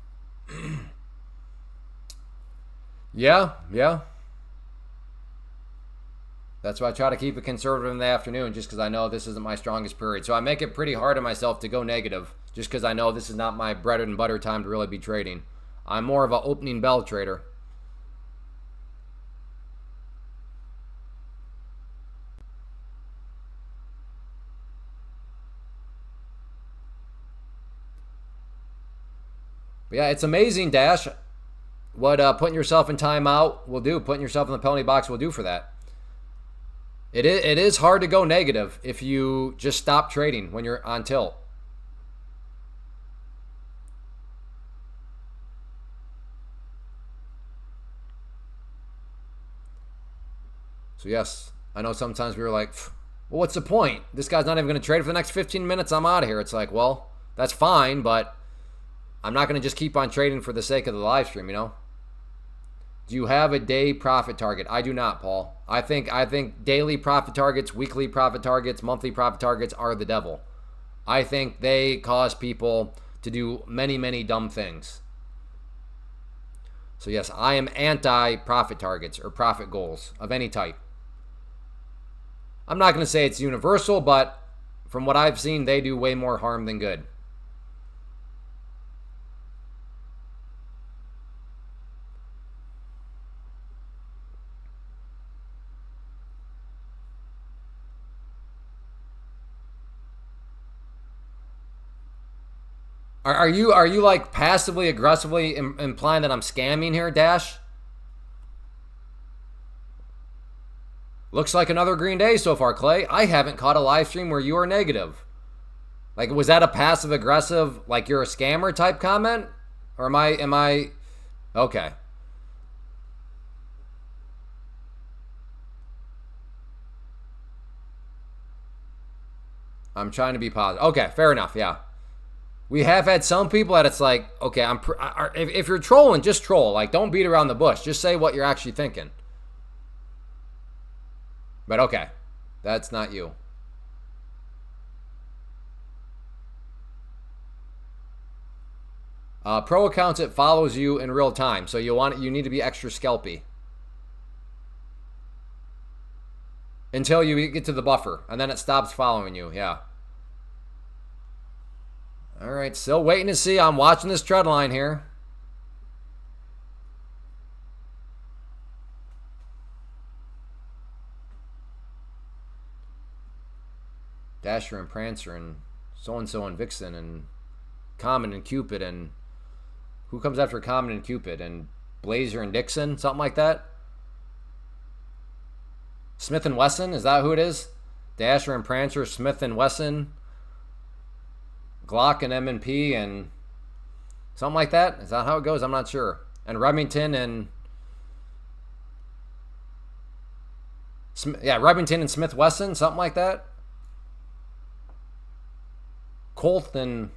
Yeah. That's why I try to keep it conservative in the afternoon, just because I know this isn't my strongest period. So I make it pretty hard on myself to go negative, just because I know this is not my bread and butter time to really be trading. I'm more of an opening bell trader. But yeah, it's amazing, Dash, what putting yourself in timeout will do. Putting yourself in the penalty box will do for that. It is hard to go negative if you just stop trading when you're on tilt. So yes, I know sometimes we were like, well, what's the point? This guy's not even going to trade for the next 15 minutes. I'm out of here. It's like, well, that's fine, but I'm not going to just keep on trading for the sake of the live stream, you know? Do you have a day profit target? I do not, Paul. I think daily profit targets, weekly profit targets, monthly profit targets are the devil. I think they cause people to do many, many dumb things. So yes, I am anti-profit targets or profit goals of any type. I'm not going to say it's universal, but from what I've seen, they do way more harm than good. Are you like passively aggressively implying that I'm scamming here, Dash? Looks like another green day so far, Clay. I haven't caught a live stream where you are negative. Like, was that a passive aggressive, like you're a scammer type comment? Or am I okay. I'm trying to be positive. Okay, fair enough, yeah. We have had some people that it's like, okay, if you're trolling, just troll. Like, don't beat around the bush. Just say what you're actually thinking. But okay, that's not you. Pro accounts, it follows you in real time, so you need to be extra scalpy until you get to the buffer, and then it stops following you. Yeah. All right, still waiting to see. I'm watching this trend line here. Dasher and Prancer and so-and-so and Vixen and Common and Cupid, and who comes after Common and Cupid? And Blazer and Dixon, something like that? Smith and Wesson, is that who it is? Dasher and Prancer, Smith and Wesson, Glock and M&P, and something like that? Is that how it goes? I'm not sure. And Remington and... Remington and Smith Wesson, something like that? Colt and...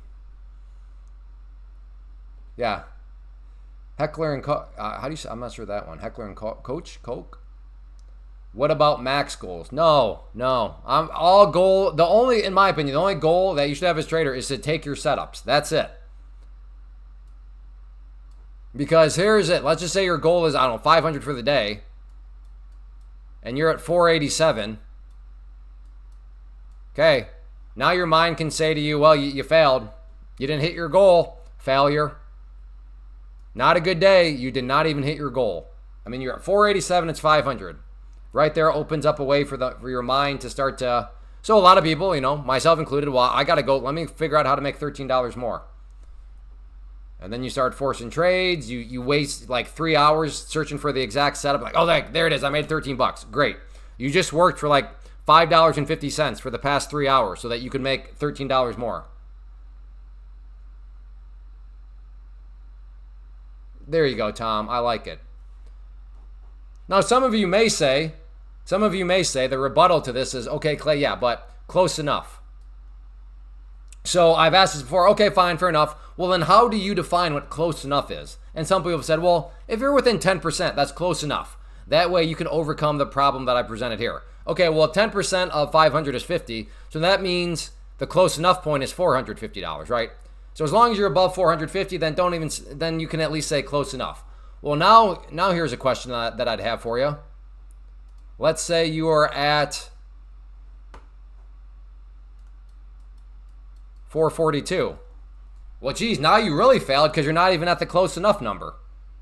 Yeah. Heckler and... how do you say? I'm not sure that one. Heckler and Coke? What about max goals? No. I'm all goal. The only, in my opinion, the only goal that you should have as a trader is to take your setups. That's it. Because here's it. Let's just say your goal is, I don't know, 500 for the day. And you're at 487. Okay. Now your mind can say to you, well, you failed. You didn't hit your goal. Failure. Not a good day. You did not even hit your goal. I mean, you're at 487. It's 500. Right there opens up a way for your mind to start to... So a lot of people, myself included, well, I got to go. Let me figure out how to make $13 more. And then you start forcing trades. You waste like 3 hours searching for the exact setup. Like, oh, there it is. I made 13 bucks. Great. You just worked for like $5.50 for the past 3 hours so that you could make $13 more. There you go, Tom. I like it. Now, some of you may say the rebuttal to this is, okay, Clay, yeah, but close enough. So I've asked this before. Okay, fine, fair enough. Well, then how do you define what close enough is? And some people have said, well, if you're within 10%, that's close enough. That way you can overcome the problem that I presented here. Okay, well, 10% of 500 is 50. So that means the close enough point is $450, right? So as long as you're above 450, then you can at least say close enough. Well, now here's a question that I'd have for you. Let's say you are at 442. Well, geez, now you really failed because you're not even at the close enough number,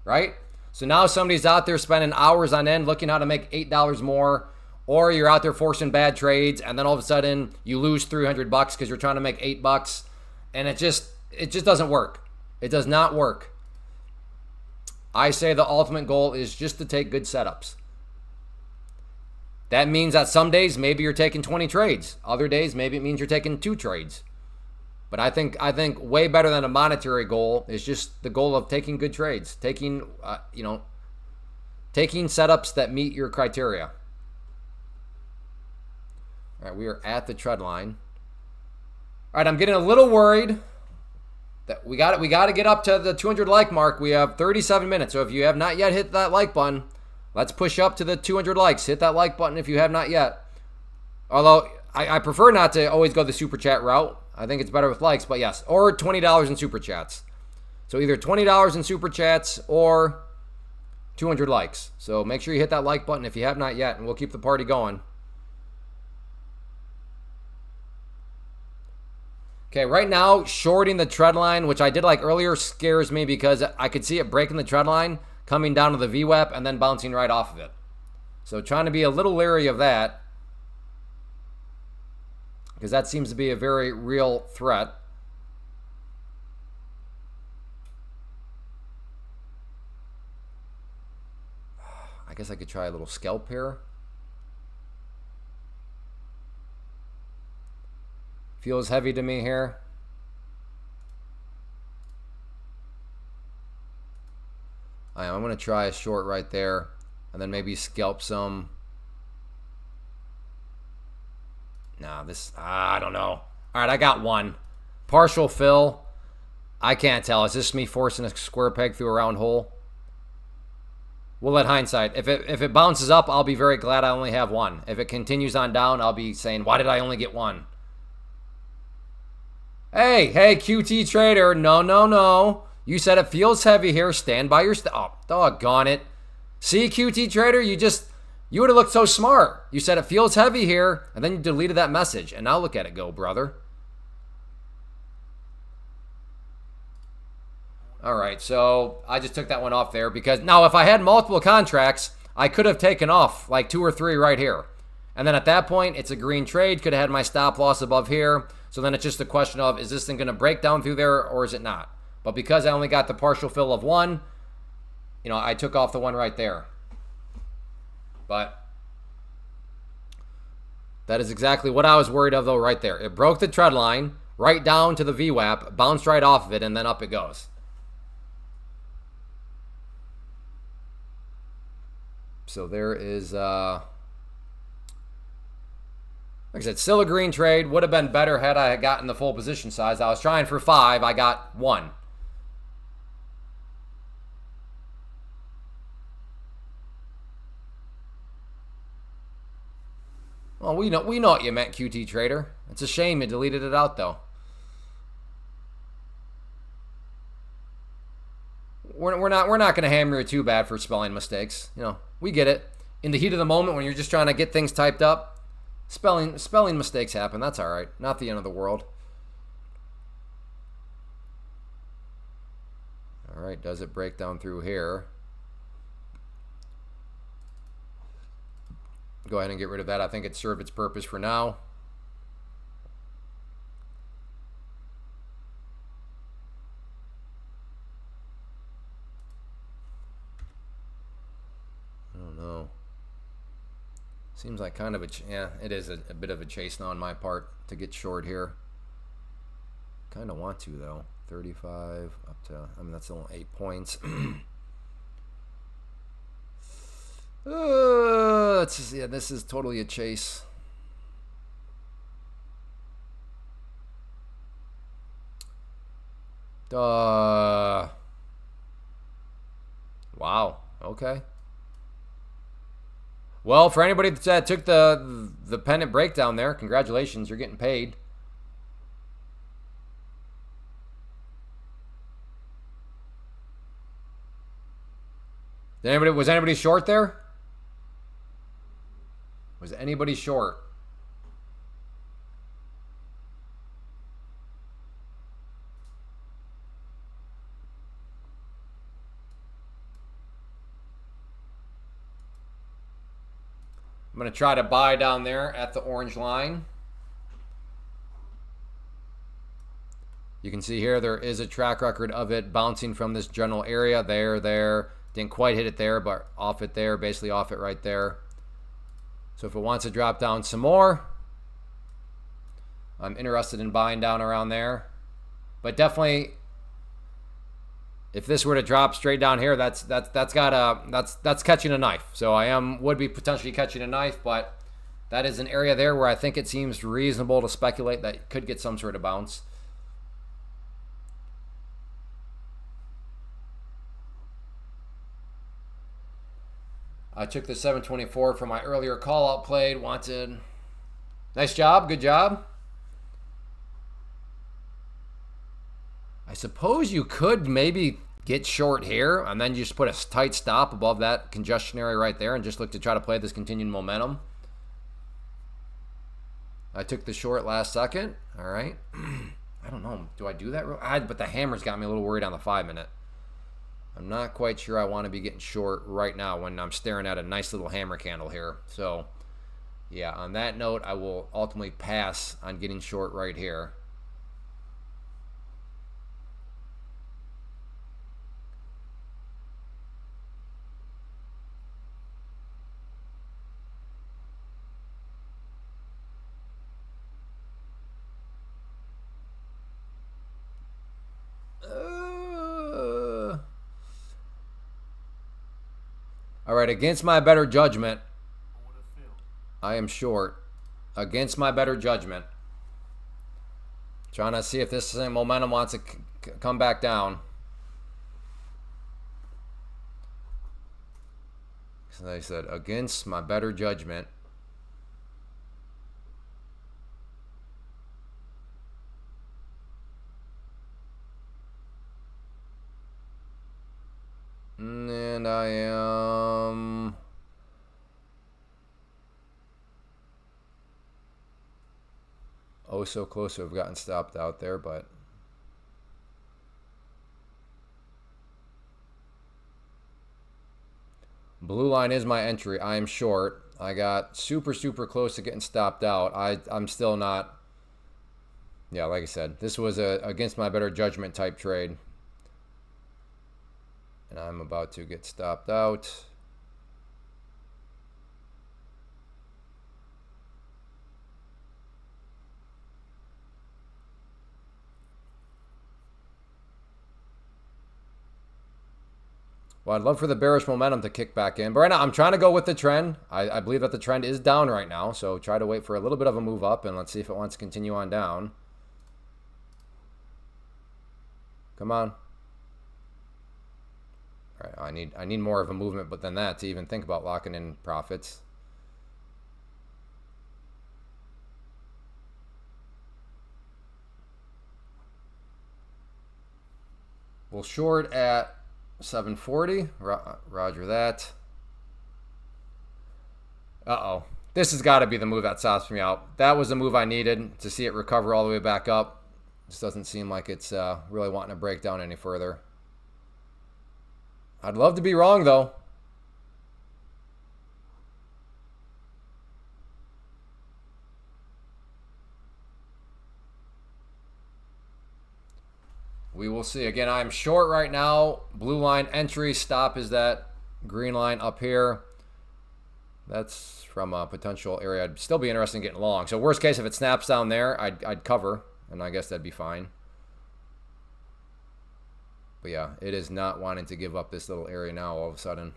right? So now somebody's out there spending hours on end looking how to make $8 more, or you're out there forcing bad trades, and then all of a sudden you lose $300 because you're trying to make $8, and it just doesn't work. It does not work. I say the ultimate goal is just to take good setups. That means that some days maybe you're taking 20 trades. Other days maybe it means you're taking 2 trades. But I think way better than a monetary goal is just the goal of taking good trades, taking setups that meet your criteria. All right, we are at the trend line. All right, I'm getting a little worried that we got to get up to the 200 like mark. We have 37 minutes. So if you have not yet hit that like button, let's push up to the 200 likes. Hit that like button if you have not yet. Although I prefer not to always go the super chat route. I think it's better with likes, but yes. Or $20 in super chats. So either $20 in super chats or 200 likes. So make sure you hit that like button if you have not yet, and we'll keep the party going. Okay, right now, shorting the trend line, which I did like earlier, scares me because I could see it breaking the trend line, coming down to the VWAP, and then bouncing right off of it. So trying to be a little leery of that, because that seems to be a very real threat. I guess I could try a little scalp here. Feels heavy to me here. I'm going to try a short right there, and then maybe scalp some. Nah, I don't know. All right, I got one. Partial fill. I can't tell. Is this me forcing a square peg through a round hole? We'll let hindsight. If it bounces up, I'll be very glad I only have one. If it continues on down, I'll be saying, why did I only get one? Hey, QT trader. No. You said it feels heavy here. Stand by your oh, doggone it. See, QT trader, you would have looked so smart. You said it feels heavy here, and then you deleted that message. And now look at it go, brother. All right, so I just took that one off there because now if I had multiple contracts, I could have taken off like 2 or 3 right here. And then at that point, it's a green trade. Could have had my stop loss above here. So then it's just a question of, is this thing going to break down through there or is it not? But because I only got the partial fill of one, I took off the one right there. But that is exactly what I was worried of though right there. It broke the trend line right down to the VWAP, bounced right off of it, and then up it goes. So there is, like I said, still a green trade. Would have been better had I gotten the full position size. I was trying for 5. I got 1. Well, we know what you meant, QT trader. It's a shame you deleted it out though. We're not going to hammer you too bad for spelling mistakes. We get it. In the heat of the moment when you're just trying to get things typed up, spelling mistakes happen. That's all right. Not the end of the world. All right, does it break down through here? Go ahead and get rid of that. I think it served its purpose for now. Seems like kind of it is a bit of a chase now on my part to get short here. Kind of want to though. 35 up to, that's only 8 points. This is totally a chase. Wow. Okay. Well, for anybody that took the pennant breakdown there, congratulations, you're getting paid. Was anybody short there? Was anybody short? I'm going to try to buy down there at the orange line. You can see here there is a track record of it bouncing from this general area. There. Didn't quite hit it there, but off it there, basically off it right there. So if it wants to drop down some more, I'm interested in buying down around there. But definitely, if this were to drop straight down here, that's catching a knife. So I would be potentially catching a knife, but that is an area there where I think it seems reasonable to speculate that it could get some sort of bounce. I took the 724 from my earlier call out played. Wanted. Nice job. Good job. I suppose you could maybe get short here and then just put a tight stop above that congestion area right there and just look to try to play this continued momentum. I took the short last second. All right. I don't know. Do I do that? But the hammer's got me a little worried on the 5-minute. I'm not quite sure I want to be getting short right now when I'm staring at a nice little hammer candle here. So, yeah, on that note, I will ultimately pass on getting short right here. All right, against my better judgment, I am short. Against my better judgment. Trying to see if this momentum wants to come back down. As I said, against my better judgment. And I am... oh, so close to have gotten stopped out there, but... blue line is my entry. I am short. I got super, super close to getting stopped out. I'm still not... yeah, like I said, this was a against my better judgment type trade. And I'm about to get stopped out. Well, I'd love for the bearish momentum to kick back in. But right now, I'm trying to go with the trend. I believe that the trend is down right now. So try to wait for a little bit of a move up. And let's see if it wants to continue on down. Come on. All right, I need more of a movement but than that to even think about locking in profits. We'll short at 740. Roger that. Uh-oh. This has got to be the move that stops me out. That was the move I needed to see it recover all the way back up. This doesn't seem like it's really wanting to break down any further. I'd love to be wrong, though. We will see. Again, I'm short right now. Blue line entry. Stop is that green line up here. That's from a potential area. I'd still be interested in getting long. So worst case, if it snaps down there, I'd cover, and I guess that'd be fine. But yeah, it is not wanting to give up this little area now all of a sudden.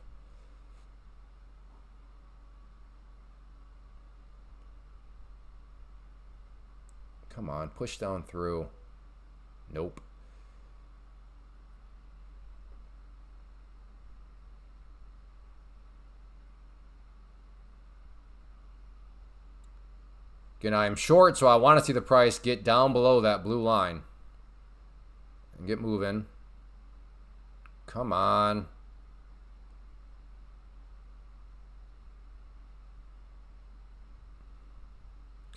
Come on, push down through. Nope. Again, I am short, so I want to see the price get down below that blue line and get moving. Come on.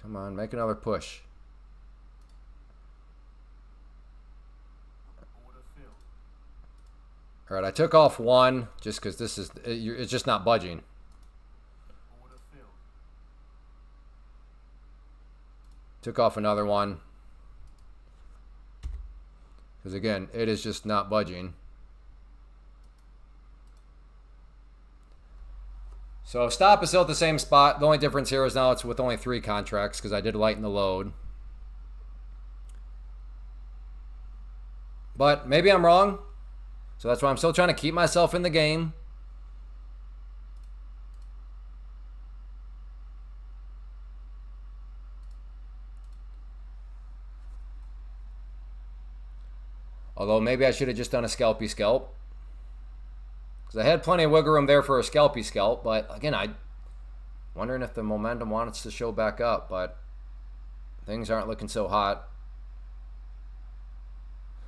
Come on, make another push. All right, I took off one just because this is, it's just not budging. Took off another one. Because again, it is just not budging. So stop is still at the same spot. The only difference here is now it's with only 3 contracts because I did lighten the load. But maybe I'm wrong. So that's why I'm still trying to keep myself in the game. Although maybe I should have just done a scalpy scalp. Because I had plenty of wiggle room there for a scalpy scalp. But again, I'm wondering if the momentum wants to show back up. But things aren't looking so hot.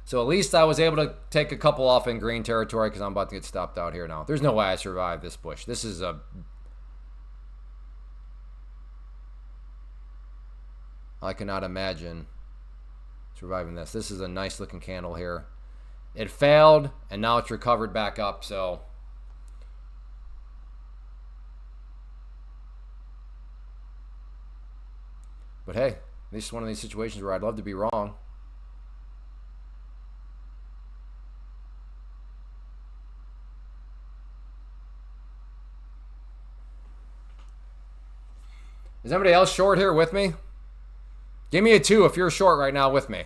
So at least I was able to take a couple off in green territory because I'm about to get stopped out here now. There's no way I survived this push. This is a... I cannot imagine surviving this. This is a nice looking candle here. It failed and now it's recovered back up, so... But hey, this is one of these situations where I'd love to be wrong. Is anybody else short here with me? Give me a 2 if you're short right now with me.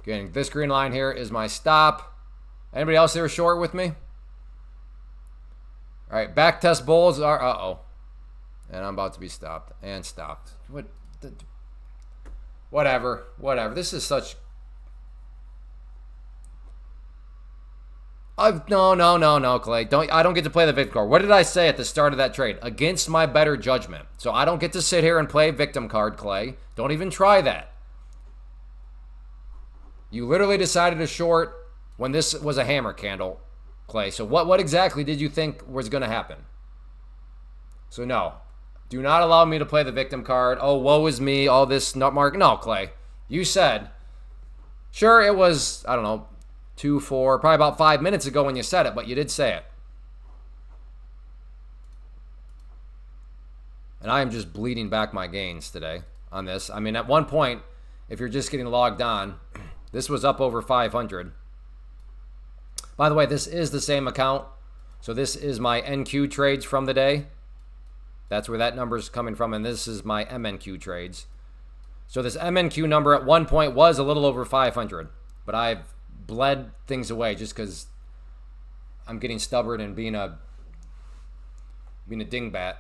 Again, this green line here is my stop. Anybody else here short with me? All right, back test bulls are, uh-oh. And I'm about to be stopped and stopped. What? Whatever. Whatever. This is such... No, Clay. I don't get to play the victim card. What did I say at the start of that trade? Against my better judgment. So I don't get to sit here and play victim card, Clay. Don't even try that. You literally decided to short when this was a hammer candle, Clay. So what exactly did you think was going to happen? So no. Do not allow me to play the victim card. Oh, woe is me. All this nut mark. No, Clay. You said, sure, it was, I don't know, 2, 4, probably about 5 minutes ago when you said it, but you did say it. And I am just bleeding back my gains today on this. I mean, at one point, if you're just getting logged on, this was up over 500. By the way, this is the same account. So this is my NQ trades from the day. That's where that number is coming from. And this is my MNQ trades. So this MNQ number at one point was a little over 500. But I've bled things away just because I'm getting stubborn and being a dingbat.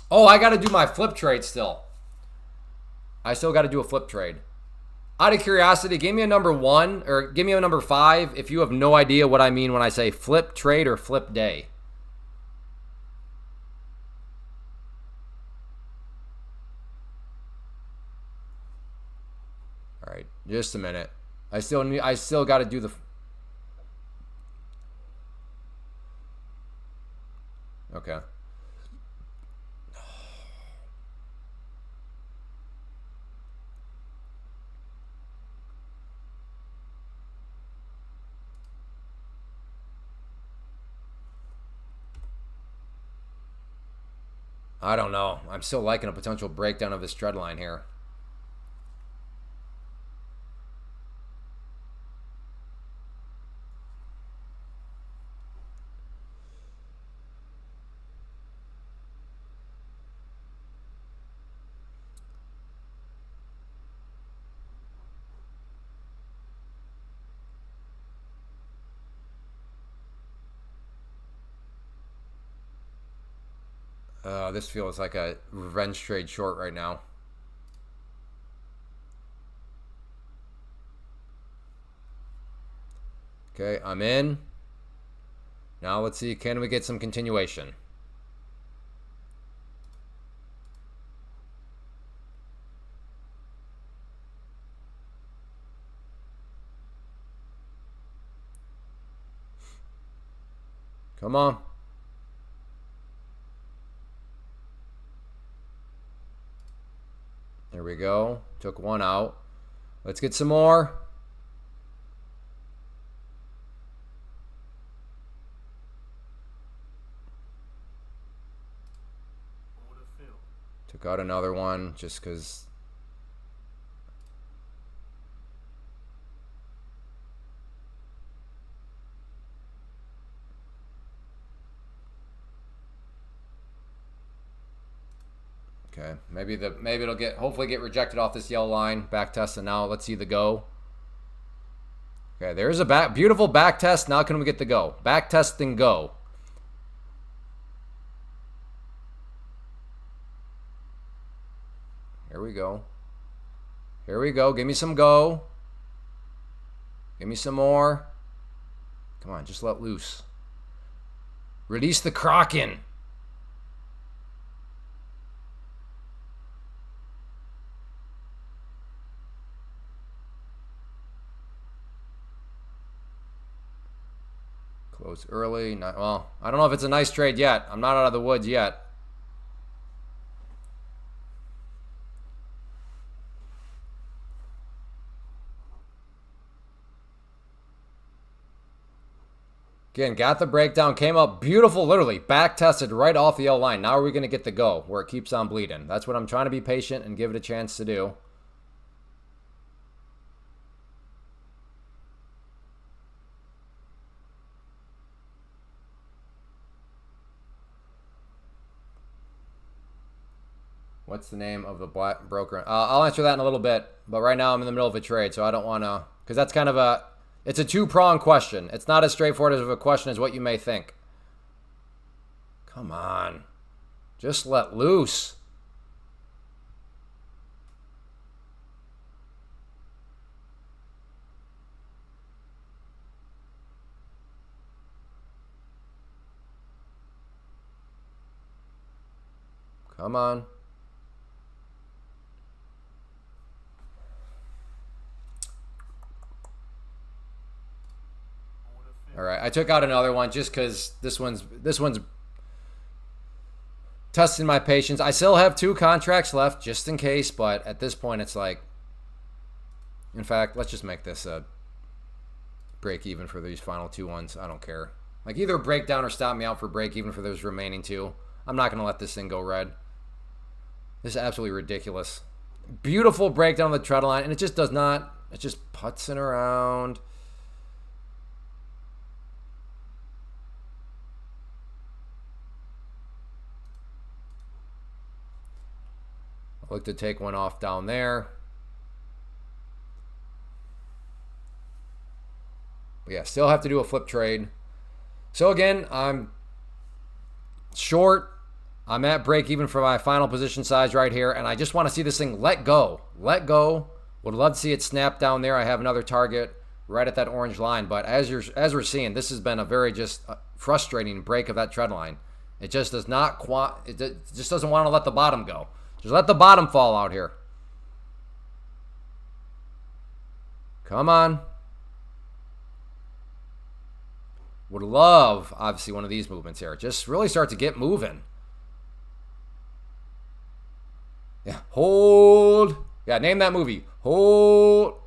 Oh, I got to do my flip trade still. I still got to do a flip trade. Out of curiosity, give me a number 1 or give me a number 5 if you have no idea what I mean when I say flip trade or flip day. All right, just a minute. I still got to do the... Okay. I don't know. I'm still liking a potential breakdown of this trend line here. This feels like a revenge trade short right now. Okay, I'm in. Now let's see, can we get some continuation? Come on. There we go. Took one out. Let's get some more. Took out another one just because. Okay, maybe it'll hopefully get rejected off this yellow line. Back test, and now let's see the go. Okay, there's a beautiful back test. Now can we get the go? Back test and go. Here we go. Here we go. Give me some go. Give me some more. Come on, just let loose. Release the Kraken. Close early. Well, I don't know if it's a nice trade yet. I'm not out of the woods yet. Again, got the breakdown, came up beautiful, literally back tested right off the L line. Now are we going to get the go where it keeps on bleeding? That's what I'm trying to be patient and give it a chance to do. What's the name of the black broker? I'll answer that in a little bit, but right now I'm in the middle of a trade, so I don't want to, because that's kind of a, It's a two-pronged question. It's not as straightforward of a question as what you may think. Come on. Just let loose. Come on. All right, I took out another one just because this one's testing my patience. I still have 2 contracts left just in case, but at this point it's like, in fact, let's just make this a break even for these final 2 ones. I don't care. Like either break down or stop me out for break even for those remaining 2. I'm not going to let this thing go red. This is absolutely ridiculous. Beautiful breakdown of the trend line, and it just does not, it just putzing around. I look to take one off down there. But yeah, still have to do a flip trade. So again, I'm short. I'm at break even for my final position size right here, and I just want to see this thing let go. Let go. Would love to see it snap down there. I have another target right at that orange line, but as we're seeing, this has been a very just frustrating break of that trend line. It just does not it just doesn't want to let the bottom go. Just let the bottom fall out here. Come on. Would love, obviously, one of these movements here. Just really start to get moving. Yeah, hold. Yeah, name that movie. Hold.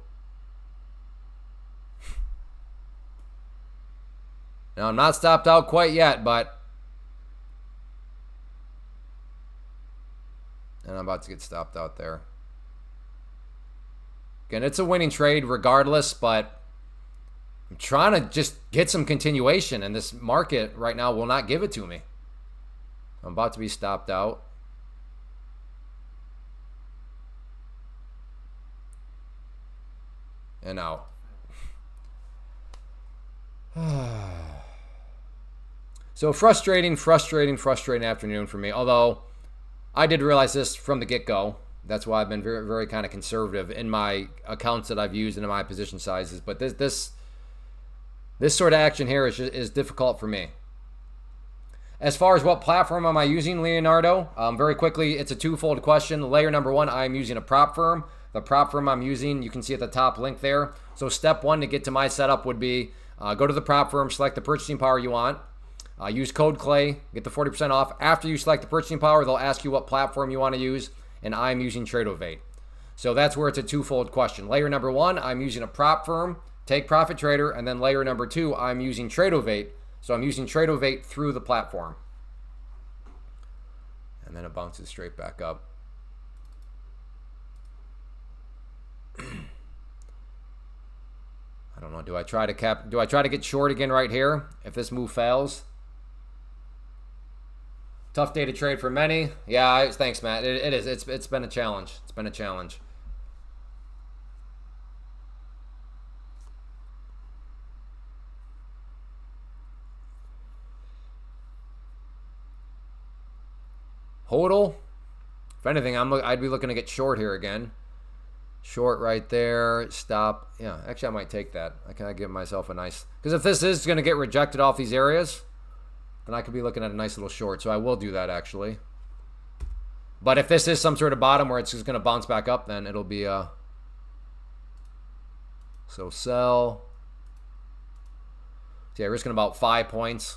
Now, I'm not stopped out quite yet, but... And I'm about to get stopped out there. Again, it's a winning trade regardless, but I'm trying to just get some continuation, and this market right now will not give it to me. I'm about to be stopped out. And out. So frustrating afternoon for me. Although I did realize this from the get-go. That's why I've been very, very kind of conservative in my accounts that I've used and in my position sizes. But this sort of action here is difficult for me. As far as what platform am I using, Leonardo? Very quickly, it's a twofold question. Layer number 1, I'm using a prop firm. The prop firm I'm using, you can see at the top link there. So step 1 to get to my setup would be go to the prop firm, select the purchasing power you want. Use code CLAY, get the 40% off. After you select the purchasing power, they'll ask you what platform you want to use, and I'm using TradeOvate. So that's where it's a twofold question. Layer number 1, I'm using a prop firm, take profit trader, and then layer number 2, I'm using TradeOvate. So I'm using TradeOvate through the platform. And then it bounces straight back up. I don't know. Do I try to get short again right here if this move fails? Tough day to trade for many. Yeah, thanks, Matt. It is. It's been a challenge. It's been a challenge. Hodl. If anything, I'd be looking to get short here again. Short right there. Stop. Yeah, actually, I might take that. I can give myself a nice... Because if this is going to get rejected off these areas, then I could be looking at a nice little short. So I will do that, actually. But if this is some sort of bottom where it's just going to bounce back up, then it'll be... So sell. So yeah, risking about 5 points.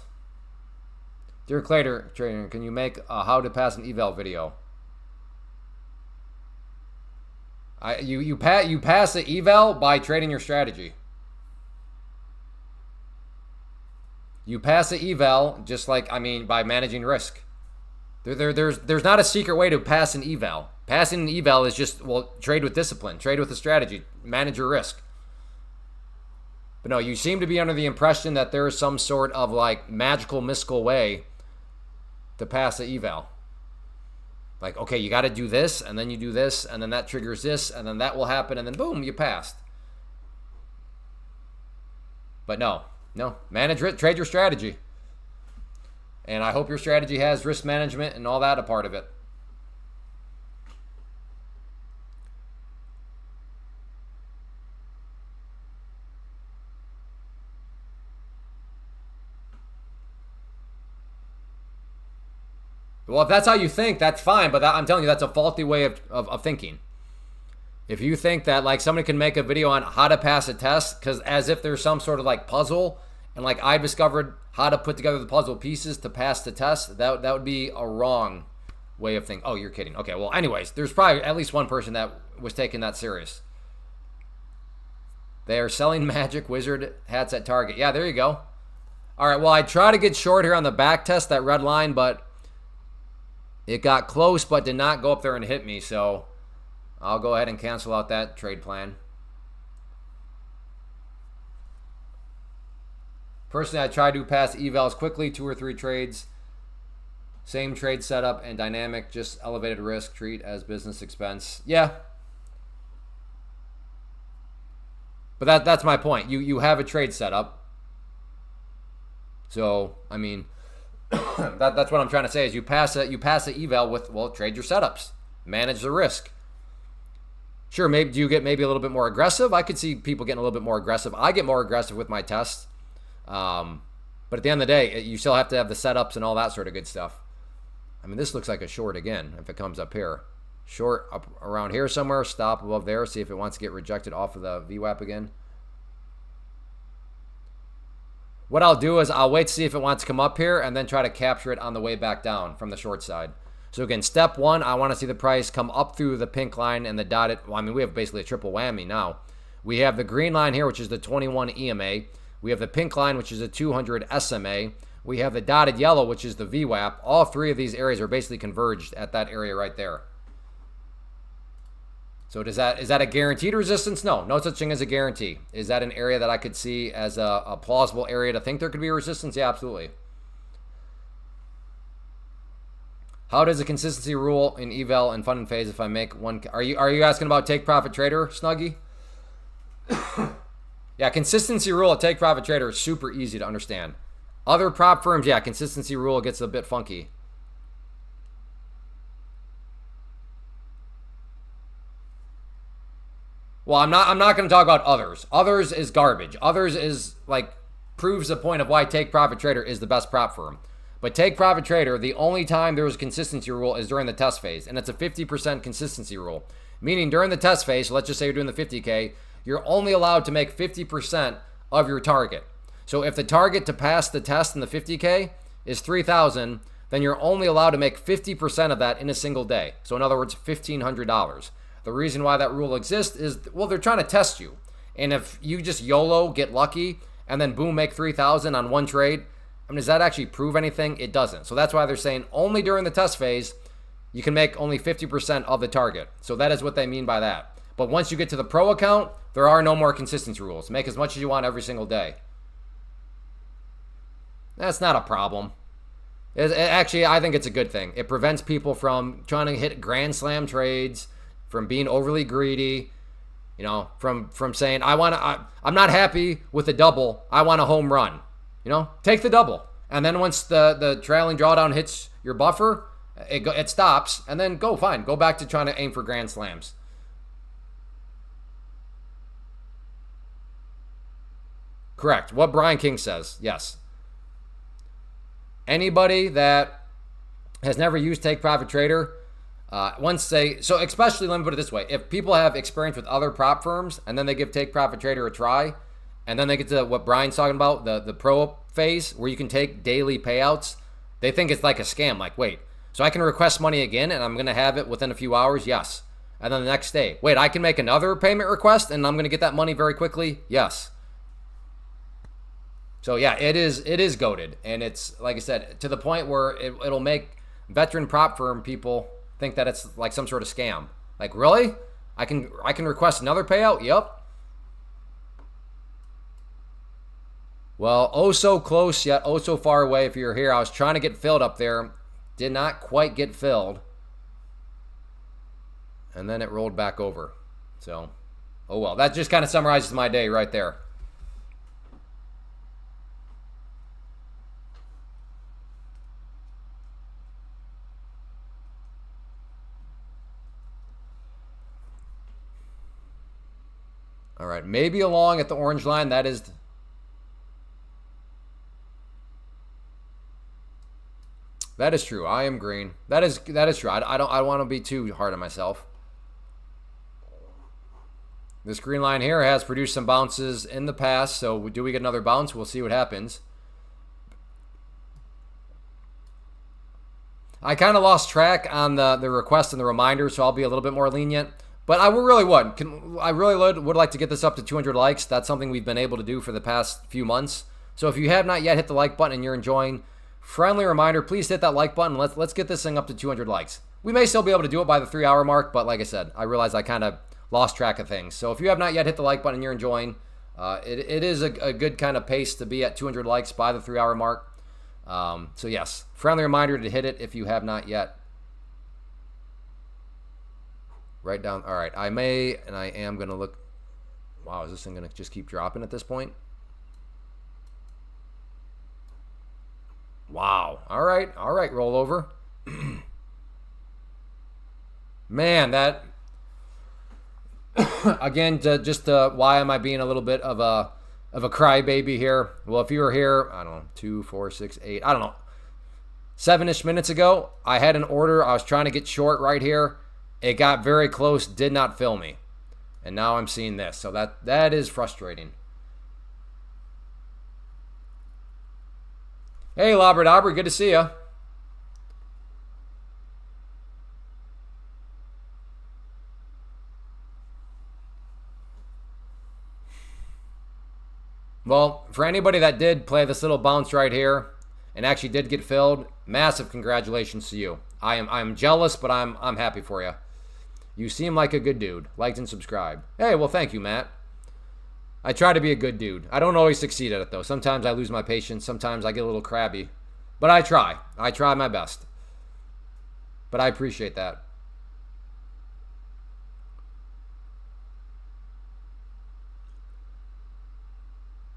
Dear Trader, can you make a how to pass an eval video? You pass the eval by trading your strategy. You pass the eval just like, by managing risk. There's not a secret way to pass an eval. Passing an eval is just, trade with discipline, trade with a strategy, manage your risk. But no, you seem to be under the impression that there is some sort of like magical, mystical way to pass the eval. Like, okay, you got to do this, and then you do this, and then that triggers this, and then that will happen, and then boom, you passed. But no, manage it, trade your strategy. And I hope your strategy has risk management and all that a part of it. Well, if that's how you think, that's fine. But I'm telling you, that's a faulty way of thinking. If you think that like somebody can make a video on how to pass a test, because as if there's some sort of like puzzle, and like I discovered how to put together the puzzle pieces to pass the test, that would be a wrong way of thinking. Oh, you're kidding. Okay, well, anyways, there's probably at least one person that was taking that serious. They are selling magic wizard hats at Target. Yeah, there you go. All right, well, I try to get short here on the back test, that red line, but it got close but did not go up there and hit me, so I'll go ahead and cancel out that trade plan. Personally, I try to pass evals quickly, 2 or 3 trades. Same trade setup and dynamic, just elevated risk, treat as business expense. Yeah. But that's my point. You have a trade setup. So, I mean, that's what I'm trying to say is you pass an eval with, well, trade your setups. Manage the risk. Sure, maybe do you get maybe a little bit more aggressive? I could see people getting a little bit more aggressive. I get more aggressive with my tests. But at the end of the day, you still have to have the setups and all that sort of good stuff. I mean, this looks like a short again if it comes up here. Short up around here somewhere, stop above there, see if it wants to get rejected off of the VWAP again. What I'll do is I'll wait to see if it wants to come up here and then try to capture it on the way back down from the short side. So again, step one, I want to see the price come up through the pink line and the dotted. Well, I mean, we have basically a triple whammy now. We have the green line here, which is the 21 EMA. We have the pink line, which is a 200 SMA. We have the dotted yellow, which is the VWAP. All 3 of these areas are basically converged at that area right there. So is that a guaranteed resistance? No, no such thing as a guarantee. Is that an area that I could see as a plausible area to think there could be a resistance? Yeah, absolutely. How does the consistency rule in eval and fund and phase if I make one? Are you asking about take profit trader, Snuggie? Yeah, consistency rule at take profit trader is super easy to understand. Other prop firms, yeah, consistency rule gets a bit funky. Well, I'm not going to talk about others. Others is garbage. Others is like proves the point of why Take Profit Trader is the best prop firm. But Take Profit Trader, the only time there was a consistency rule is during the test phase, and it's a 50% consistency rule. Meaning during the test phase, so let's just say you're doing the 50K, you're only allowed to make 50% of your target. So if the target to pass the test in the 50K is 3,000, then you're only allowed to make 50% of that in a single day. So in other words, $1,500. The reason why that rule exists is, well, they're trying to test you. And if you just YOLO, get lucky, and then boom, make 3,000 on one trade, I mean, does that actually prove anything? It doesn't. So that's why they're saying only during the test phase, you can make only 50% of the target. So that is what they mean by that. But once you get to the pro account, there are no more consistency rules. Make as much as you want every single day. That's not a problem. Actually, I think it's a good thing. It prevents people from trying to hit grand slam trades, from being overly greedy, you know, from saying, I'm not happy with the double, I want a home run. You know, take the double. And then once the trailing drawdown hits your buffer, it stops, and then go back to trying to aim for grand slams. Correct. What Brian King says, yes. Anybody that has never used Take Profit Trader, so especially, let me put it this way. If people have experience with other prop firms and then they give Take Profit Trader a try, and then they get to what Brian's talking about, the pro phase where you can take daily payouts, they think it's like a scam. Like, wait, so I can request money again and I'm going to have it within a few hours? Yes. And then the next day, wait, I can make another payment request and I'm going to get that money very quickly? Yes. So yeah, it is goated. And it's, like I said, to the point where it'll make veteran prop firm people think that it's like some sort of scam. Like, really? I can request another payout? Yep. Well, oh so close yet oh so far away. If you're here, I was trying to get filled up there. Did not quite get filled. And then it rolled back over. So, oh well. That just kind of summarizes my day right there. All right, maybe along at the orange line. That is true. I am green. That is true. I want to be too hard on myself. This green line here has produced some bounces in the past, so do we get another bounce? We'll see what happens. I kind of lost track on the request and the reminder, so I'll be a little bit more lenient. But I really would like to get this up to 200 likes. That's something we've been able to do for the past few months. So if you have not yet hit the like button and you're enjoying, friendly reminder, please hit that like button. Let's get this thing up to 200 likes. We may still be able to do it by the 3-hour mark, but like I said, I realize I kind of lost track of things. So if you have not yet hit the like button and you're enjoying, it is a good kind of pace to be at 200 likes by the 3-hour mark. So yes, friendly reminder to hit it if you have not yet. Right down. All right, I am going to look. Wow, is this thing going to just keep dropping at this point? Wow. All right, rollover. Man, that again, why am I being a little bit of a crybaby here? Well, if you were here, I don't know, 2, 4, 6, 8, I don't know, 7-ish minutes ago, I had an order. I was trying to get short right here. It got very close, did not fill me. And now I'm seeing this. So that is frustrating. Hey, Labrador Aubrey, good to see you. Well, for anybody that did play this little bounce right here and actually did get filled, massive congratulations to you. I'm jealous, but I'm happy for you. You seem like a good dude. Liked and subscribed. Hey, well, thank you, Matt. I try to be a good dude. I don't always succeed at it, though. Sometimes I lose my patience. Sometimes I get a little crabby. But I try. I try my best. But I appreciate that.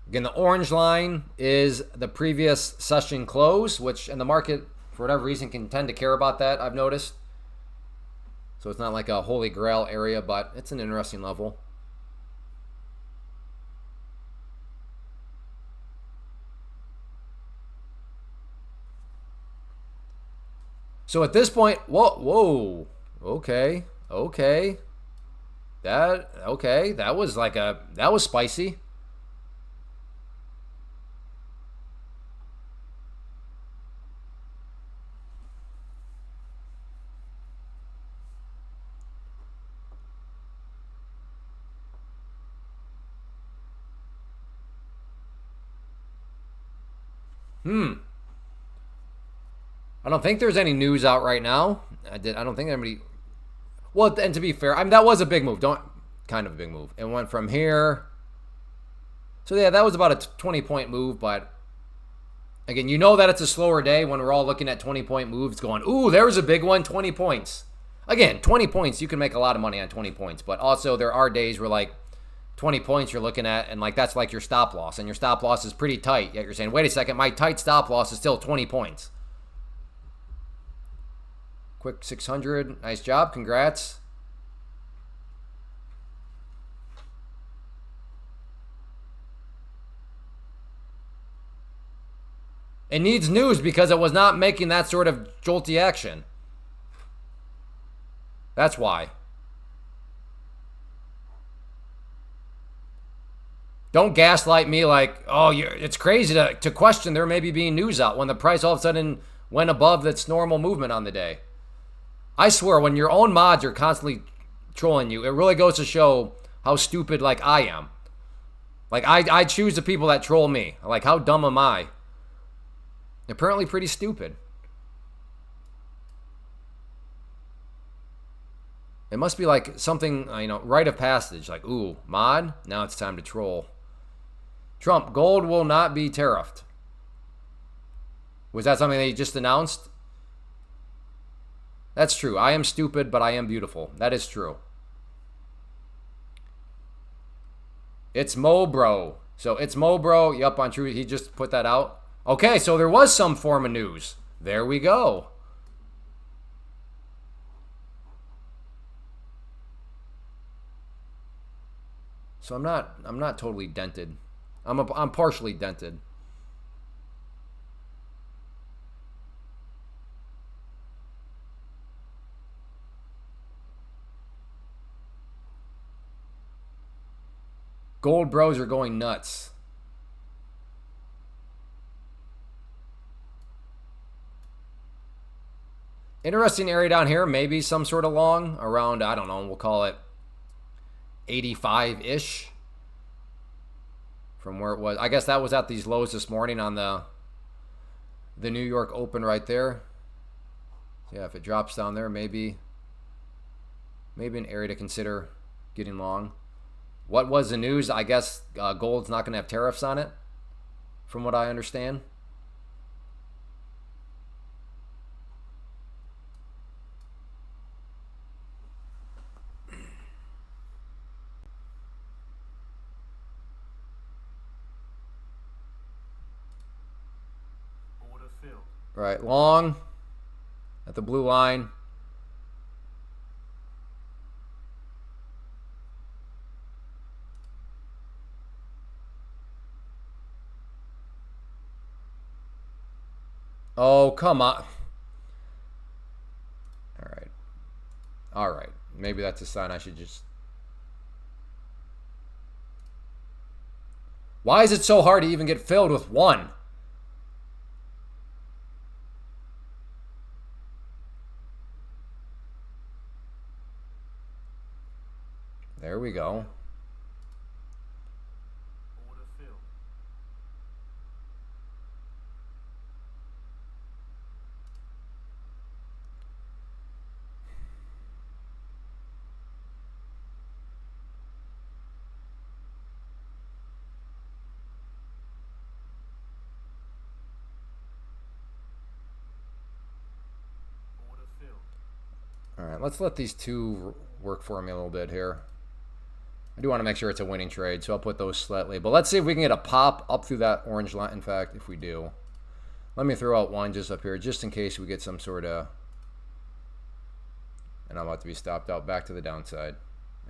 Again, the orange line is the previous session close, which in the market, for whatever reason, can tend to care about that, I've noticed. So it's not like a holy grail area, but it's an interesting level. So at this point, whoa, okay. That was spicy. I don't think there's any news out right now. I don't think anybody. Well, and to be fair, I mean, that was a big move. Kind of a big move. It went from here. So yeah, that was about a 20-point move. But again, you know that it's a slower day when we're all looking at 20-point moves, going, "Ooh, there was a big one, 20 points." Again, 20 points, you can make a lot of money on 20 points. But also, there are days where like 20 points you're looking at, and like that's like your stop loss, and your stop loss is pretty tight. Yet you're saying, "Wait a second, my tight stop loss is still 20 points." Quick 600. Nice job. Congrats. It needs news because it was not making that sort of jolty action. That's why. Don't gaslight me like, oh, it's crazy to question there may be being news out when the price all of a sudden went above its normal movement on the day. I swear, when your own mods are constantly trolling you, it really goes to show how stupid, like, I am. Like, I choose the people that troll me. Like, how dumb am I? Apparently pretty stupid. It must be like something, rite of passage. Like, ooh, mod, now it's time to troll. Trump, gold will not be tariffed. Was that something that you just announced? That's true. I am stupid, but I am beautiful. That is true. It's Mobro. So it's Mobro. Yup, on true. He just put that out. Okay, so there was some form of news. There we go. So I'm not totally dented. I'm partially dented. Gold bros are going nuts. Interesting area down here. Maybe some sort of long around, I don't know, we'll call it 85-ish from where it was. I guess that was at these lows this morning on the New York Open right there. So yeah, if it drops down there, maybe an area to consider getting long. What was the news? I guess gold's not going to have tariffs on it, from what I understand. Right, long at the blue line. Oh, come on. All right. All right. Maybe that's a sign I should just... Why is it so hard to even get filled with one? There we go. All right, let's let these two work for me a little bit here. I do want to make sure it's a winning trade, so I'll put those slightly. But let's see if we can get a pop up through that orange line. In fact, if we do, let me throw out one just up here, just in case we get some sort of... And I'm about to be stopped out back to the downside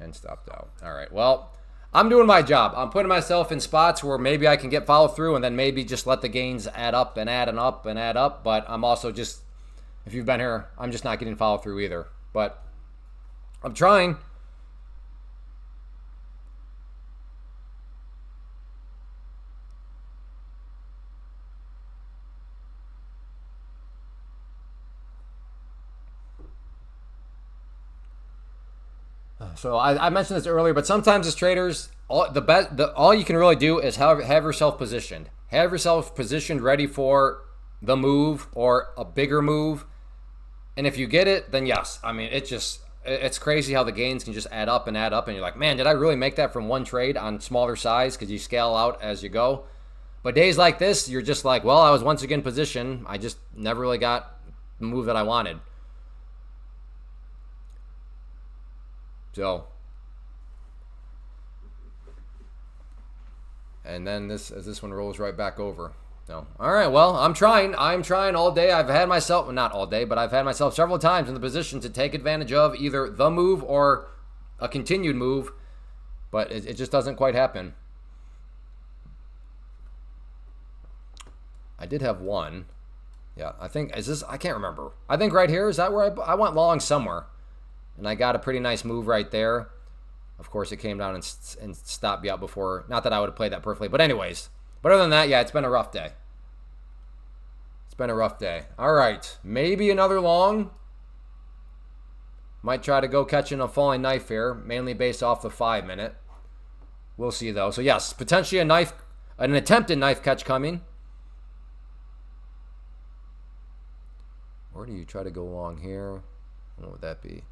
and stopped out. All right, well, I'm doing my job. I'm putting myself in spots where maybe I can get follow through and then maybe just let the gains add up and add and up and add up. But I'm also just, if you've been here, I'm just not getting follow through either. But I'm trying. So I mentioned this earlier, but sometimes as traders, all you can really do is have yourself positioned. Have yourself positioned ready for the move or a bigger move. And if you get it, then yes. I mean, it's crazy how the gains can just add up. And you're like, man, did I really make that from one trade on smaller size? Because you scale out as you go. But days like this, you're just like, well, I was once again positioned. I just never really got the move that I wanted. So, and then this one rolls right back over. No. All right, well, I'm trying all day. I've had myself, well, not all day, but I've had myself several times in the position to take advantage of either the move or a continued move, but it just doesn't quite happen. I did have one. Yeah, I think, I can't remember. I think right here, is that where I went long somewhere? And I got a pretty nice move right there. Of course, it came down and stopped me out before. Not that I would have played that perfectly. But anyways. But other than that, yeah, it's been a rough day. It's been a rough day. All right. Maybe another long. Might try to go catching a falling knife here. Mainly based off the 5-minute. We'll see, though. So, yes, potentially an attempted knife catch coming. Or do you try to go long here? What would that be?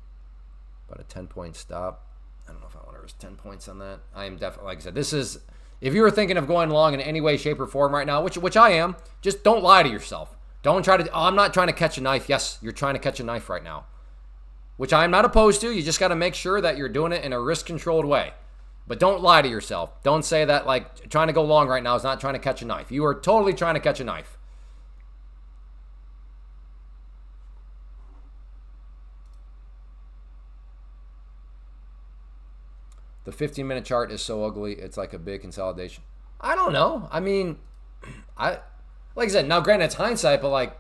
About a 10-point stop. I don't know if I want to risk 10 points on that. I am definitely, like I said, this is, if you were thinking of going long in any way, shape, or form right now, which I am, just don't lie to yourself. Don't try to, oh, I'm not trying to catch a knife. Yes, you're trying to catch a knife right now, which I'm not opposed to. You just got to make sure that you're doing it in a risk-controlled way. But don't lie to yourself. Don't say that, like, trying to go long right now is not trying to catch a knife. You are totally trying to catch a knife. The 15-minute chart is so ugly. It's like a big consolidation. I don't know. I mean, like I said, now granted it's hindsight, but like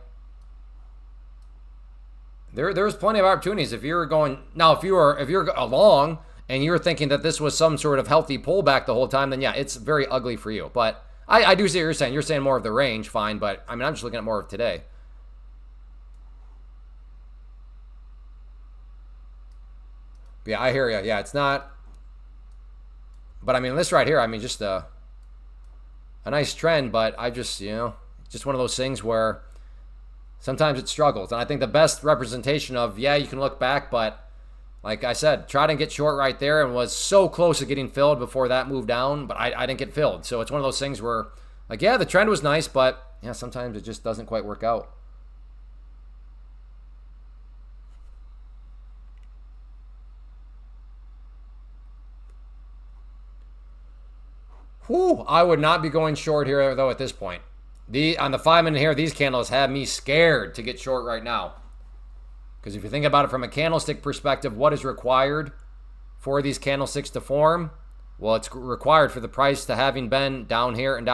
there's plenty of opportunities. If you're going now, if you're along and you're thinking that this was some sort of healthy pullback the whole time, then yeah, it's very ugly for you. But I do see what you're saying. You're saying more of the range, fine, but I mean, I'm just looking at more of today. Yeah, I hear you. Yeah, it's not. But I mean, this right here, I mean, just a nice trend, but I just, just one of those things where sometimes it struggles. And I think the best representation of, yeah, you can look back, but like I said, tried and get short right there and was so close to getting filled before that moved down, but I didn't get filled. So it's one of those things where, like, yeah, the trend was nice, but yeah, sometimes it just doesn't quite work out. Whew, I would not be going short here, though, at this point. On the 5-minute here, these candles have me scared to get short right now. Because if you think about it from a candlestick perspective, what is required for these candlesticks to form? Well, it's required for the price to having been down here, and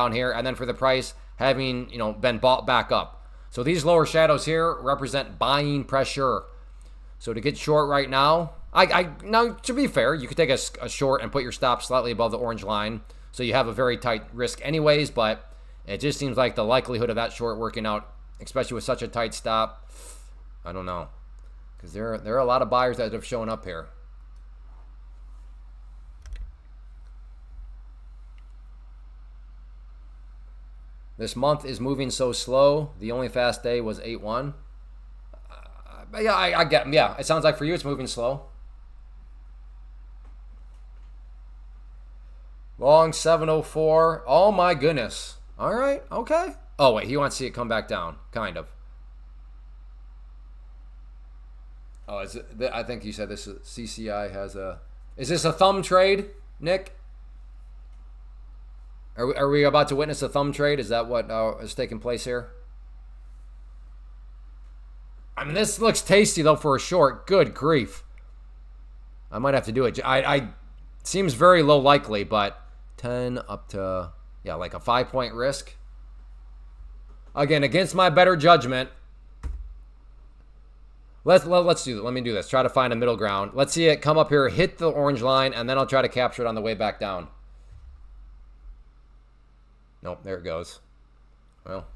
then for the price having, been bought back up. So these lower shadows here represent buying pressure. So to get short right now, now to be fair, you could take a short and put your stop slightly above the orange line. So you have a very tight risk anyways, but it just seems like the likelihood of that short working out, especially with such a tight stop, I don't know. Because there are a lot of buyers that have shown up here. This month is moving so slow. The only fast day was 8-1. Yeah, I get. Yeah, it sounds like for you it's moving slow. Long 704. Oh my goodness. All right. Okay. Oh wait, he wants to see it come back down. Kind of. Oh, is it? I think you said this. CCI has a. Is this a thumb trade, Nick? Are we about to witness a thumb trade? Is that what is taking place here? I mean, this looks tasty though for a short. Good grief. I might have to do it. I seems very low likely, but 10 up to, yeah, like a 5-point risk. Again, against my better judgment. Let's do that. Let me do this. Try to find a middle ground. Let's see it come up here, hit the orange line, and then I'll try to capture it on the way back down. Nope, there it goes. Well.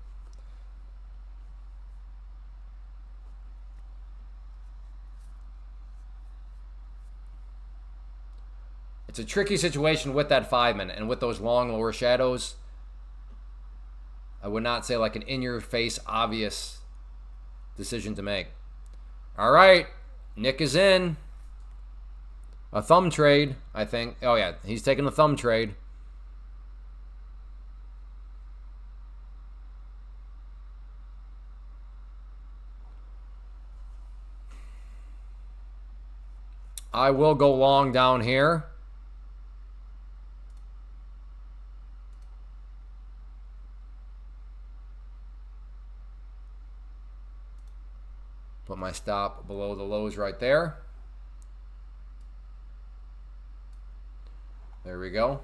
It's a tricky situation with that 5-minute and with those long lower shadows. I would not say like an in-your-face obvious decision to make. All right, Nick is in. A thumb trade, I think. Oh yeah, he's taking a thumb trade. I will go long down here. Put my stop below the lows right there. There we go.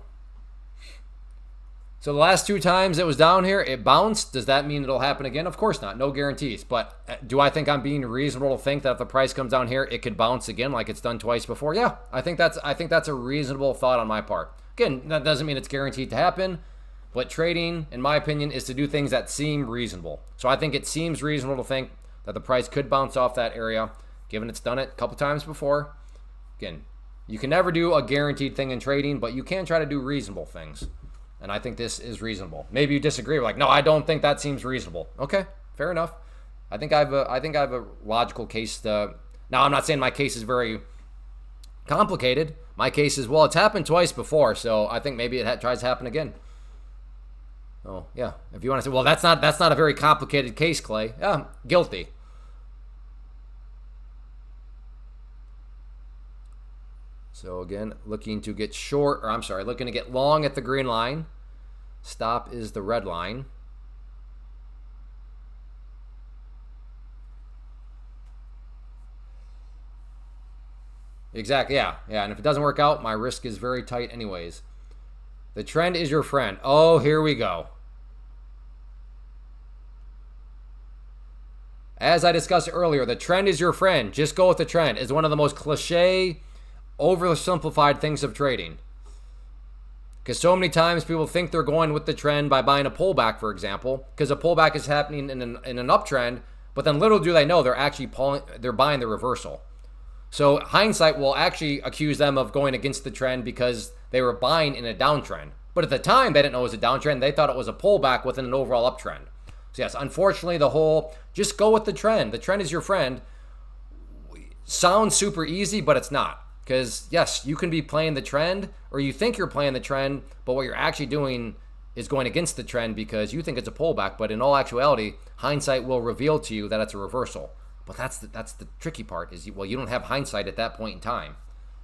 So the last 2 times it was down here, it bounced. Does that mean it'll happen again? Of course not. No guarantees. But do I think I'm being reasonable to think that if the price comes down here, it could bounce again like it's done twice before? Yeah, I think that's a reasonable thought on my part. Again, that doesn't mean it's guaranteed to happen. But trading, in my opinion, is to do things that seem reasonable. So I think it seems reasonable to think that the price could bounce off that area, given it's done it a couple times before. Again, you can never do a guaranteed thing in trading, but you can try to do reasonable things. And I think this is reasonable. Maybe you disagree. Like, no, I don't think that seems reasonable. Okay, fair enough. I think I have a logical case to. Now, I'm not saying my case is very complicated. My case is, well, it's happened twice before, so I think maybe it tries to happen again. Oh yeah, if you want to say, well, that's not a very complicated case, Clay. Yeah, guilty. So again, looking to get short, or I'm sorry, looking to get long at the green line. Stop is the red line. Exactly. Yeah. Yeah. And if it doesn't work out, my risk is very tight anyways. The trend is your friend. Oh, here we go. As I discussed earlier, the trend is your friend. Just go with the trend is one of the most cliche, oversimplified things of trading. Because so many times people think they're going with the trend by buying a pullback, for example, because a pullback is happening in an uptrend, but then little do they know they're buying the reversal. So hindsight will actually accuse them of going against the trend because they were buying in a downtrend. But at the time, they didn't know it was a downtrend. They thought it was a pullback within an overall uptrend. So yes, unfortunately, the whole just go with the trend is your friend sounds super easy, but it's not. Because yes, you can be playing the trend, or you think you're playing the trend, but what you're actually doing is going against the trend because you think it's a pullback. But in all actuality, hindsight will reveal to you that it's a reversal. But that's the tricky part is, well, you don't have hindsight at that point in time.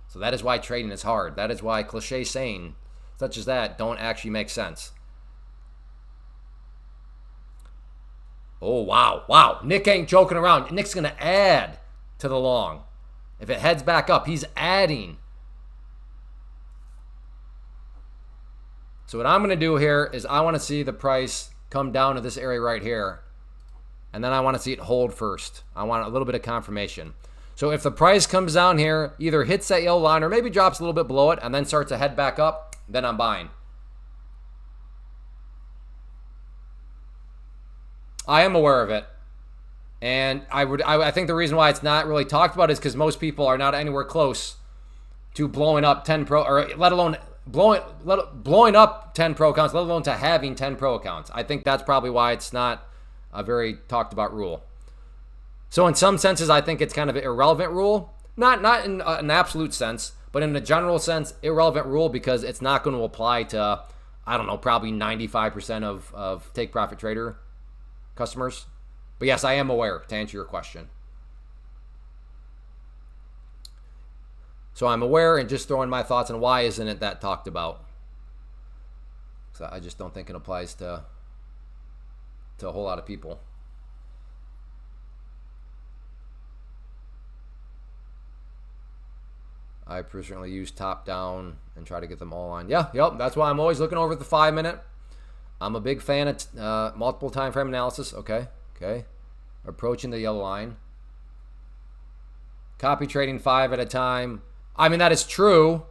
So that is why trading is hard. That is why cliche saying such as that don't actually make sense. Oh, wow. Wow. Nick ain't joking around. Nick's going to add to the long. If it heads back up, he's adding. So what I'm going to do here is I want to see the price come down to this area right here. And then I want to see it hold first. I want a little bit of confirmation. So if the price comes down here, either hits that yellow line or maybe drops a little bit below it and then starts to head back up, then I'm buying. I am aware of it. And I think the reason why it's not really talked about is because most people are not anywhere close to blowing up 10 pro, or let alone blowing up 10 pro accounts, let alone to having 10 pro accounts. I think that's probably why it's not a very talked about rule. So in some senses, I think it's kind of an irrelevant rule. Not in an absolute sense, but in a general sense, irrelevant rule because it's not going to apply to, I don't know, probably 95% of take profit trader customers. But yes, I am aware, to answer your question. So I'm aware and just throwing my thoughts on why isn't it that talked about. So I just don't think it applies to a whole lot of people. I personally use top down and try to get them all on. Yeah, yep, that's why I'm always looking over at the 5 minute. I'm a big fan of multiple time frame analysis. Okay. Approaching the yellow line. Copy trading 5 at a time. I mean, that is true,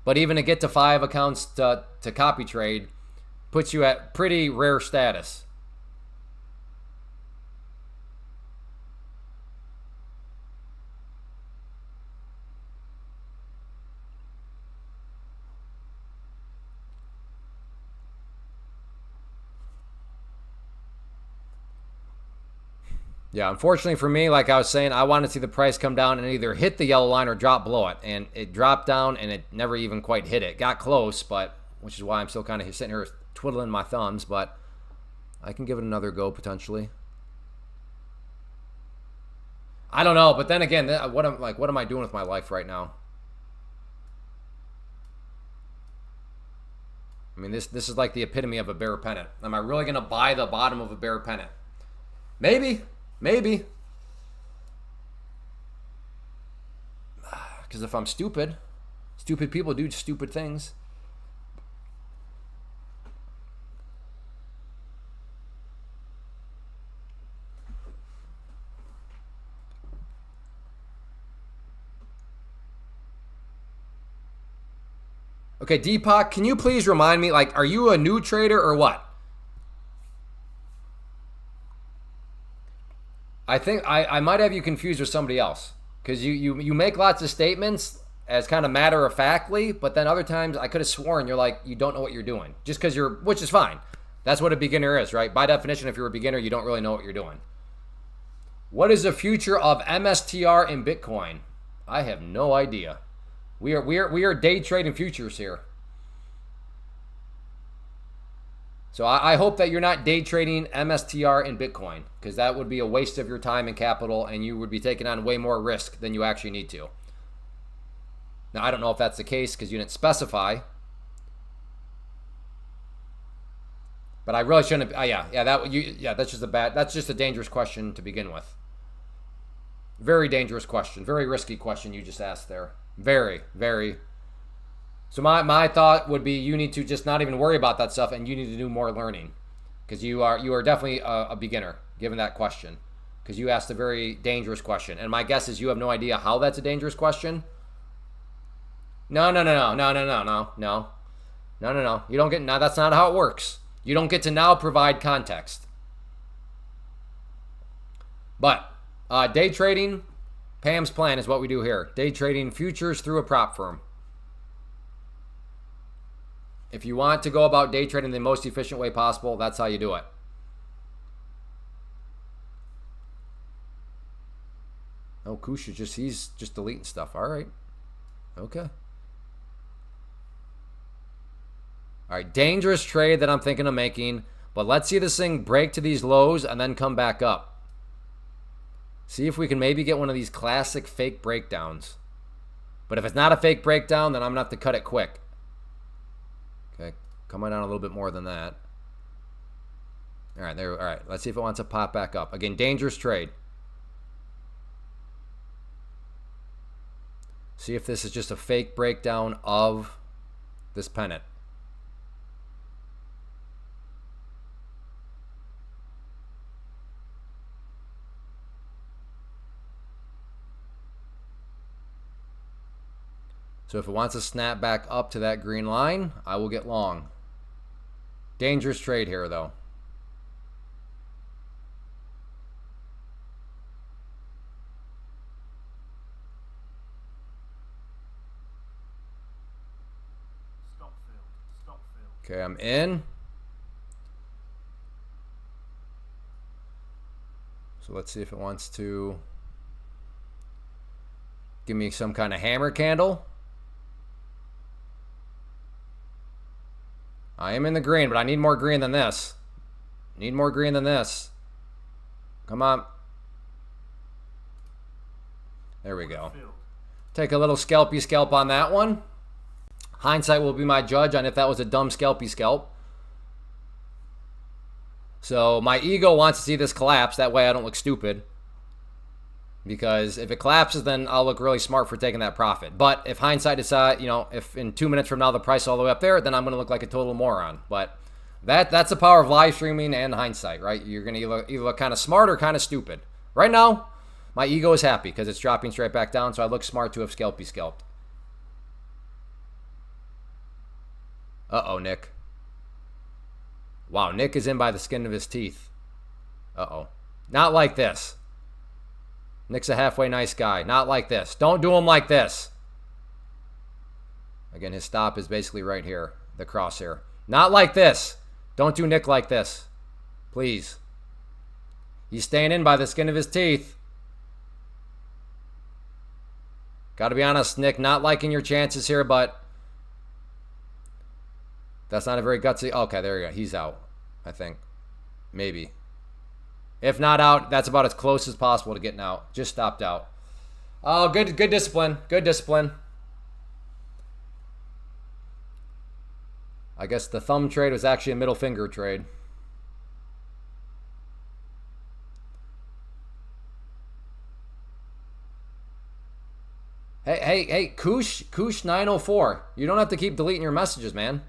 but even to get to 5 accounts to copy trade puts you at pretty rare status. Yeah, unfortunately for me, like I was saying, I wanted to see the price come down and either hit the yellow line or drop below it. And it dropped down and it never even quite hit it. Got close, but which is why I'm still kind of sitting here twiddling my thumbs. But I can give it another go potentially. I don't know, but then again, what am I doing with my life right now? I mean, this is like the epitome of a bear pennant. Am I really gonna buy the bottom of a bear pennant? Maybe. Because if I'm stupid people do stupid things. Okay, Deepak, can you please remind me, like, are you a new trader or what? I think I might have you confused with somebody else because you make lots of statements as kind of matter of factly, but then other times I could have sworn you're like, you don't know what you're doing just because which is fine. That's what a beginner is, right? By definition, if you're a beginner, you don't really know what you're doing. What is the future of MSTR in Bitcoin? I have no idea. We are day trading futures here. So I hope that you're not day trading MSTR in Bitcoin because that would be a waste of your time and capital and you would be taking on way more risk than you actually need to. Now, I don't know if that's the case because you didn't specify. But I really shouldn't. That's just that's just a dangerous question to begin with. Very dangerous question. Very risky question you just asked there. Very, very. So my thought would be you need to just not even worry about that stuff, and you need to do more learning, because you are definitely a beginner given that question, because you asked a very dangerous question, and my guess is you have no idea how that's a dangerous question. No. You don't get, now that's not how it works. You don't get to now provide context. But day trading, Pam's plan is what we do here. Day trading futures through a prop firm. If you want to go about day trading the most efficient way possible, that's how you do it. Oh, Kush is he's just deleting stuff. All right. Okay. All right, dangerous trade that I'm thinking of making, but let's see this thing break to these lows and then come back up. See if we can maybe get one of these classic fake breakdowns. But if it's not a fake breakdown, then I'm gonna have to cut it quick. Okay, coming down a little bit more than that. All right, there. All right, let's see if it wants to pop back up. Again, dangerous trade. See if this is just a fake breakdown of this pennant. So if it wants to snap back up to that green line, I will get long. Dangerous trade here, though. Okay, I'm in. So let's see if it wants to give me some kind of hammer candle. I am in the green, but I need more green than this. Need more green than this. Come on. There we go. Take a little scalpy scalp on that one. Hindsight will be my judge on if that was a dumb scalpy scalp. So my ego wants to see this collapse. That way I don't look stupid. Because if it collapses, then I'll look really smart for taking that profit. But if hindsight decides, if in 2 minutes from now the price is all the way up there, then I'm going to look like a total moron. But that's the power of live streaming and hindsight, right? You're going to either look kind of smart or kind of stupid. Right now, my ego is happy because it's dropping straight back down, so I look smart to have scalpy scalped. Uh-oh, Nick. Wow, Nick is in by the skin of his teeth. Uh-oh. Not like this. Nick's a halfway nice guy. Not like this. Don't do him like this. Again, his stop is basically right here. The crosshair. Not like this. Don't do Nick like this. Please. He's staying in by the skin of his teeth. Got to be honest, Nick, not liking your chances here, but that's not a very gutsy. Okay, there you go. He's out, I think. Maybe. If not out, that's about as close as possible to getting out. Just stopped out. Oh, good discipline. Good discipline. I guess the thumb trade was actually a middle finger trade. Hey, Kush 904. You don't have to keep deleting your messages, man.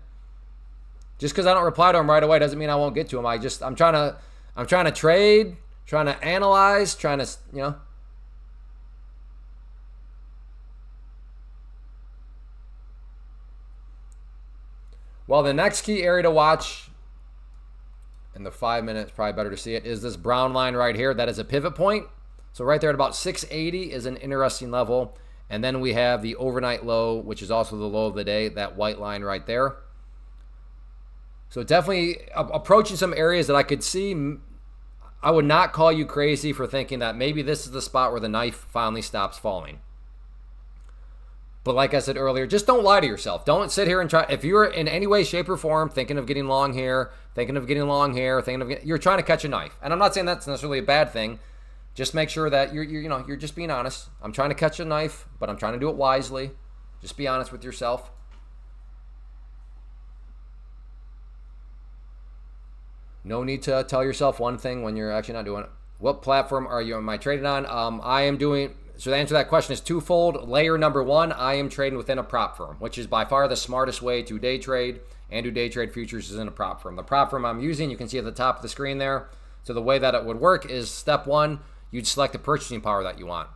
Just because I don't reply to them right away doesn't mean I won't get to them. I'm trying to trade, trying to analyze, trying to, Well, the next key area to watch in the 5 minutes, probably better to see it, is this brown line right here. That is a pivot point. So right there at about 680 is an interesting level. And then we have the overnight low, which is also the low of the day, that white line right there. So definitely approaching some areas that I could see. I would not call you crazy for thinking that maybe this is the spot where the knife finally stops falling. But like I said earlier, just don't lie to yourself. Don't sit here and try. If you're in any way, shape, or form thinking of getting long here, you're trying to catch a knife. And I'm not saying that's necessarily a bad thing. Just make sure that you're just being honest. I'm trying to catch a knife, but I'm trying to do it wisely. Just be honest with yourself. No need to tell yourself one thing when you're actually not doing it. What platform am I trading on? I am doing, so the answer to that question is twofold. Layer number one, I am trading within a prop firm, which is by far the smartest way to day trade and do day trade futures is in a prop firm. The prop firm I'm using, you can see at the top of the screen there. So the way that it would work is step one, you'd select the purchasing power that you want.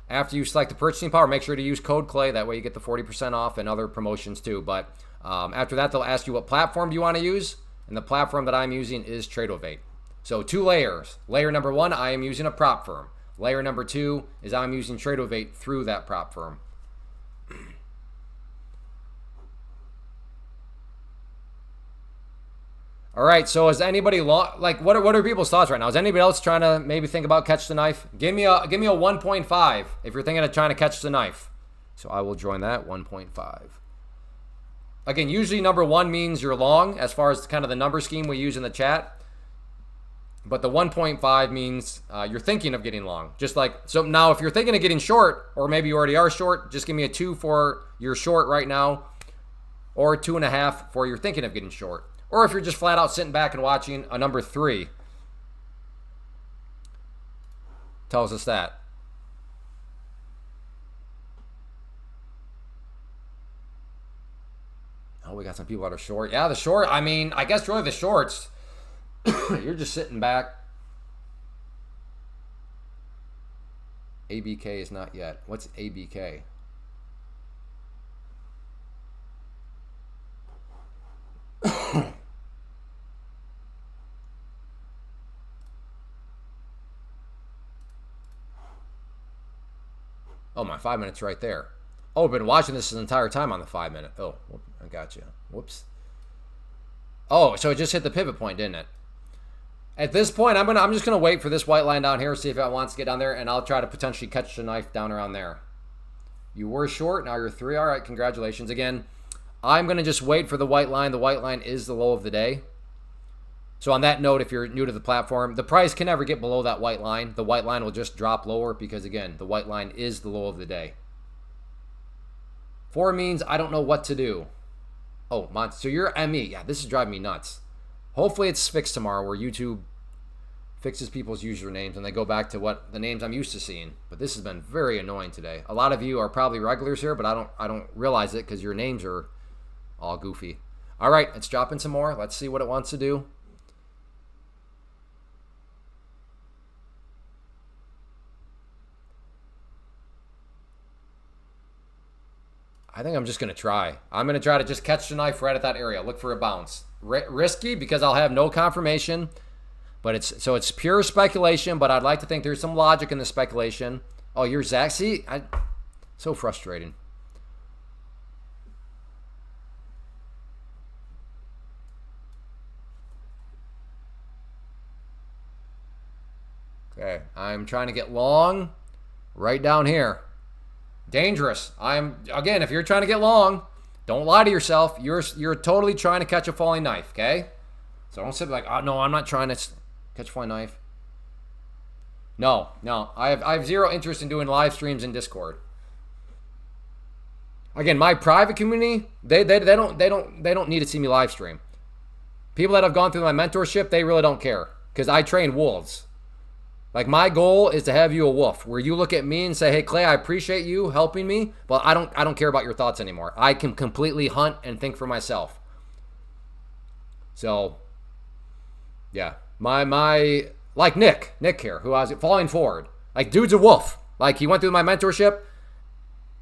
After you select the purchasing power, make sure to use code CLAY. That way you get the 40% off and other promotions too. But after that, they'll ask you what platform do you want to use. And the platform that I'm using is Tradovate. So 2 layers. Layer number one, I am using a prop firm. Layer number two is I'm using Tradovate through that prop firm. All right, so is anybody like what are people's thoughts right now? Is anybody else trying to maybe think about catch the knife? Give me a 1.5 if you're thinking of trying to catch the knife. So I will join that 1.5. Again, usually number one means you're long as far as kind of the number scheme we use in the chat. But the 1.5 means you're thinking of getting long. Just like, so now if you're thinking of getting short, or maybe you already are short, just give me a 2 for you're short right now, or 2.5 for you're thinking of getting short. Or if you're just flat out sitting back and watching, a number 3 tells us that. Oh, we got some people that are short. Yeah, the short, I mean, I guess really the shorts, you're just sitting back. ABK is not yet. What's ABK? Oh, my 5 minutes right there. Oh, I've been watching this the entire time on the 5 minute. Oh, I got you. Whoops. Oh, so it just hit the pivot point, didn't it? At this point, I'm just gonna wait for this white line down here, see if it wants to get down there, and I'll try to potentially catch the knife down around there. You were short, now you're 3. All right, congratulations again. I'm gonna just wait for the white line. The white line is the low of the day. So on that note, if you're new to the platform, the price can never get below that white line. The white line will just drop lower because, again, the white line is the low of the day. 4 means I don't know what to do. Oh, so you're ME. Yeah, this is driving me nuts. Hopefully it's fixed tomorrow where YouTube fixes people's usernames and they go back to what the names I'm used to seeing. But this has been very annoying today. A lot of you are probably regulars here, but I don't realize it because your names are all goofy. All right, it's dropping some more. Let's see what it wants to do. I think I'm just going to try. I'm going to try to just catch the knife right at that area. Look for a bounce. Risky because I'll have no confirmation. But it's pure speculation, but I'd like to think there's some logic in the speculation. Oh, you're Zach. See? So frustrating. Okay, I'm trying to get long right down here. Dangerous. Again, if you're trying to get long, don't lie to yourself. You're totally trying to catch a falling knife, okay? So don't sit like, oh no, I'm not trying to catch a falling knife. No. I have zero interest in doing live streams in Discord. Again, my private community, they don't need to see me live stream. People that have gone through my mentorship, they really don't care because I train wolves. Like, my goal is to have you a wolf where you look at me and say, hey, Clay, I appreciate you helping me, but I don't care about your thoughts anymore. I can completely hunt and think for myself. So, yeah. Like Nick here, who I was falling forward. Like, dude's a wolf. Like, he went through my mentorship,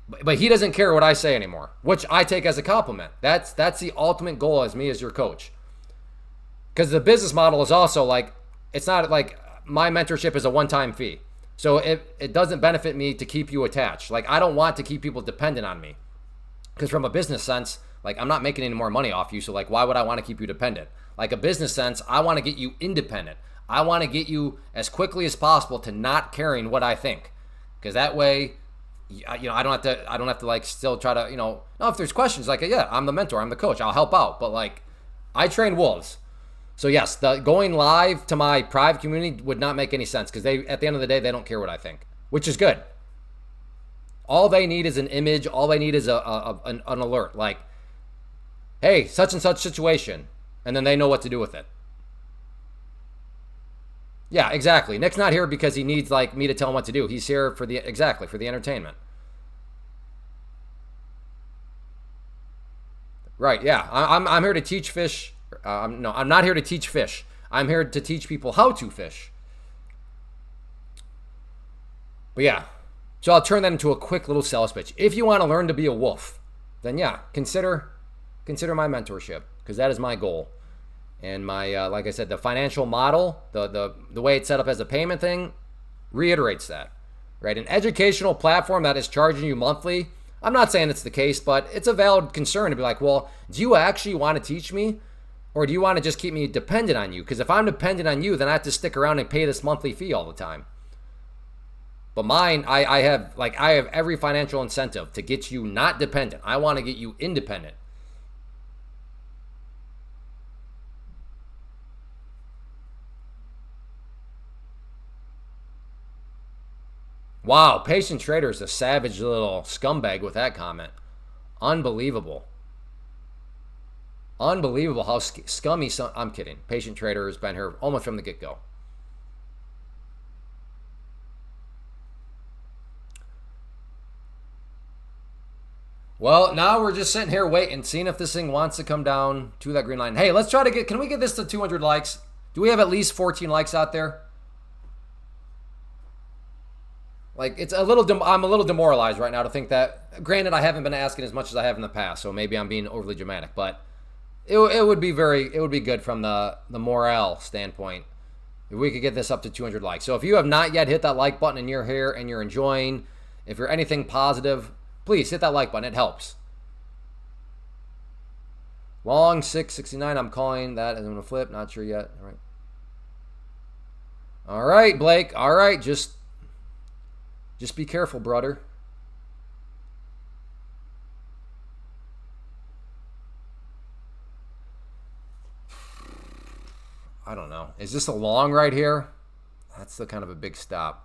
but he doesn't care what I say anymore, which I take as a compliment. That's the ultimate goal as me as your coach. Because the business model is also like, it's not like, my mentorship is a one-time fee. So it doesn't benefit me to keep you attached. Like, I don't want to keep people dependent on me. Because from a business sense, like, I'm not making any more money off you. So, like, why would I want to keep you dependent? Like, a business sense, I want to get you independent. I want to get you as quickly as possible to not caring what I think. Because that way, I don't have to like still try to, no, if there's questions, like, yeah, I'm the mentor, I'm the coach, I'll help out. But like, I train wolves. So yes, going live to my private community would not make any sense because at the end of the day, they don't care what I think, which is good. All they need is an image. All they need is an alert, like, hey, such and such situation, and then they know what to do with it. Yeah, exactly. Nick's not here because he needs like me to tell him what to do. He's here for the for the entertainment. Right? Yeah, I'm here to teach fish. No, I'm not here to teach fish. I'm here to teach people how to fish. But yeah, so I'll turn that into a quick little sales pitch. If you want to learn to be a wolf, then yeah, consider my mentorship because that is my goal. And my like I said, the financial model, the way it's set up as a payment thing, reiterates that. Right, an educational platform that is charging you monthly. I'm not saying it's the case, but it's a valid concern to be like, well, do you actually want to teach me? Or do you want to just keep me dependent on you? Because if I'm dependent on you, then I have to stick around and pay this monthly fee all the time. But mine, I have every financial incentive to get you not dependent. I want to get you independent. Wow, Patient Trader is a savage little scumbag with that comment. Unbelievable. Unbelievable how scummy some. I'm kidding. Patient Trader has been here almost from the get-go. Well, now we're just sitting here waiting, seeing if this thing wants to come down to that green line. Hey, let's try to get, can we get this to 200 likes? Do we have at least 14 likes out there? Like, it's a little, I'm a little demoralized right now to think that, granted, I haven't been asking as much as I have in the past, so maybe I'm being overly dramatic, but it would be good from the morale standpoint if we could get this up to 200 likes. So if you have not yet hit that like button and you're here and you're enjoying, if you're anything positive, please hit that like button. It helps. Long 669. I'm calling that as I'm going to flip. Not sure yet. All right. All right, Blake. All right. Just be careful, brother. I don't know. Is this a long right here? That's the kind of a big stop.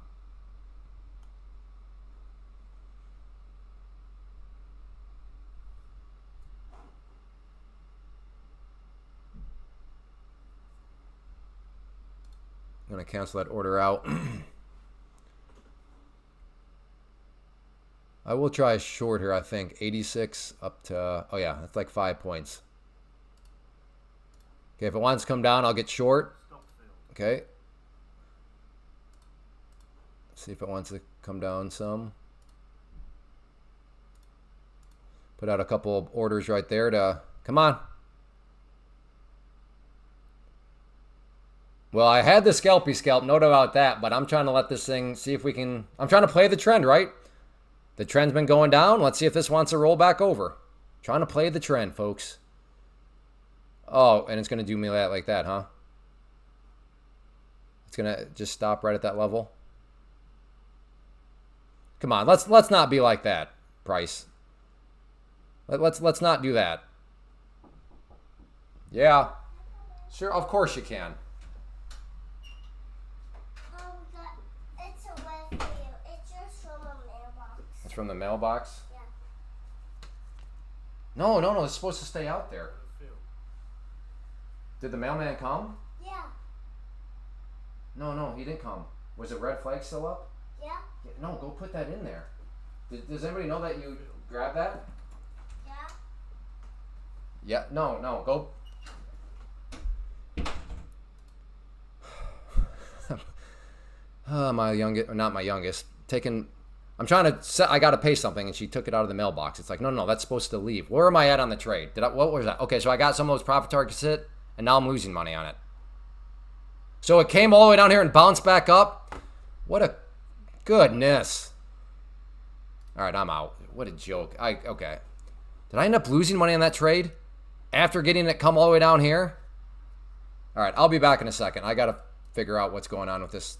I'm going to cancel that order out. I will try a short here, I think. 86 up to, oh yeah, that's like 5 points. Okay, if it wants to come down, I'll get short. Okay. Let's see if it wants to come down some. Put out a couple of orders right there to, come on. Well, I had the scalpy scalp, no doubt about that, but I'm trying to let this thing, see if we can, I'm trying to play the trend, right? The trend's been going down. Let's see if this wants to roll back over. Trying to play the trend, folks. Oh, and it's going to do me that like that, huh? It's going to just stop right at that level. Come on, let's not be like that, Price. Let's not do that. Yeah. Sure, of course you can. It's a way for you. It's just from a mailbox. It's from the mailbox? Yeah. No, it's supposed to stay out there. Did the mailman come? Yeah. No, he didn't come. Was the red flag still up? Yeah. No, go put that in there. Does anybody know that you grabbed that? Yeah. Yeah, no, go. My youngest, or not my youngest, I'm trying to set, I got to pay something and she took it out of the mailbox. It's like, no, that's supposed to leave. Where am I at on the trade? What was that? Okay, so I got some of those profit targets hit and now I'm losing money on it. So it came all the way down here and bounced back up. What a goodness. All right, I'm out. What a joke. Okay. Did I end up losing money on that trade after getting it come all the way down here? All right, I'll be back in a second. I got to figure out what's going on with this.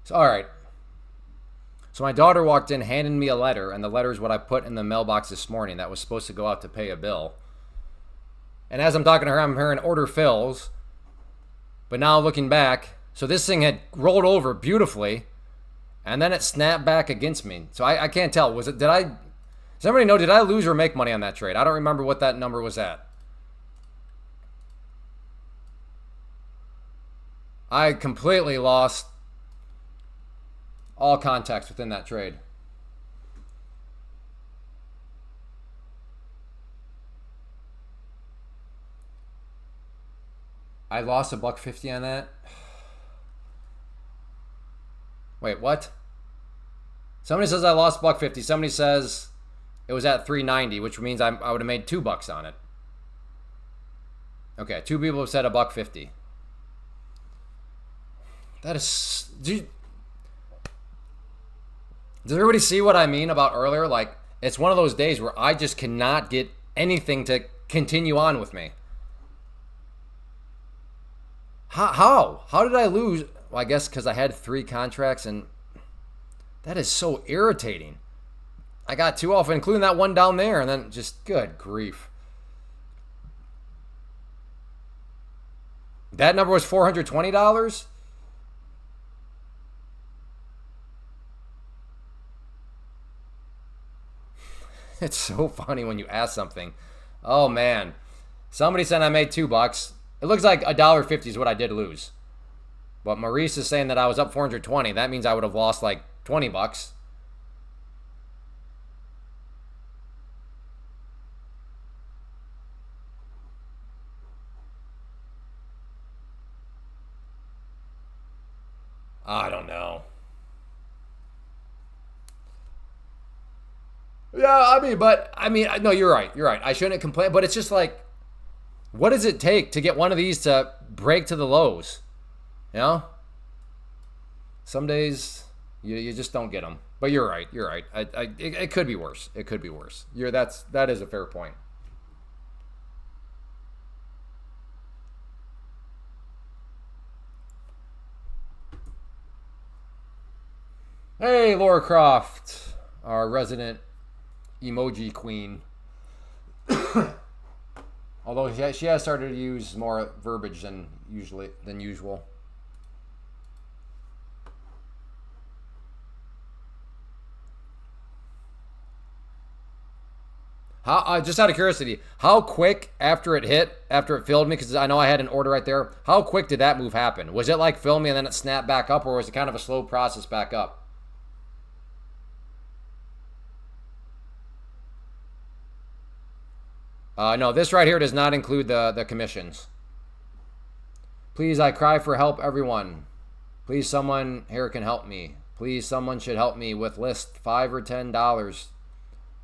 So, all right. So my daughter walked in, handed me a letter, and the letter is what I put in the mailbox this morning that was supposed to go out to pay a bill. And as I'm talking to her, I'm hearing order fills. But now looking back, so this thing had rolled over beautifully, and then it snapped back against me. So I can't tell. Does anybody know, did I lose or make money on that trade? I don't remember what that number was at. I completely lost all context within that trade. I lost $1.50 on that. Wait, what? Somebody says I lost $1.50. Somebody says it was at $3.90, which means I would have made $2 on it. Okay, 2 people have said $1.50. That is. Does everybody see what I mean about earlier? Like, it's one of those days where I just cannot get anything to continue on with me. How? How did I lose? Well, I guess because I had 3 contracts, and that is so irritating. I got 2 off, including that one down there, and then just, good grief. That number was $420? It's so funny when you ask something. Oh, man. Somebody said I made $2. It looks like $1.50 is what I did lose. But Maurice is saying that I was up 420. That means I would have lost like $20. I don't know. Yeah, no, you're right. You're right. I shouldn't complain, but it's just like, what does it take to get one of these to break to the lows? You know? Some days you just don't get them. But you're right. You're right. It could be worse. It could be worse. That is a fair point. Hey, Laura Croft, our resident emoji queen. Although she has started to use more verbiage than usual. How, just out of curiosity, how quick after it filled me, because I know I had an order right there, how quick did that move happen? Was it like fill me and then it snapped back up, or was it kind of a slow process back up? No, this right here does not include the commissions. Please, I cry for help, everyone. Please, someone here can help me. Please, someone should help me with list $5 or $10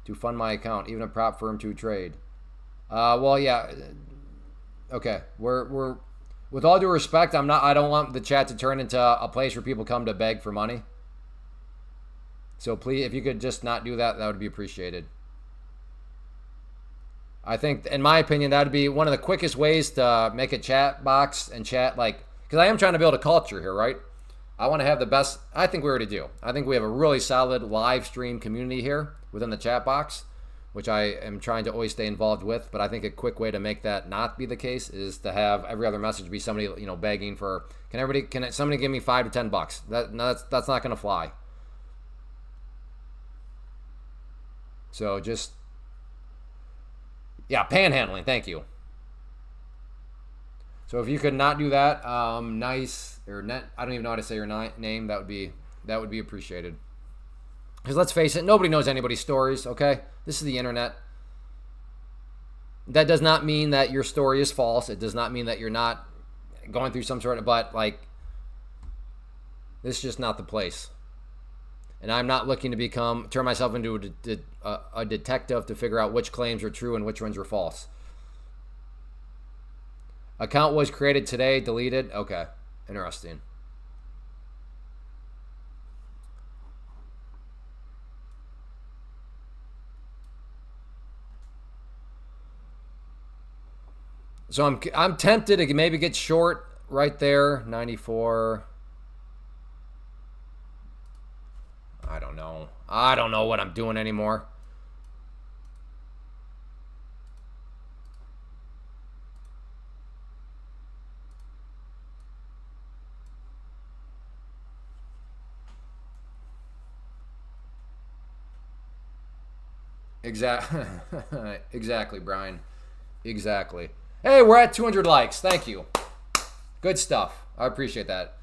to fund my account, even a prop firm to trade. Well, yeah. Okay, we're with all due respect, I don't want the chat to turn into a place where people come to beg for money. So please, if you could just not do that, that would be appreciated. I think, in my opinion, that would be one of the quickest ways to make a chat box and chat, like, because I am trying to build a culture here, right? I want to have the best. I think we already do. I think we have a really solid live stream community here within the chat box, which I am trying to always stay involved with. But I think a quick way to make that not be the case is to have every other message be somebody, begging for, can somebody give me $5 to $10? That's not going to fly. So just, yeah, panhandling. Thank you. So if you could not do that, nice, or net, I don't even know how to say your name. That would be appreciated. Because let's face it, nobody knows anybody's stories. Okay, this is the internet. That does not mean that your story is false. It does not mean that you're not going through some sort of, but like, this is just not the place. And I'm not looking to turn myself into a detective to figure out which claims are true and which ones are false. Account was created today, deleted. Okay, interesting. So I'm tempted to maybe get short right there, 94. I don't know. I don't know what I'm doing anymore. Exactly. Exactly, Brian. Exactly. Hey, we're at 200 likes. Thank you. Good stuff. I appreciate that.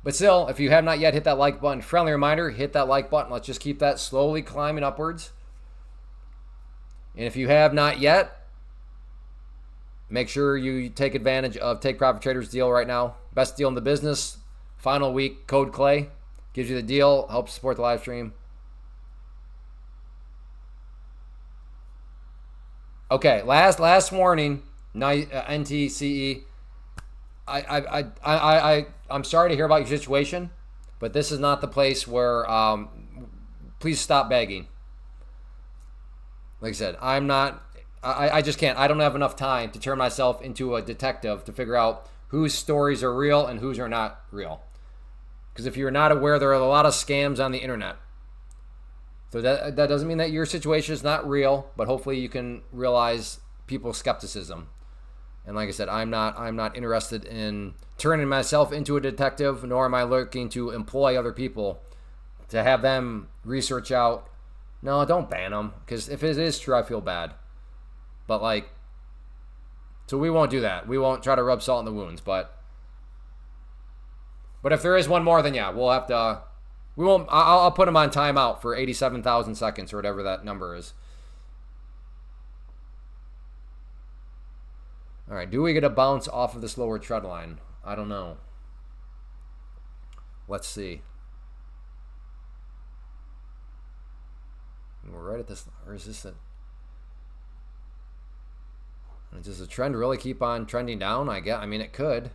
But still, if you have not yet hit that like button, friendly reminder, hit that like button. Let's just keep that slowly climbing upwards. And if you have not yet, make sure you take advantage of Take Profit Trader's deal right now. Best deal in the business. Final week, code Clay. Gives you the deal, helps support the live stream. Okay, last warning, NTCE. I'm sorry to hear about your situation, but this is not the place where. Please stop begging. Like I said, I'm not. I just can't. I don't have enough time to turn myself into a detective to figure out whose stories are real and whose are not real. Because if you're not aware, there are a lot of scams on the internet. So that doesn't mean that your situation is not real, but hopefully you can realize people's skepticism. And like I said, I'm not interested in turning myself into a detective, nor am I looking to employ other people to have them research out. No, don't ban them, because if it is true, I feel bad. But like, so we won't do that. We won't try to rub salt in the wounds. But if there is one more, then yeah, we'll have to. We won't. I'll put him on timeout for 87,000 seconds or whatever that number is. All right. Do we get a bounce off of this lower trend line? I don't know. Let's see. We're right at this. Or is this a? Does the trend really keep on trending down? I mean, it could.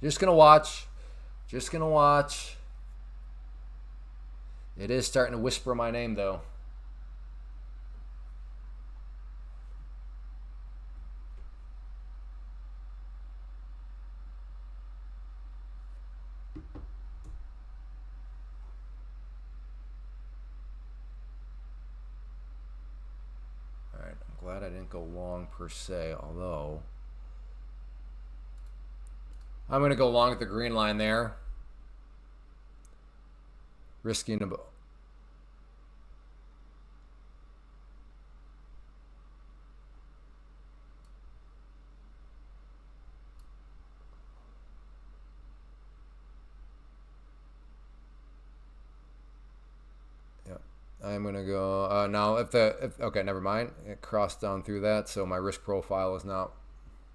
Just gonna watch. Just gonna watch. It is starting to whisper my name, though. All right, I'm glad I didn't go long per se, although I'm going to go long at the green line there. Risking about. I'm gonna go now. If okay, never mind. It crossed down through that, so my risk profile is not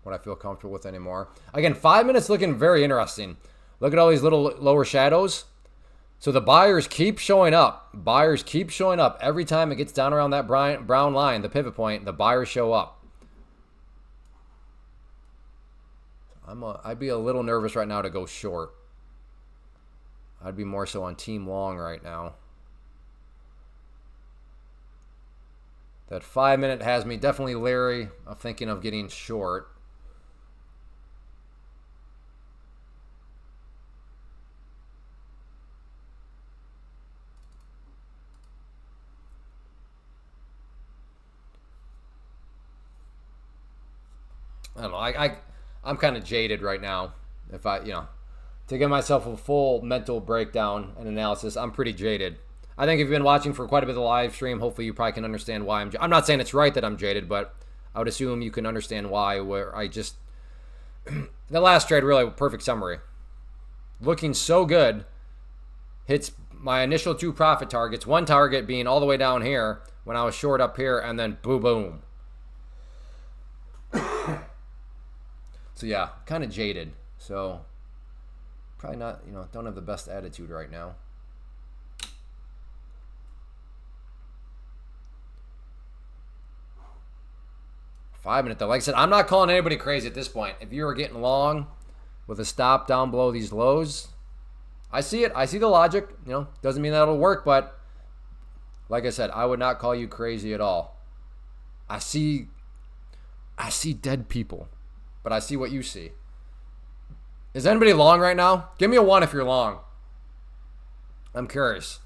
what I feel comfortable with anymore. Again, 5 minutes looking very interesting. Look at all these little lower shadows. So the buyers keep showing up. Buyers keep showing up every time it gets down around that brown line, the pivot point. The buyers show up. I'd be a little nervous right now to go short. I'd be more so on team long right now. That 5 minute has me definitely leery of thinking of getting short. I don't know. I'm kind of jaded right now. If to give myself a full mental breakdown and analysis, I'm pretty jaded. I think if you've been watching for quite a bit of the live stream, hopefully you probably can understand why I'm not saying it's right that I'm jaded, but I would assume you can understand why. Where I just the last trade, really perfect summary. Looking so good, hits my initial 2 profit targets. One target being all the way down here when I was short up here, and then boom, boom. So yeah, kind of jaded. So probably not, don't have the best attitude right now. 5 minute though. Like I said, I'm not calling anybody crazy at this point. If you are getting long with a stop down below these lows, I see it. I see the logic. You know, doesn't mean that'll work, but like I said, I would not call you crazy at all. I see dead people, but I see what you see. Is anybody long right now? Give me a 1 if you're long. I'm curious.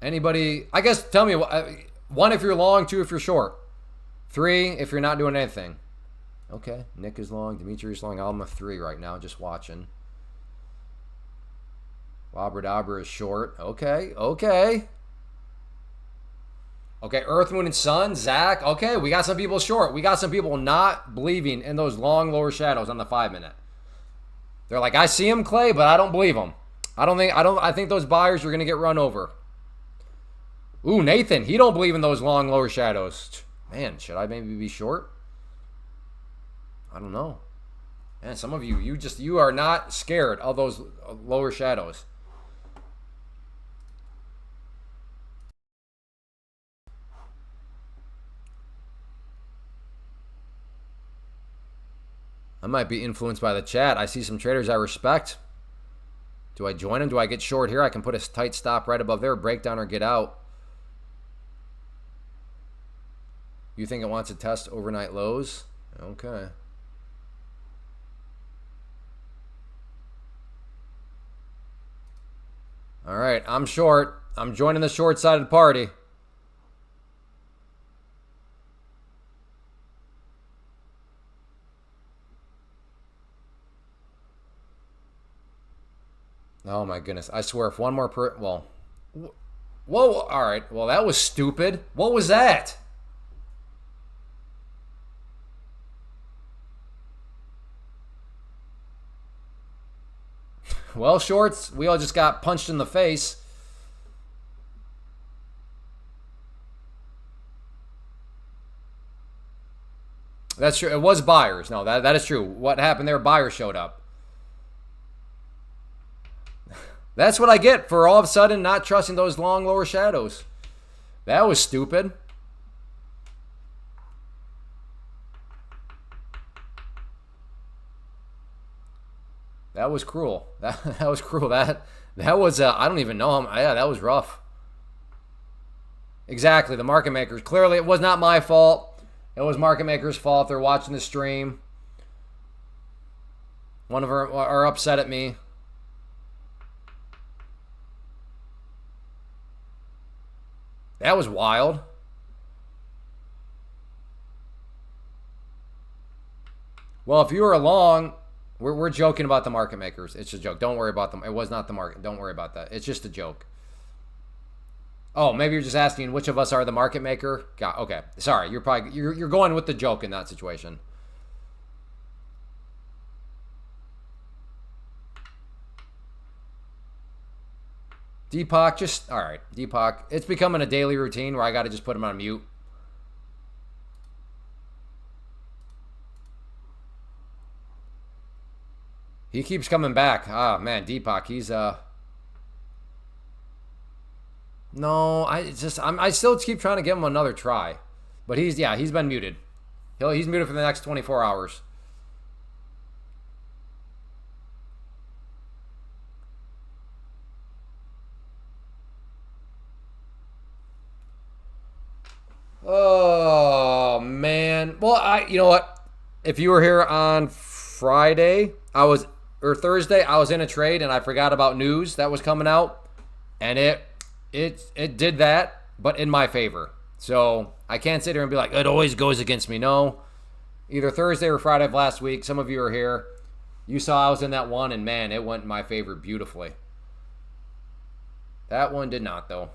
Anybody? I guess tell me 1 if you're long, 2 if you're short, 3 if you're not doing anything. Okay, Nick is long, Dimitri is long. I'm a 3 right now, just watching. Labradabra is short. Okay. Okay, Earth, Moon, and Sun, Zach. Okay, we got some people short. We got some people not believing in those long lower shadows on the 5 minute. They're like, I see them, Clay, but I don't believe them. I think those buyers are gonna get run over. Ooh, Nathan, he don't believe in those long lower shadows. Man, should I maybe be short? I don't know. Man, some of you are not scared of those lower shadows. I might be influenced by the chat. I see some traders I respect. Do I join them? Do I get short here? I can put a tight stop right above there, break down or get out. You think it wants to test overnight lows? Okay. All right, I'm short. I'm joining the short-sided party. Oh my goodness. I swear if one more whoa. All right. Well, that was stupid. What was that? Well, shorts, we all just got punched in the face. That's true. It was buyers. No, that is true. What happened there? Buyers showed up. That's what I get for all of a sudden not trusting those long lower shadows. That was stupid. That was cruel. That was cruel. That was I don't even know him. Yeah, that was rough. Exactly. The market makers. Clearly, it was not my fault. It was market makers' fault. They're watching the stream. One of them are upset at me. That was wild. Well, if you were along, we're joking about the market makers. It's a joke. Don't worry about them. It was not the market. Don't worry about that. It's just a joke. Oh, maybe you're just asking which of us are the market maker. Got okay. Sorry, you're going with the joke in that situation. Deepak, just all right. Deepak, it's becoming a daily routine where I got to just put him on mute. He keeps coming back. Ah, man, Deepak, he's no, I still keep trying to give him another try, but he's been muted. He's muted for the next 24 hours. Oh man. Well, you know what? If you were here on Friday, or Thursday, I was in a trade and I forgot about news that was coming out, and it did that, but in my favor. So I can't sit here and be like, it always goes against me. No, either Thursday or Friday of last week, some of you are here. You saw I was in that one, and man, it went in my favor beautifully. That one did not, though.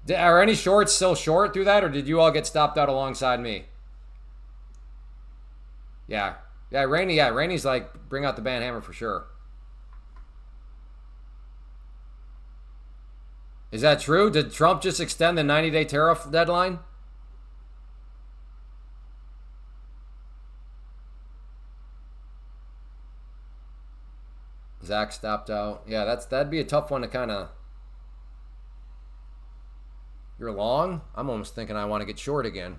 Are any shorts still short through that, or did you all get stopped out alongside me? Yeah, Rainey's like, bring out the band hammer for sure. Is that true? Did Trump just extend the 90-day tariff deadline? Zach stopped out. Yeah, that'd be a tough one to kind of... You're long? I'm almost thinking I want to get short again.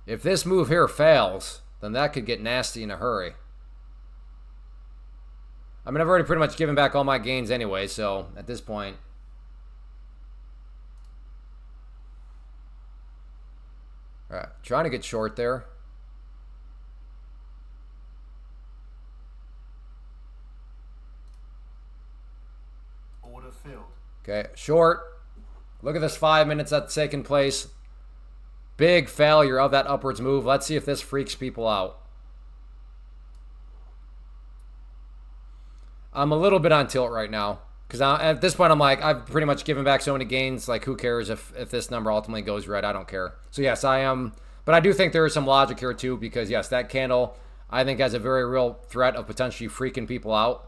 If this move here fails, then that could get nasty in a hurry. I mean, I've already pretty much given back all my gains anyway, so at this point. All right, trying to get short there. Order filled. Okay, short. Look at this 5 minutes that's taken place. Big failure of that upwards move. Let's see if this freaks people out. I'm a little bit on tilt right now. Because at this point, I'm like, I've pretty much given back so many gains. Like, who cares if this number ultimately goes red? I don't care. So, yes, I am. But I do think there is some logic here, too. Because, yes, that candle, I think, has a very real threat of potentially freaking people out.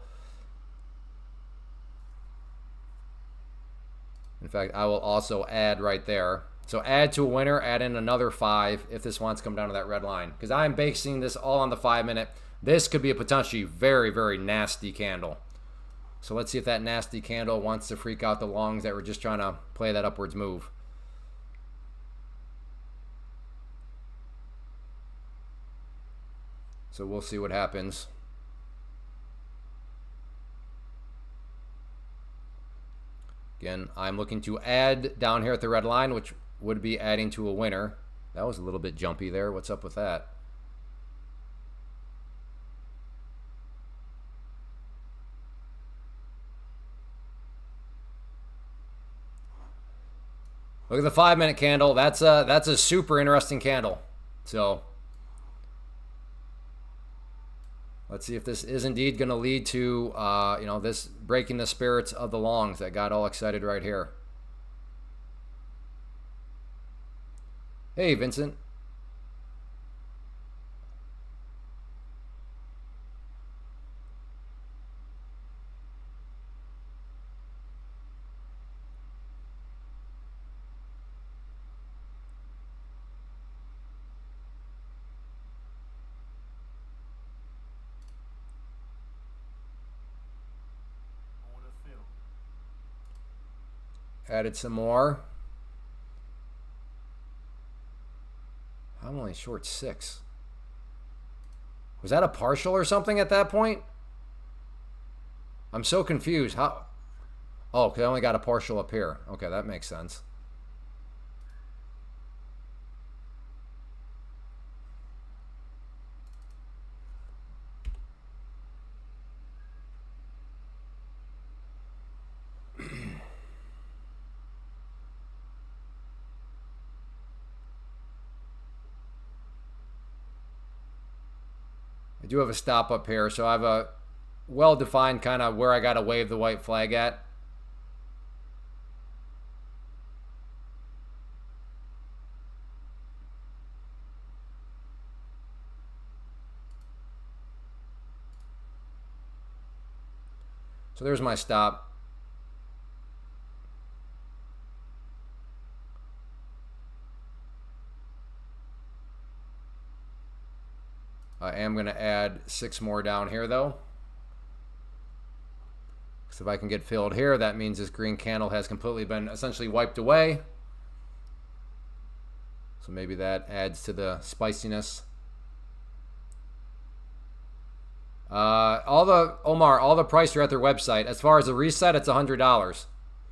In fact, I will also add right there. So add to a winner, add in another 5 if this wants to come down to that red line. Because I'm basing this all on the 5 minute. This could be a potentially very, very nasty candle. So let's see if that nasty candle wants to freak out the longs that were just trying to play that upwards move. So we'll see what happens. Again, I'm looking to add down here at the red line, which would be adding to a winner. That was a little bit jumpy there. What's up with that? Look at the 5 minute candle. That's a super interesting candle. So let's see if this is indeed going to lead to this breaking the spirits of the longs that got all excited right here. Hey, Vincent. Order filled. Added some more. I'm only short 6. Was that a partial or something at that point? I'm so confused. How? Oh, because I only got a partial up here. Okay, that makes sense. I do have a stop up here, so I have a well-defined kind of where I got to wave the white flag at. So there's my stop. I am going to add 6 more down here, though. So if I can get filled here, that means this green candle has completely been essentially wiped away. So maybe that adds to the spiciness. All the prices are at their website. As far as the reset, it's $100.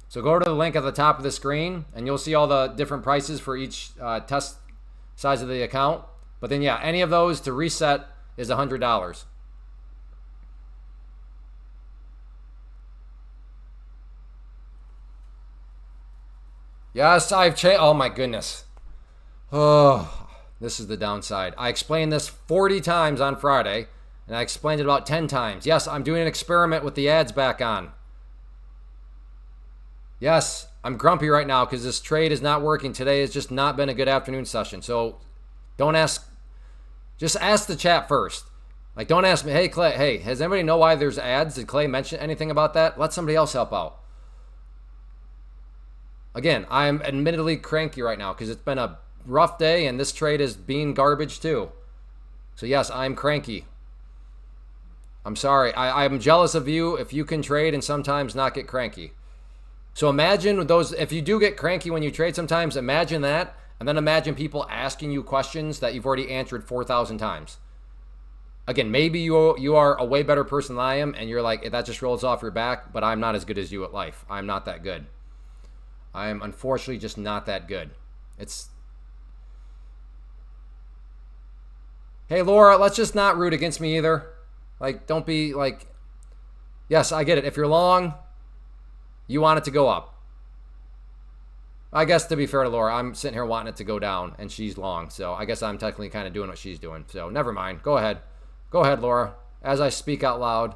So go to the link at the top of the screen, and you'll see all the different prices for each test size of the account. But then, yeah, any of those to reset is $100. Yes, I've changed. Oh, my goodness. Oh, this is the downside. I explained this 40 times on Friday, and I explained it about 10 times. Yes, I'm doing an experiment with the ads back on. Yes, I'm grumpy right now because this trade is not working. Today has just not been a good afternoon session. So don't ask. Just ask the chat first. Like, don't ask me, hey, Clay, hey, has anybody know why there's ads? Did Clay mention anything about that? Let somebody else help out. Again, I'm admittedly cranky right now because it's been a rough day and this trade is being garbage too. So, yes, I'm cranky. I'm sorry. I'm jealous of you if you can trade and sometimes not get cranky. So imagine those, if you do get cranky when you trade sometimes, imagine that, and then imagine people asking you questions that you've already answered 4,000 times. Again, maybe you are a way better person than I am, and you're like, that just rolls off your back, but I'm not as good as you at life. I'm not that good. I am unfortunately just not that good. Hey, Laura, let's just not root against me either. Like, don't be like, yes, I get it. If you're long, you want it to go up. I guess to be fair to Laura, I'm sitting here wanting it to go down, and she's long. So I guess I'm technically kind of doing what she's doing. So never mind. Go ahead. Go ahead, Laura. As I speak out loud,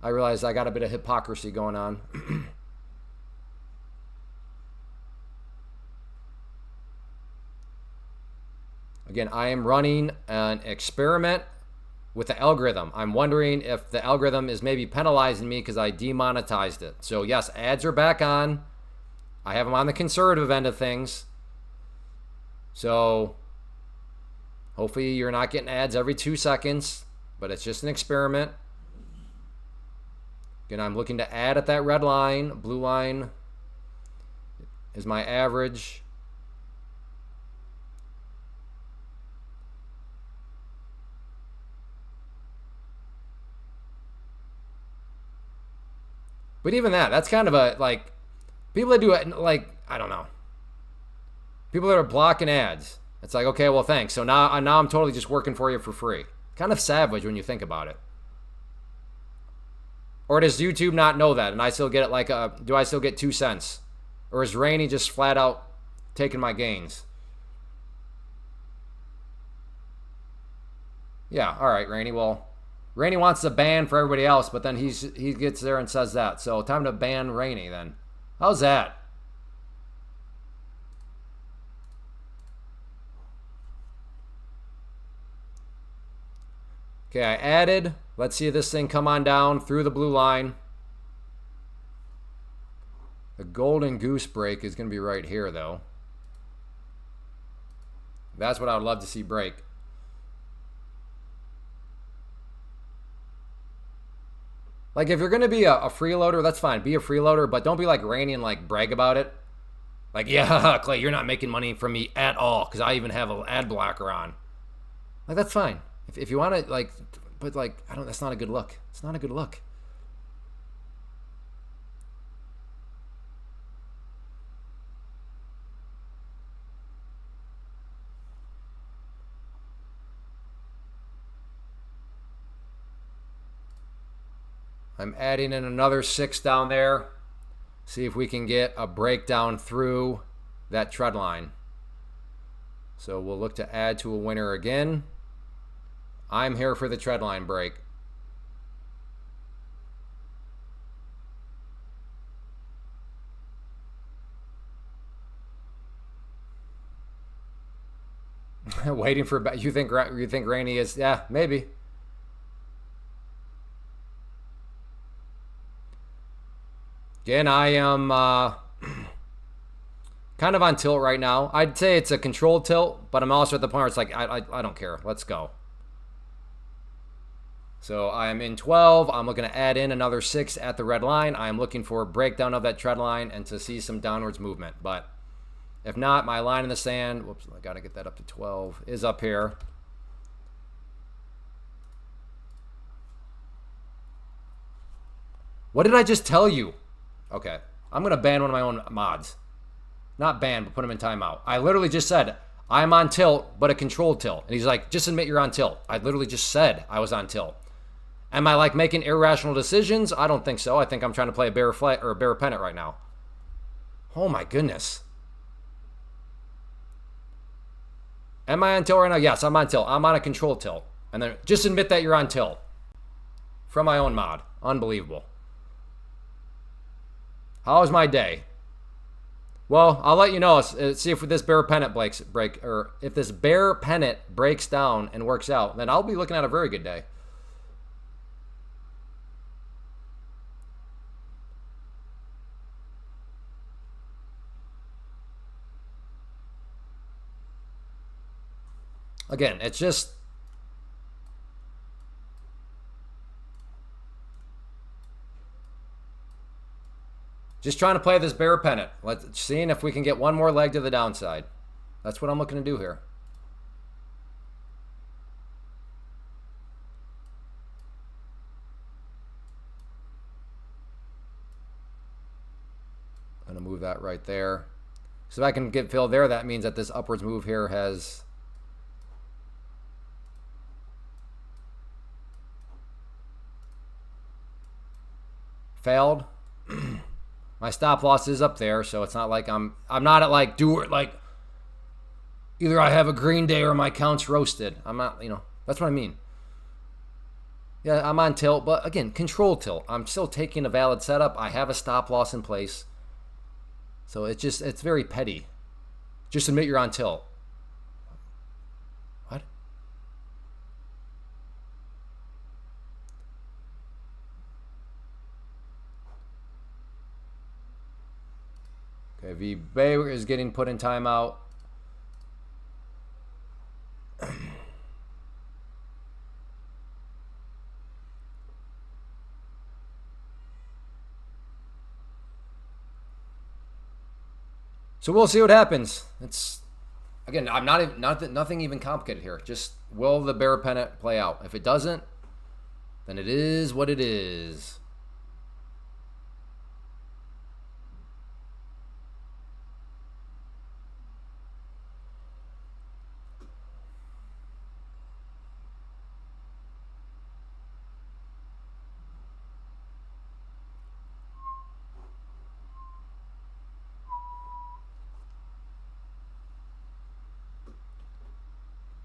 I realize I got a bit of hypocrisy going on. Again, I am running an experiment with the algorithm. I'm wondering if the algorithm is maybe penalizing me because I demonetized it. So yes, ads are back on. I have them on the conservative end of things. So hopefully you're not getting ads every 2 seconds, but it's just an experiment. Again, I'm looking to add at that red line. Blue line is my average. But even that's kind of a, like, people that do it, like, I don't know. People that are blocking ads. It's like, okay, well, thanks. So now I'm totally just working for you for free. Kind of savage when you think about it. Or does YouTube not know that and I still get it like do I still get 2 cents? Or is Rainey just flat out taking my gains? Yeah, all right, Rainey. Well, Rainey wants to ban for everybody else, but then he gets there and says that. So time to ban Rainey then. How's that? Okay, I added. Let's see if this thing come on down through the blue line. The golden goose break is going to be right here, though. That's what I would love to see break. Like, if you're going to be a freeloader, that's fine. Be a freeloader, but don't be like Rainey and, like, brag about it. Like, yeah, Clay, you're not making money from me at all because I even have an ad blocker on. Like, that's fine. If you want to, like, but, like, I don't, that's not a good look. It's not a good look. I'm adding in another 6 down there. See if we can get a breakdown through that trend line. So we'll look to add to a winner again. I'm here for the trend line break. Waiting for, you think Rainey is, yeah, maybe. Again, I am kind of on tilt right now. I'd say it's a controlled tilt, but I'm also at the point where it's like, I don't care. Let's go. So I'm in 12. I'm looking to add in another 6 at the red line. I'm looking for a breakdown of that trend line and to see some downwards movement. But if not, my line in the sand, whoops, I got to get that up to 12, is up here. What did I just tell you? Okay, I'm going to ban one of my own mods. Not ban, but put him in timeout. I literally just said, I'm on tilt, but a controlled tilt. And he's like, just admit you're on tilt. I literally just said I was on tilt. Am I like making irrational decisions? I don't think so. I think I'm trying to play a bear flat or a bear pennant right now. Oh my goodness. Am I on tilt right now? Yes, I'm on tilt. I'm on a controlled tilt. And then just admit that you're on tilt. From my own mod. Unbelievable. How was my day? Well, I'll let you know. See if this bear pennant or if this bear pennant breaks down and works out, then I'll be looking at a very good day. Again, it's just Just trying to play this bear pennant. Seeing if we can get one more leg to the downside. That's what I'm looking to do here. I'm going to move that right there. So if I can get filled there, that means that this upwards move here has failed. My stop loss is up there, so it's not like I'm not at like either I have a green day or my account's roasted. I'm not, that's what I mean. Yeah, I'm on tilt, but again, control tilt. I'm still taking a valid setup. I have a stop loss in place. So it's very petty. Just admit you're on tilt. What? Okay, VWAP is getting put in timeout. So we'll see what happens. It's again, I'm nothing even complicated here. Just will the bear pennant play out? If it doesn't, then it is what it is.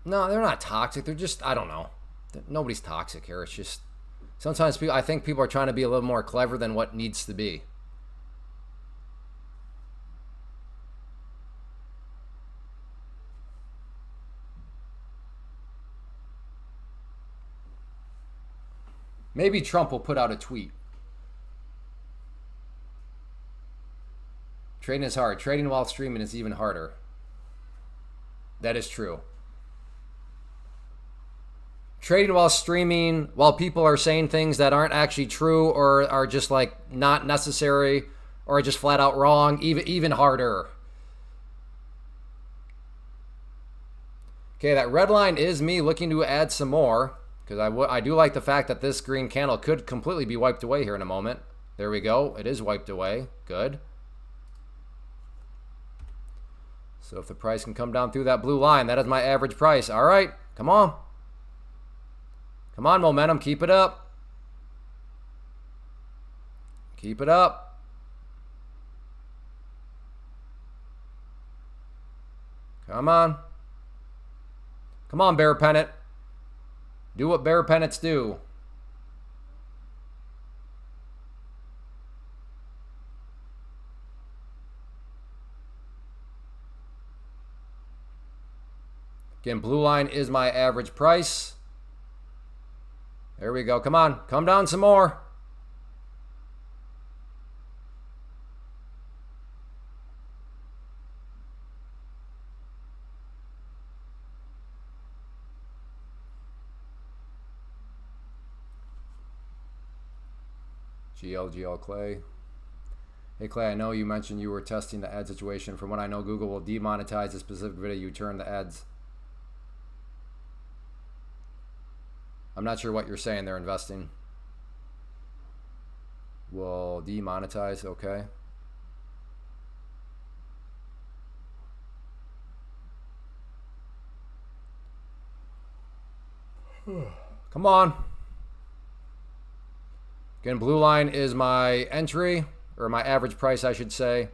No, they're not toxic. They're just, I don't know. Nobody's toxic here. It's just, sometimes I think people are trying to be a little more clever than what needs to be. Maybe Trump will put out a tweet. Trading is hard. Trading while streaming is even harder. That is true. Trading while streaming, while people are saying things that aren't actually true or are just like not necessary or just flat out wrong, even harder. Okay, that red line is me looking to add some more because I do like the fact that this green candle could completely be wiped away here in a moment. There we go. It is wiped away. Good. So if the price can come down through that blue line, that is my average price. All right, come on. Come on, momentum. Keep it up. Keep it up. Come on. Come on, bear pennant. Do what bear pennants do. Again, blue line is my average price. There we go. Come on. Come down some more. GL Clay. Hey Clay, I know you mentioned you were testing the ad situation. From what I know, Google will demonetize a specific video you turn the ads. I'm not sure what you're saying they're investing. Will demonetize, okay. Come on. Again, blue line is my entry, or my average price, I should say.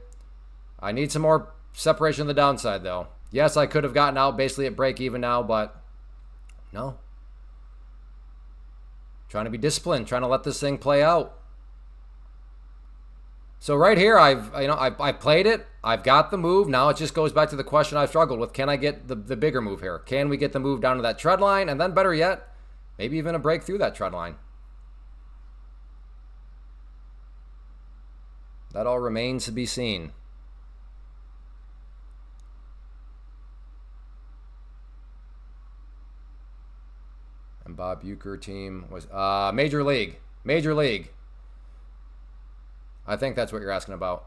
I need some more separation on the downside, though. Yes, I could have gotten out basically at break even now, but no. Trying to be disciplined, trying to let this thing play out. So right here, I played it. I've got the move. Now it just goes back to the question I've struggled with. Can I get the bigger move here? Can we get the move down to that trend line? And then better yet, maybe even a break through that trend line. That all remains to be seen. And Bob Euchre team was Major League. Major League. I think that's what you're asking about.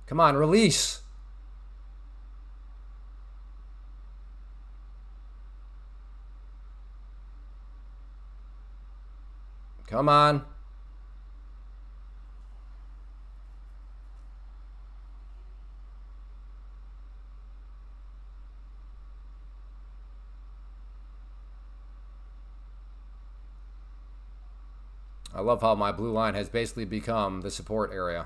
Come on, release. Come on. I love how my blue line has basically become the support area.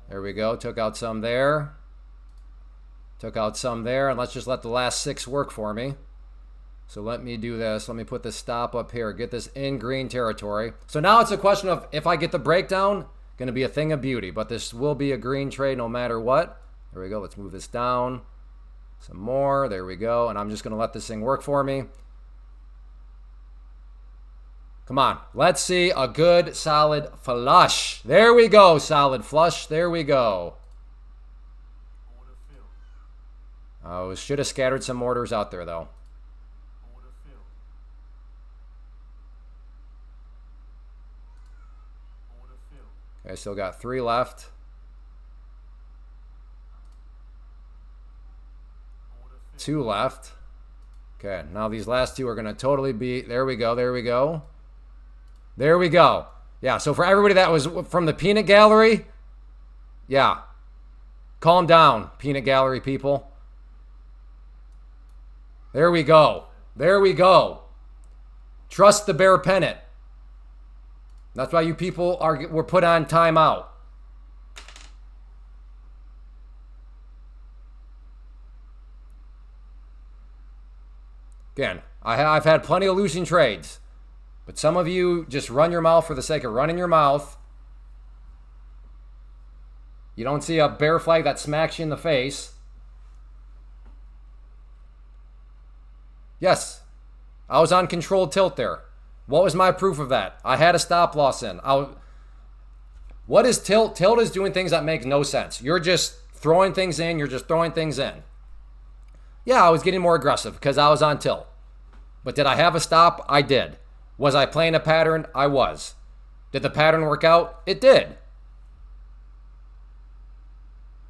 There we go. Took out some there. Took out some there. And let's just let the last 6 work for me. So let me do this. Let me put the stop up here. Get this in green territory. So now it's a question of if I get the breakdown, going to be a thing of beauty. But this will be a green trade no matter what. There we go. Let's move this down. Some more. There we go. And I'm just going to let this thing work for me. Come on. Let's see a good solid flush. There we go. Solid flush. There we go. Order filled. Oh, should have scattered some orders out there though. Order filled. Order filled. Okay, still got 3 left. Order filled. 2 left. Okay, now these last 2 are going to totally be... There we go, there we go. There we go. Yeah, so for everybody that was from the peanut gallery, yeah. Calm down, peanut gallery people. There we go. There we go. Trust the bear pennant. That's why you people were put on timeout. Again, I've had plenty of losing trades. But some of you just run your mouth for the sake of running your mouth. You don't see a bear flag that smacks you in the face. Yes, I was on controlled tilt there. What was my proof of that? I had a stop loss in. What is tilt? Tilt is doing things that make no sense. You're just throwing things in. You're just throwing things in. Yeah, I was getting more aggressive because I was on tilt. But did I have a stop? I did. Was I playing a pattern? I was. Did the pattern work out? It did.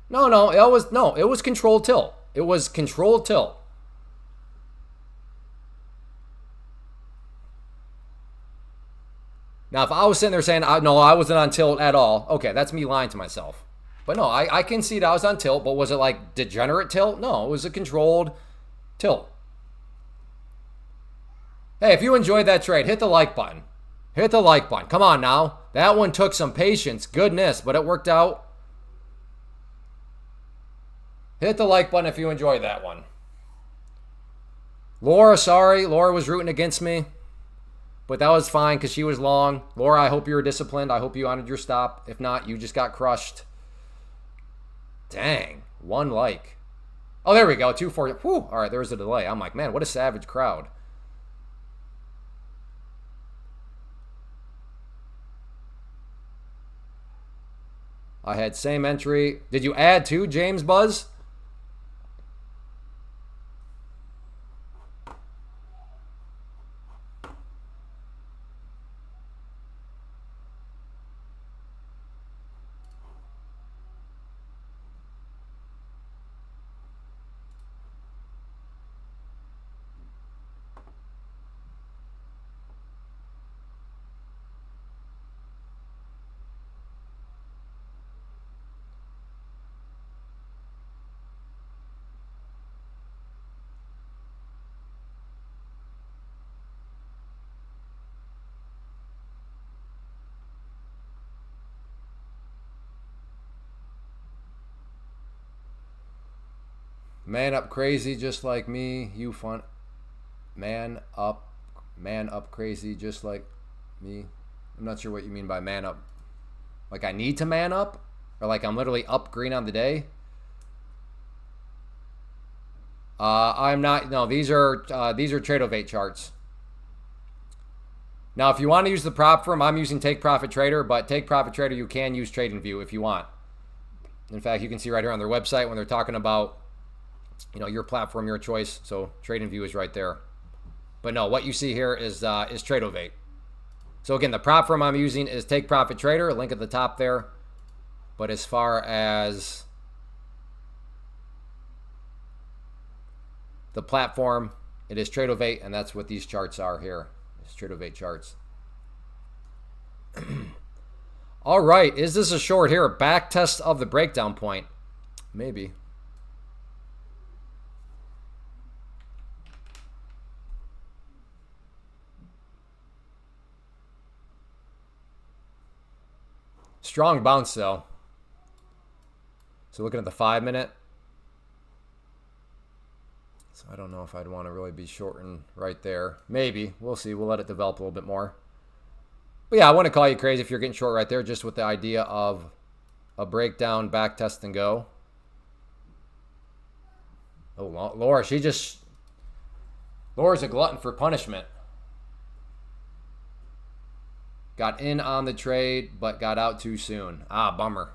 No, it was controlled tilt. It was controlled tilt. Now, if I was sitting there saying, no, I wasn't on tilt at all, okay, that's me lying to myself. But no, I concede I was on tilt, but was it like degenerate tilt? No, it was a controlled tilt. Hey, if you enjoyed that trade, hit the like button. Hit the like button. Come on now. That one took some patience. Goodness, but it worked out. Hit the like button if you enjoyed that one. Laura, sorry. Laura was rooting against me. But that was fine because she was long. Laura, I hope you were disciplined. I hope you honored your stop. If not, you just got crushed. Dang. 1 like. Oh, there we go. 240. Whew. All right, there was a delay. I'm like, man, what a savage crowd. I had same entry. Did you add 2, James Buzz? Man up crazy just like me. You fun. Man up crazy just like me. I'm not sure what you mean by man up. Like I need to man up? Or like I'm literally up green on the day? I'm not. No, these are Tradeovate charts. Now, if you want to use the prop firm, I'm using Take Profit Trader, but Take Profit Trader, you can use TradingView if you want. In fact, you can see right here on their website when they're talking about, your platform, your choice. So TradingView is right there. But no, what you see here is Tradeovate. So again, the prop firm I'm using is Take Profit Trader, link at the top there. But as far as the platform, it is Tradeovate, and that's what these charts are here. It's Tradeovate charts. All right, is this a short here? A back test of the breakdown point? Maybe. Strong bounce though. So looking at the 5 minute. So I don't know if I'd want to really be shorting right there. Maybe. We'll see. We'll let it develop a little bit more. But yeah, I wouldn't call you crazy if you're getting short right there, just with the idea of a breakdown, back test, and go. Oh, Laura, Laura's a glutton for punishment. Got in on the trade, but got out too soon. Ah, bummer.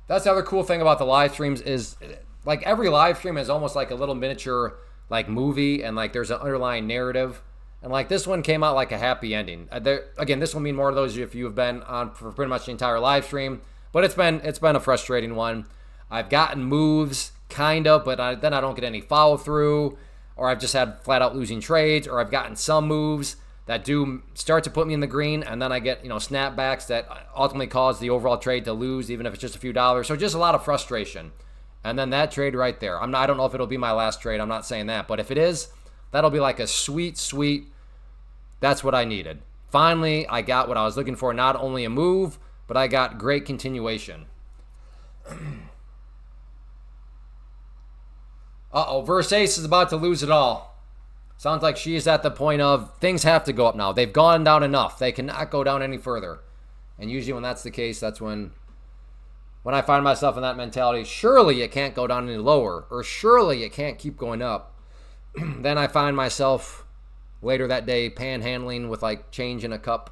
That's the other cool thing about the live streams is, like, every live stream is almost like a little miniature, like, movie, and, like, there's an underlying narrative. And, like, this one came out like a happy ending. Again, this will mean more to those of you if you have been on for pretty much the entire live stream. But it's been a frustrating one. I've gotten moves, kind of, but then I don't get any follow-through. Or I've just had flat-out losing trades. Or I've gotten some moves that do start to put me in the green. And then I get, snapbacks that ultimately cause the overall trade to lose, even if it's just a few dollars. So just a lot of frustration. And then that trade right there. I don't know if it'll be my last trade. I'm not saying that. But if it is, that'll be like a sweet, sweet, that's what I needed. Finally, I got what I was looking for. Not only a move, but I got great continuation. Uh-oh, Verse Ace is about to lose it all. Sounds like she is at the point of things have to go up now. They've gone down enough. They cannot go down any further. And usually when that's the case, that's when I find myself in that mentality, surely it can't go down any lower, or surely it can't keep going up. Then I find myself later that day panhandling with like change in a cup.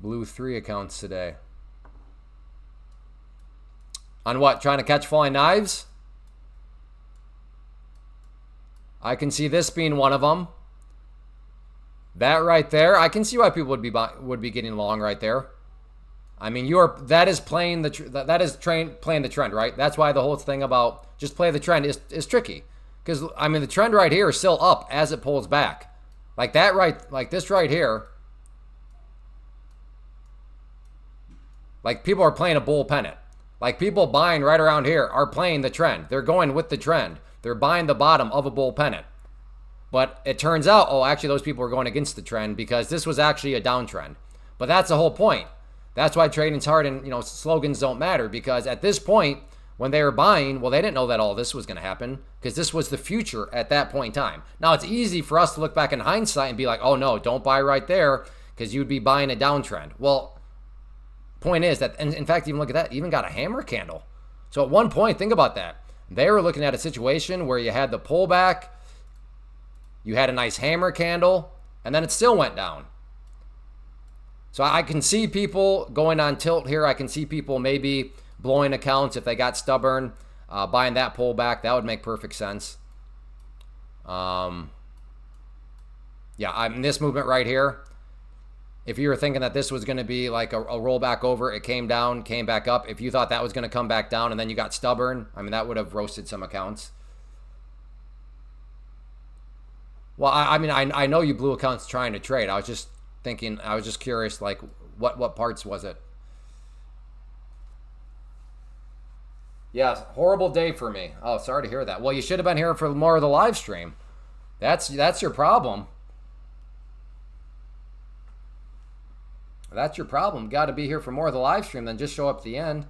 Blew 3 accounts today. On what? Trying to catch falling knives? I can see this being one of them. That right there, I can see why people would be getting long right there. I mean, that is playing the trend, right? That's why the whole thing about just play the trend is tricky, because I mean the trend right here is still up as it pulls back, like that like this right here. Like people are playing a bull pennant. Like people buying right around here are playing the trend. They're going with the trend. They're buying the bottom of a bull pennant. But it turns out, oh, actually those people are going against the trend because this was actually a downtrend. But that's the whole point. That's why trading's hard and, slogans don't matter, because at this point when they were buying, well, they didn't know that all this was going to happen because this was the future at that point in time. Now it's easy for us to look back in hindsight and be like, oh no, don't buy right there because you'd be buying a downtrend. Well, point is that, and in fact, even look at that, even got a hammer candle. So at one point, think about that. They were looking at a situation where you had the pullback, you had a nice hammer candle, and then it still went down. So I can see people going on tilt here. I can see people maybe blowing accounts if they got stubborn, buying that pullback. That would make perfect sense. Yeah, I'm this movement right here. If you were thinking that this was going to be like a rollback over, it came down, came back up. If you thought that was going to come back down and then you got stubborn, I mean, that would have roasted some accounts. Well, I mean, I know you blew accounts trying to trade. I was just thinking, I was just curious, like, what parts was it? Yeah, horrible day for me. Oh, sorry to hear that. Well, you should have been here for more of the live stream. That's your problem. That's your problem. Got to be here for more of the live stream than just show up at the end.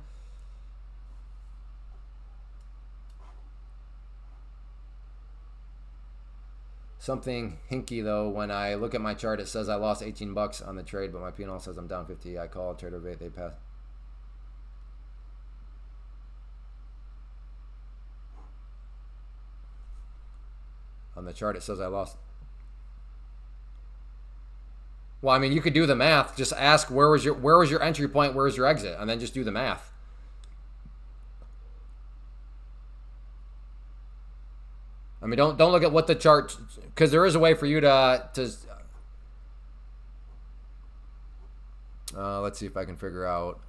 something hinky though. When I look at my chart, it says I lost 18 bucks on the trade, but my P&L says I'm down 50. I call trader bait, they pass. On the chart, it says I lost. Well, I mean, you could do the math. Just ask where was your entry point, where was your exit, and then just do the math. I mean, don't look at what the chart, because there is a way for you to let's see if I can figure out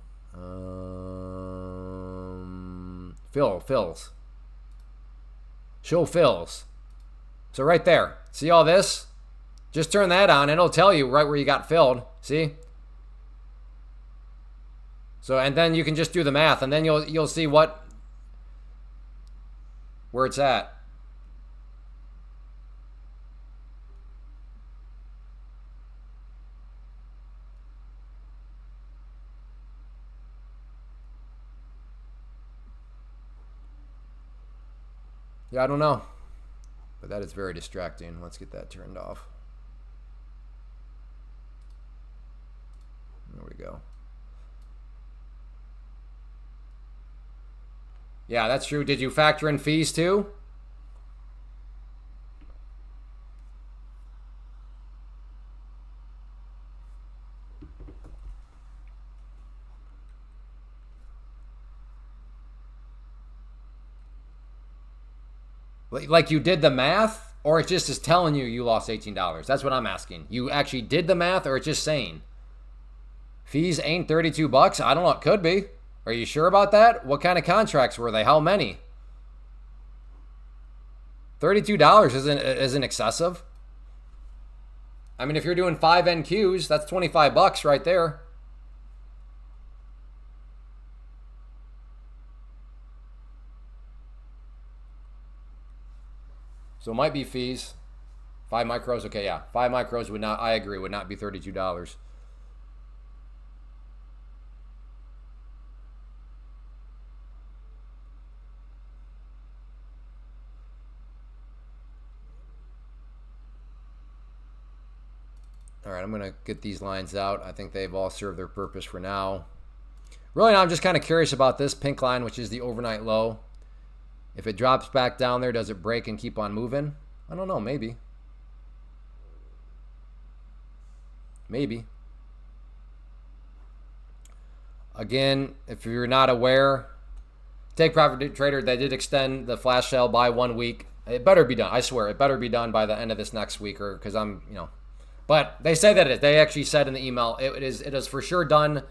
fills. Show fills. So right there, see all this? Just turn that on, and it'll tell you right where you got filled. See? So, and then you can just do the math, and then you'll see where it's at. Yeah, I don't know. But that is very distracting. Let's get that turned off. There we go. Yeah, that's true. Did you factor in fees too? Like you did the math, or it just is telling you lost $18? That's what I'm asking. You actually did the math, or it's just saying fees ain't 32 bucks? I don't know. It could be. Are you sure about that? What kind of contracts were they? How many? $32 isn't excessive. I mean, if you're doing 5 NQs, that's 25 bucks right there. So it might be fees. 5 micros, okay, yeah. 5 micros would not, I agree, would not be $32. All right, I'm going to get these lines out. I think they've all served their purpose for now. Really, now I'm just kind of curious about this pink line, which is the overnight low. If it drops back down there, does it break and keep on moving? I don't know, maybe. Maybe. Again, if you're not aware, Take Profit Trader, they did extend the flash sale by 1 week. It better be done. I swear, it better be done by the end of this next week, or because I'm, But they say that it is. They actually said in the email, it is for sure done.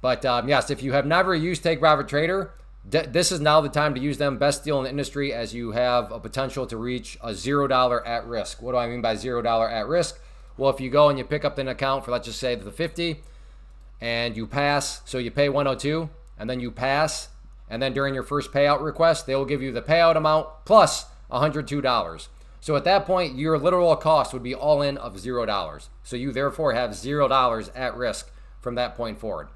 But yes, if you have never used Take Profit Trader, this is now the time to use them. Best deal in the industry, as you have a potential to reach a $0 at risk. What do I mean by $0 at risk? Well, if you go and you pick up an account for, let's just say, the 50, and you pass, so you pay 102, and then you pass, and then during your first payout request, they will give you the payout amount plus $102. So at that point, your literal cost would be all in of $0. So you therefore have $0 at risk from that point forward.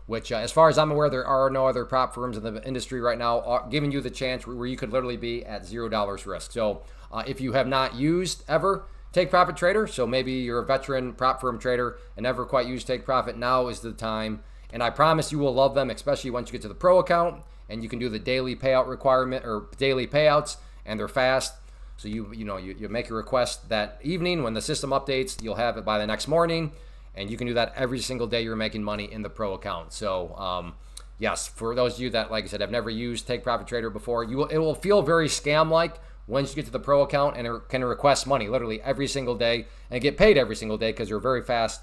Which, as far as I'm aware, there are no other prop firms in the industry right now giving you the chance where you could literally be at $0 risk. So if you have not used ever Take Profit Trader, so maybe you're a veteran prop firm trader and never quite used Take Profit, now is the time. And I promise you will love them, especially once you get to the pro account and you can do the daily payout requirement or daily payouts, and they're fast. So you make a request that evening when the system updates, you'll have it by the next morning. And you can do that every single day you're making money in the pro account. So, yes, for those of you that, like I said, have never used Take Profit Trader before, it will feel very scam-like once you get to the pro account and can request money literally every single day and get paid every single day because they're very fast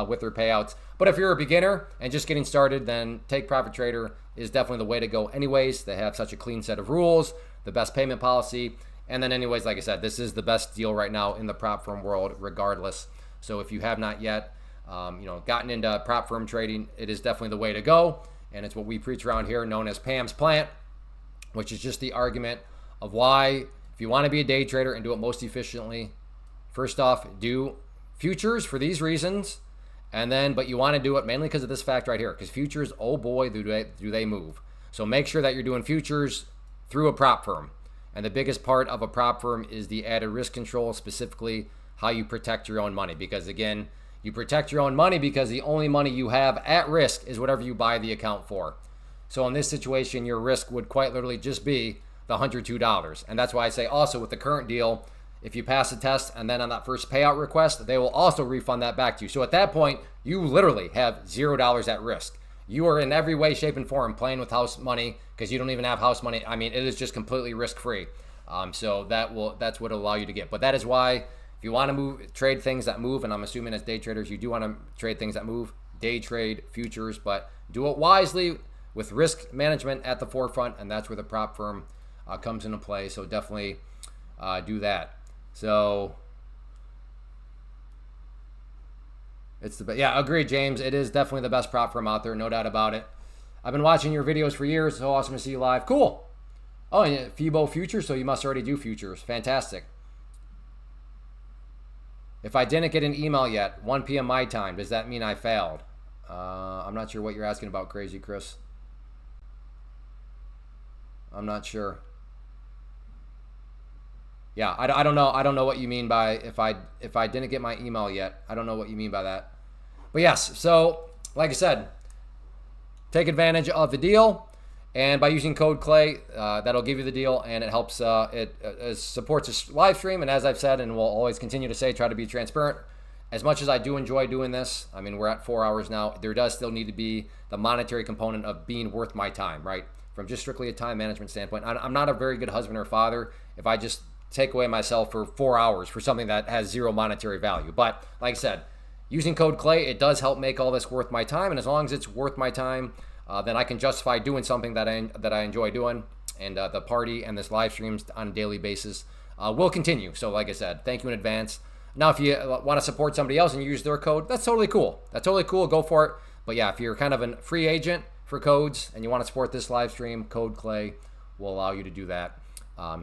with their payouts. But if you're a beginner and just getting started, then Take Profit Trader is definitely the way to go anyways. They have such a clean set of rules, the best payment policy. And then anyways, like I said, this is the best deal right now in the prop firm world regardless. So if you have not yet, gotten into prop firm trading, it is definitely the way to go. And it's what we preach around here, known as Pam's Plant, which is just the argument of why, if you want to be a day trader and do it most efficiently, first off, do futures for these reasons. And then, but you want to do it mainly because of this fact right here, because futures, oh boy, do they move. So make sure that you're doing futures through a prop firm. And the biggest part of a prop firm is the added risk control, specifically how you protect your own money. Because again, you protect your own money because the only money you have at risk is whatever you buy the account for. So in this situation, your risk would quite literally just be the $102. And that's why I say also with the current deal, if you pass the test and then on that first payout request, they will also refund that back to you. So at that point, you literally have $0 at risk. You are in every way, shape, and form playing with house money because you don't even have house money. I mean, it is just completely risk-free. So that's what it'll allow you to get. But that is why if you want to trade things that move, and I'm assuming as day traders, you do want to trade things that move, day trade futures, but do it wisely with risk management at the forefront, and that's where the prop firm comes into play. So definitely do that. So it's yeah, agreed, James. It is definitely the best prop firm out there, no doubt about it. I've been watching your videos for years. So awesome to see you live. Cool. Oh, and FIBO futures, so you must already do futures. Fantastic. If I didn't get an email yet, 1 p.m. my time, does that mean I failed? I'm not sure what you're asking about, Crazy Chris. I'm not sure. Yeah, I don't know. I don't know what you mean by if I didn't get my email yet. I don't know what you mean by that. But yes, so like I said, take advantage of the deal, and by using code Clay, that'll give you the deal, and it helps. It supports this live stream, and as I've said, and will always continue to say, try to be transparent. As much as I do enjoy doing this, I mean, we're at 4 hours now. There does still need to be the monetary component of being worth my time, right? From just strictly a time management standpoint, I'm not a very good husband or father if I just take away myself for 4 hours for something that has zero monetary value. But like I said, using code Clay, it does help make all this worth my time. And as long as it's worth my time, then I can justify doing something that I enjoy doing. And the party and this live streams on a daily basis will continue. So like I said, thank you in advance. Now, if you want to support somebody else and use their code, that's totally cool. That's totally cool. Go for it. But yeah, if you're kind of a free agent for codes and you want to support this live stream, code Clay will allow you to do that.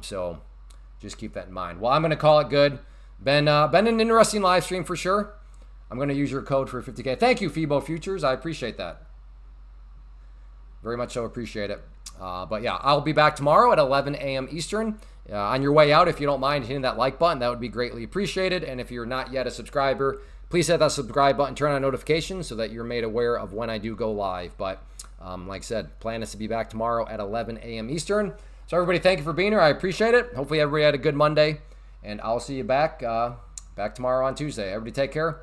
So just keep that in mind. Well, I'm going to call it good. Been an interesting live stream for sure. I'm going to use your code for 50K. Thank you, FIBO Futures. I appreciate that. Very much so appreciate it. But yeah, I'll be back tomorrow at 11 a.m. Eastern. On your way out, if you don't mind hitting that like button, that would be greatly appreciated. And if you're not yet a subscriber, please hit that subscribe button, turn on notifications so that you're made aware of when I do go live. But like I said, plan is to be back tomorrow at 11 a.m. Eastern. So everybody, thank you for being here. I appreciate it. Hopefully everybody had a good Monday, and I'll see you back tomorrow on Tuesday. Everybody take care.